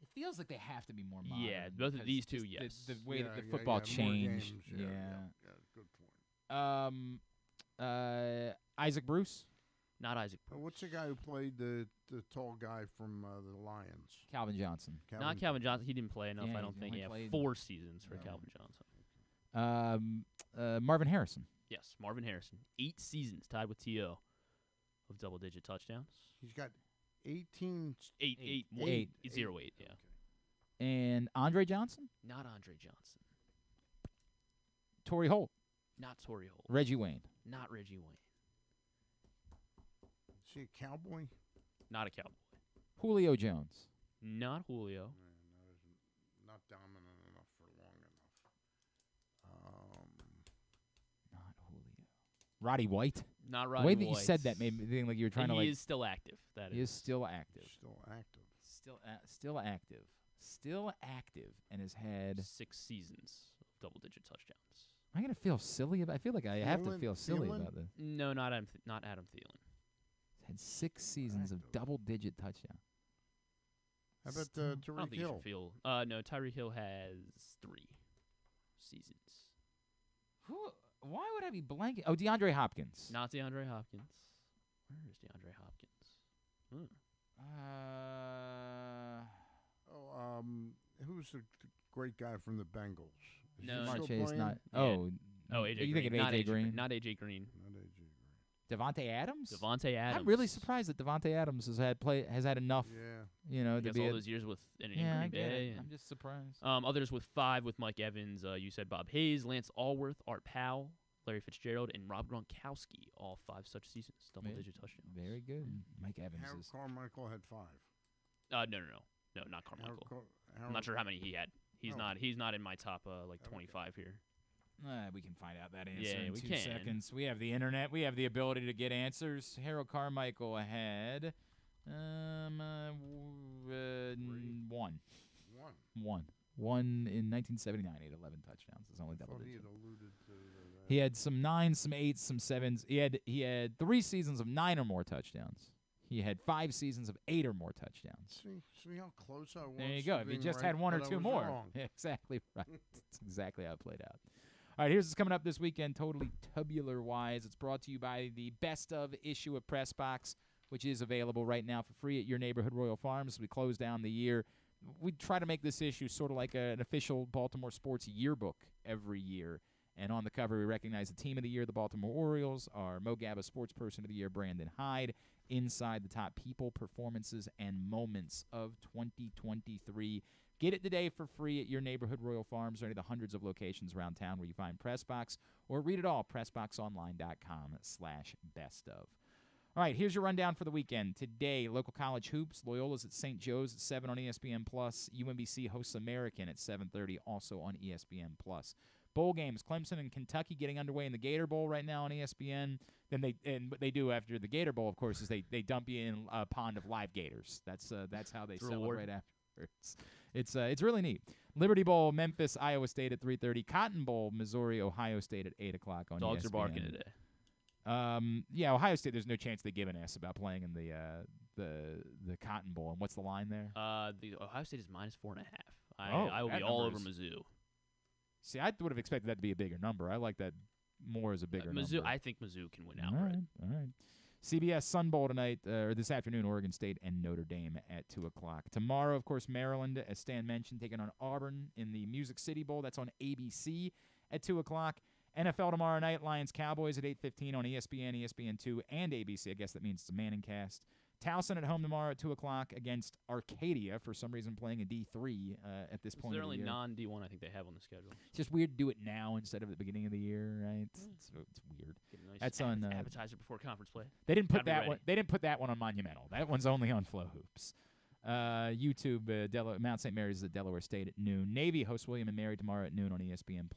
A: It feels like they have to be more modern.
C: Yeah, both of these two, yes.
A: The way that the football changed.
B: Games,
A: yeah.
B: Good point.
A: Isaac Bruce.
C: Not Isaac Bruce.
B: What's the guy who played the tall guy from the Lions?
A: Calvin Johnson.
C: Not Calvin Johnson. He didn't play enough.
A: Yeah,
C: I don't think. He had
A: played
C: 4 seasons for Calvin Johnson.
A: Marvin Harrison.
C: Yes, Marvin Harrison. 8 seasons tied with T.O. of double-digit touchdowns.
B: He's got 18.
C: 8, 0, 8, yeah.
B: Okay.
A: And Andre Johnson?
C: Not Andre Johnson.
A: Torrey Holt?
C: Not Torrey Holt.
A: Reggie Wayne?
C: Not Reggie Wayne.
B: Is he a cowboy?
C: Not a cowboy.
A: Julio Jones?
C: Not Julio.
B: Not dominant enough for long enough.
A: Not Julio. Roddy White?
C: Not Roddy
A: White. The way
C: White.
A: that you said that made me think like you were trying to
C: He
A: like.
C: is still active.
A: He is still active.
B: Still active.
A: Still active. Still active, and has had
C: 6 seasons of double-digit touchdowns.
A: I'm gonna feel silly about. I feel like I have to feel silly about this.
C: No, not Adam Thielen.
A: He's had 6 seasons of double-digit touchdowns.
B: How about
C: I don't
B: Tyreek
C: think you
B: Hill?
C: should feel. No, Tyreek Hill has 3 seasons.
A: Why would I be blanking? Oh, DeAndre Hopkins.
C: Not DeAndre Hopkins. Where is DeAndre Hopkins?
B: Who's the great guy from the Bengals? Is
C: No,
B: he still
A: Chase
B: playing?
A: not.
C: Yeah.
A: Oh,
C: AJ
A: you
C: Green.
A: thinking
C: Not
A: AJ Green?
C: Not AJ Green.
B: Not AJ Green.
A: Devontae Adams.
C: Devontae Adams.
A: I'm really surprised that Devontae Adams has had enough.
B: Yeah.
A: You know, to
C: Because
A: be
C: all those years with in Green
A: I get
C: Bay.
A: it. I'm just surprised.
C: Others with 5 with Mike Evans. You said Bob Hayes, Lance Allworth, Art Powell, Larry Fitzgerald, and Rob Gronkowski. All 5 such seasons, double-digit touchdowns.
A: Very good. Mike Evans
B: Harold
A: is.
B: Carmichael had 5.
C: No, not Carmichael. I'm not sure how many he had. He's not in my top 25 here.
A: We can find out that answer
C: Yeah,
A: in
C: we
A: 2
C: can.
A: seconds. We have the internet. We have the ability to get answers. Harold Carmichael had 1. 1 in 1979. He had 11 touchdowns. It's only double digits. He had some 9s, some 8s, some 7s. He had 3 seasons of 9 or more touchdowns. He had 5 seasons of 8 or more touchdowns.
B: See how close I was.
A: There you go. If you just had 1 or 2 more. Exactly right. That's exactly how it played out. All right, here's what's coming up this weekend, totally tubular-wise. It's brought to you by the Best Of issue of Press Box, which is available right now for free at your neighborhood Royal Farms. We close down the year. We try to make this issue sort of like an official Baltimore sports yearbook every year. And on the cover, we recognize the team of the year, the Baltimore Orioles, our Mo Gabba Sports Person of the Year, Brandon Hyde, inside the top people, performances, and moments of 2023. Get it today for free at your neighborhood Royal Farms or any of the hundreds of locations around town where you find Pressbox, or read it all, pressboxonline.com/bestof. All right, here's your rundown for the weekend. Today, local college hoops. Loyola's at St. Joe's at 7 on ESPN+. UMBC hosts American at 7:30, also on ESPN+. Bowl games, Clemson and Kentucky getting underway in the Gator Bowl right now on ESPN. Then what they do after the Gator Bowl, of course, is they dump you in a pond of live gators. That's how they celebrate afterwards. It's really neat. Liberty Bowl, Memphis, Iowa State at 3:30. Cotton Bowl, Missouri, Ohio State at 8 o'clock on
C: Dogs
A: ESPN.
C: are barking today.
A: Yeah, Ohio State. There's no chance they give an S about playing in the Cotton Bowl. And what's the line there?
C: The Ohio State is -4.5. I will be all over Mizzou.
A: See, I would have expected that to be a bigger number. I like that more as a bigger number.
C: I think Mizzou can win outright.
A: All right. CBS Sun Bowl tonight, or this afternoon, Oregon State and Notre Dame at 2 o'clock. Tomorrow, of course, Maryland, as Stan mentioned, taking on Auburn in the Music City Bowl. That's on ABC at 2 o'clock. NFL tomorrow night, Lions-Cowboys at 8:15 on ESPN, ESPN2, and ABC. I guess that means it's a Manning cast. Towson at home tomorrow at 2 o'clock against Arcadia, for some reason playing a D3 at this point.
C: It's the only
A: year.
C: non-D1 I think they have on the schedule.
A: It's just weird to do it now instead of at the beginning of the year, right? It's weird.
C: Get a nice
A: That's on
C: appetizer before conference play.
A: They didn't put that one. They didn't put that one on Monumental. That one's only on Flow Hoops. YouTube, Mount St. Mary's at Delaware State at noon. Navy hosts William and Mary tomorrow at noon on ESPN+.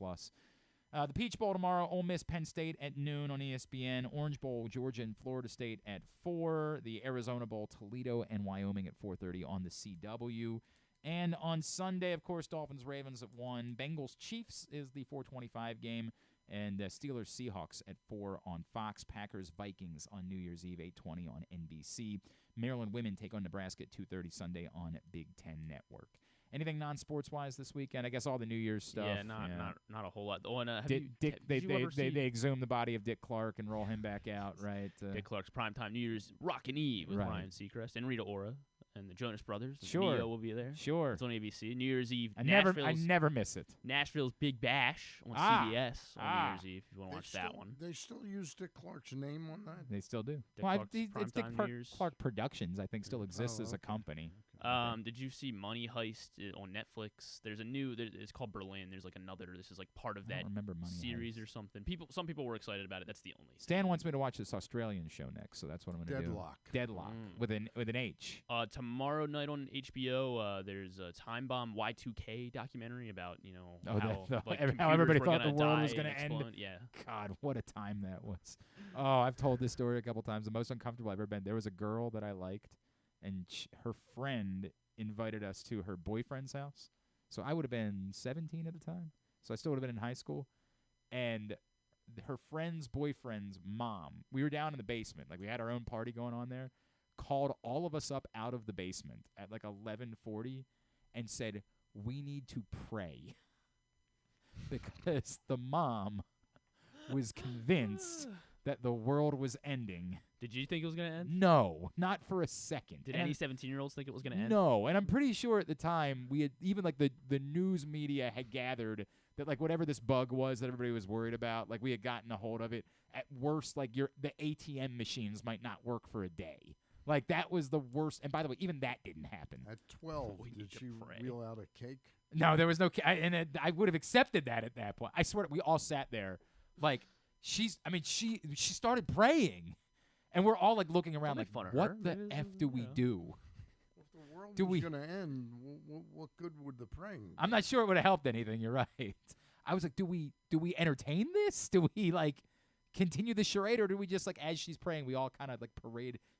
A: The Peach Bowl tomorrow, Ole Miss, Penn State at noon on ESPN. Orange Bowl, Georgia and Florida State at 4. The Arizona Bowl, Toledo and Wyoming at 4:30 on the CW. And on Sunday, of course, Dolphins, Ravens at 1. Bengals, Chiefs is the 4:25 game. And Steelers, Seahawks at 4 on Fox. Packers, Vikings on New Year's Eve, 8:20 on NBC. Maryland women take on Nebraska at 2:30 Sunday on Big Ten Network. Anything non-sports-wise this weekend? I guess all the New Year's stuff.
C: Yeah, not a whole lot. Oh, and
A: they exhume the body of Dick Clark and roll him back out, right?
C: Dick Clark's primetime New Year's Rockin' Eve with Ryan Seacrest and Rita Ora and the Jonas Brothers.
A: Sure,
C: Neo will be there.
A: Sure,
C: it's on ABC. New Year's Eve.
A: I never miss it.
C: Nashville's Big Bash on CBS on New Year's Eve. If you want to watch that one,
B: they still use Dick Clark's name on that.
A: They still do.
C: It's
A: Dick Clark Productions. I think still exists as a company.
C: Did you see Money Heist on Netflix? There's a new. It's called Berlin. There's like another. This is like part of that series or something. Some people were excited about it. That's the only.
A: Stan wants me to watch this Australian show next, so that's what I'm going to do. Deadlock with an H.
C: Tomorrow night on HBO, there's a Time Bomb Y2K documentary about
A: how everybody thought the world was going to end.
C: Yeah.
A: God, what a time that was. Oh, I've told this story a couple times. The most uncomfortable I've ever been. There was a girl that I liked, and her friend invited us to her boyfriend's house. So I would have been 17 at the time. So I still would have been in high school. And her friend's boyfriend's mom, we were down in the basement. Like, we had our own party going on there. Called all of us up out of the basement at like 11:40 and said, we need to pray. Because the mom was convinced that the world was ending.
C: Did you think it was going to end?
A: No, not for a second.
C: Did any 17-year-olds think it was going to end?
A: No, and I'm pretty sure at the time we had even like the news media had gathered that like whatever this bug was that everybody was worried about, like we had gotten a hold of it. At worst, like the ATM machines might not work for a day. Like that was the worst. And by the way, even that didn't happen.
B: At 12, did she wheel out a cake?
A: No, there was no cake. And I would have accepted that at that point. I swear, we all sat there like she started praying. And we're all like looking around like, what the F do we do?
B: If the world was going to end, what good would the praying?
A: I'm not sure it would have helped anything. You're right. I was like, do we entertain this? Do we like continue the charade, or do we just like as she's praying, we all kind of like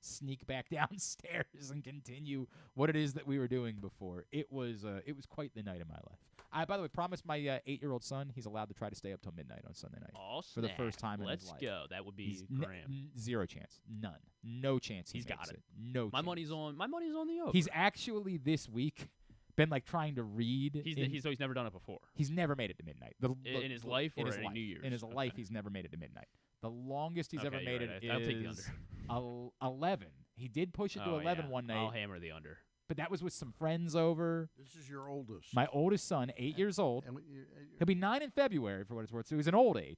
A: sneak back downstairs and continue what it is that we were doing before? It was quite the night of my life. I, by the way, promised my 8-year-old son he's allowed to try to stay up till midnight on Sunday night for the first time in his life.
C: Let's go. That would be Graham.
A: Zero chance. None. No chance.
C: He's got it.
A: No.
C: My money's on the over.
A: He's actually this week been like trying to read.
C: He's never done it before.
A: He's never made it to midnight.
C: In his life or in New Year's?
A: In his life, he's never made it to midnight. The longest he's ever made it
C: I'll take the
A: under. 11. He did push it to 11 one night.
C: I'll hammer the under.
A: But that was with some friends over.
B: This is your oldest.
A: My oldest son, 8 years old. He'll be 9 in February, for what it's worth. So he's an old 8.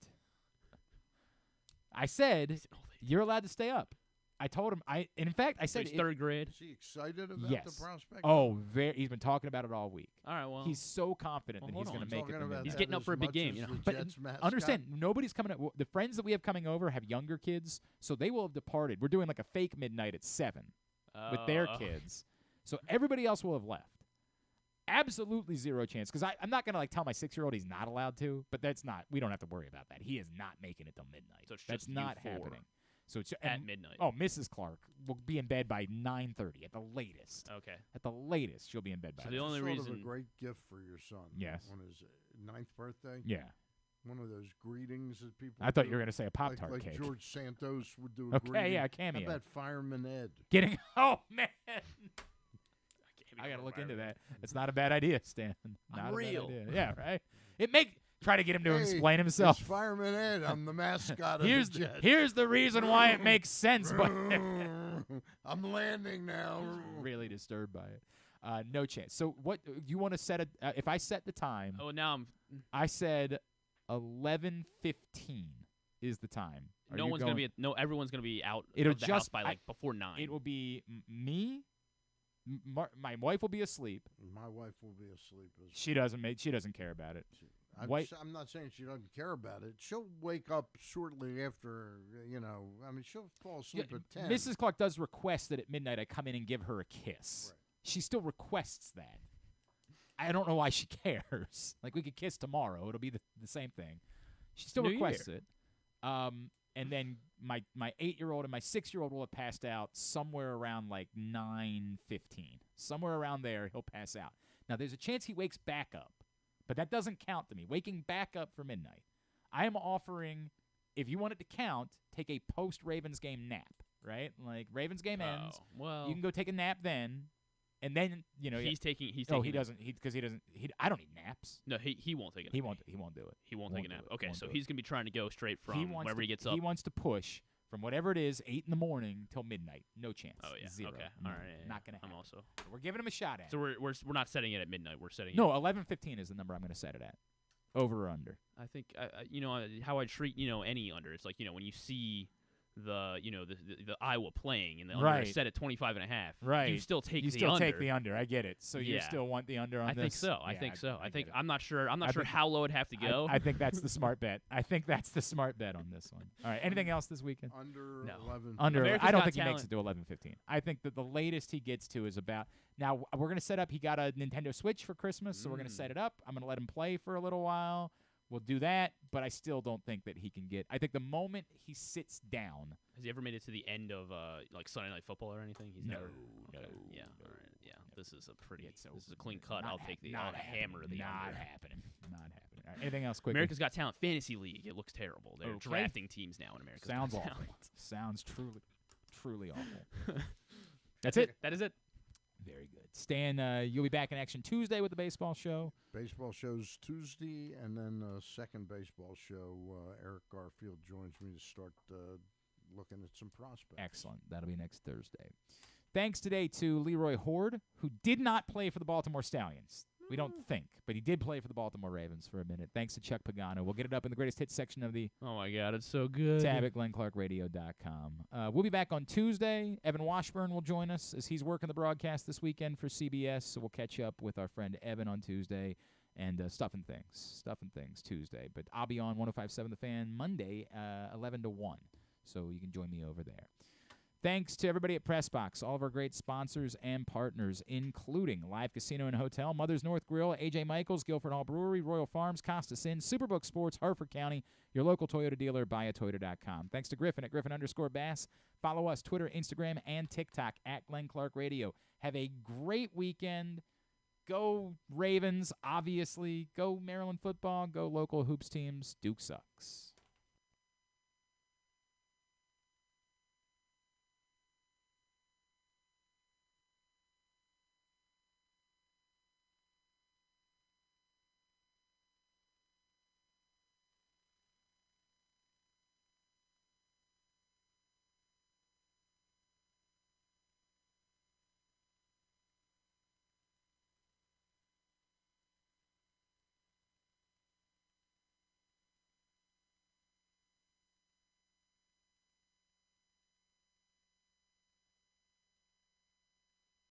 A: I said, you're allowed to stay up. I told him. In fact, I said
C: he's third grade.
B: Is he excited about the prospect?
A: Oh, he's been talking about it all week.
C: All right, well,
A: he's so confident that he's going to make it.
C: He's getting up for a big game, you know.
A: But understand, nobody's coming up. The friends that we have coming over have younger kids, so they will have departed. We're doing like a fake midnight at 7 with their kids, so everybody else will have left. Absolutely zero chance, because I'm not going to like tell my 6-year-old he's not allowed to, but that's not. We don't have to worry about that. He is not making it till midnight.
C: So
A: that's not happening. So it's
C: at midnight.
A: Oh, Mrs. Clark will be in bed by 9:30 at the latest.
C: Okay.
A: At the latest, she'll be in bed by.
C: So
A: then.
C: the only
B: sort
C: reason
B: of a great gift for your son.
A: Yes.
B: On his 9th birthday.
A: Yeah.
B: One of those greetings that people.
A: I thought
B: do,
A: you were going to say a Pop-Tart
B: like
A: cake.
B: George Santos would do. A
A: Okay,
B: greeting.
A: yeah, a cameo.
B: How about Fireman Ed?
A: Getting. Oh man. I got to look into that. It's not a bad idea, Stan. Not
C: Unreal.
A: a bad idea. Yeah, right. Try to get him to
B: Hey,
A: explain himself.
B: It's Fireman Ed. I'm the mascot of
A: here's
B: the Jets.
A: Here's the reason why it makes sense, but
B: I'm landing now.
A: Really disturbed by it. No chance. So what you want to set it? If I set the time?
C: Oh, now
A: I said 11:15 is the time.
C: Everyone's gonna be out
A: It'll
C: of the
A: just
C: house by before 9.
A: It will be me. My wife will be asleep.
B: My wife will be asleep.
A: She doesn't care about it.
B: I'm not saying she doesn't care about it. She'll wake up shortly after, I mean, she'll fall asleep at 10.
A: Mrs. Clark does request that at midnight I come in and give her a kiss.
B: Right.
A: She still requests that. I don't know why she cares. Like, we could kiss tomorrow. It'll be the same thing. She still requests it. And then my 8-year-old and my 6-year-old will have passed out somewhere around like 9:15. Somewhere around there, he'll pass out. Now, there's a chance he wakes back up. But that doesn't count to me. Waking back up for midnight. I am offering, if you want it to count, take a post-Ravens game nap, right? Like, Ravens game ends.
C: Well,
A: you can go take a nap then, and then,
C: he's taking.
A: Oh, he doesn't. Because he doesn't. I don't need naps.
C: No, he won't take a nap.
A: He won't do it.
C: He won't take a nap. Okay, so he's going to be trying to go straight from wherever he gets up.
A: He wants to push from whatever it is, 8 in the morning till midnight. No chance.
C: Oh, yeah.
A: 0.
C: Okay.
A: No,
C: All right. Yeah,
A: not going to happen.
C: I'm also.
A: We're giving him a shot at it.
C: So we're not setting it at midnight. We're setting
A: No, 11:15 is the number I'm going to set it at. Over or under?
C: I think how I treat any under. It's like when you see the Iowa playing and the under is set at 25.5.
A: Right.
C: You still take
A: the under. You still take the under. I get it. So you still want the under on
C: this? I think so. I think I'm not sure how low it'd have to go.
A: I think that's the smart bet. I think that's the smart bet on this one. All right. Anything else this weekend?
B: Under 11.
A: Under. I don't think he makes it to 11:15. I think that the latest he gets to is about. Now we're gonna set up. He got a Nintendo Switch for Christmas, so we're gonna set it up. I'm gonna let him play for a little while. We'll do that, but I still don't think that he can get. I think the moment he sits down.
C: Has he ever made it to the end of like Sunday Night Football or anything? He's never.
A: No.
C: Yeah. All right. Yeah. This is a pretty.
A: This
C: is a clean cut. I'll take the. I'll hammer the
A: not
C: under.
A: Happening. Not happening. All right, anything else? Quickly.
C: America's Got Talent Fantasy League. It looks terrible. They're drafting teams now in America's Got
A: Talent.
C: Awful.
A: Sounds truly awful. That's it.
C: That is it.
A: Very good. Stan, you'll be back in action Tuesday with the baseball show.
B: Baseball show's Tuesday, and then second baseball show, Eric Garfield joins me to start looking at some prospects.
A: Excellent. That'll be next Thursday. Thanks today to Leroy Hoard, who did not play for the Baltimore Stallions. We don't think, but he did play for the Baltimore Ravens for a minute. Thanks to Chuck Pagano. We'll get it up in the greatest hits section of the
C: Oh, my God, it's so good.
A: tab at GlennClarkRadio.com. We'll be back on Tuesday. Evan Washburn will join us as he's working the broadcast this weekend for CBS, so we'll catch up with our friend Evan on Tuesday and Stuff and Things Tuesday. But I'll be on 105.7 The Fan Monday, 11 to 1, so you can join me over there. Thanks to everybody at PressBox, all of our great sponsors and partners, including Live Casino and Hotel, Mother's North Grill, A.J. Michaels, Guilford Hall Brewery, Royal Farms, Costa Sin, Superbook Sports, Harford County, your local Toyota dealer, buyatoyota.com. Thanks to Griffin at Griffin_Bass. Follow us, Twitter, Instagram, and TikTok at Glenn Clark Radio. Have a great weekend. Go Ravens, obviously. Go Maryland football. Go local hoops teams. Duke sucks.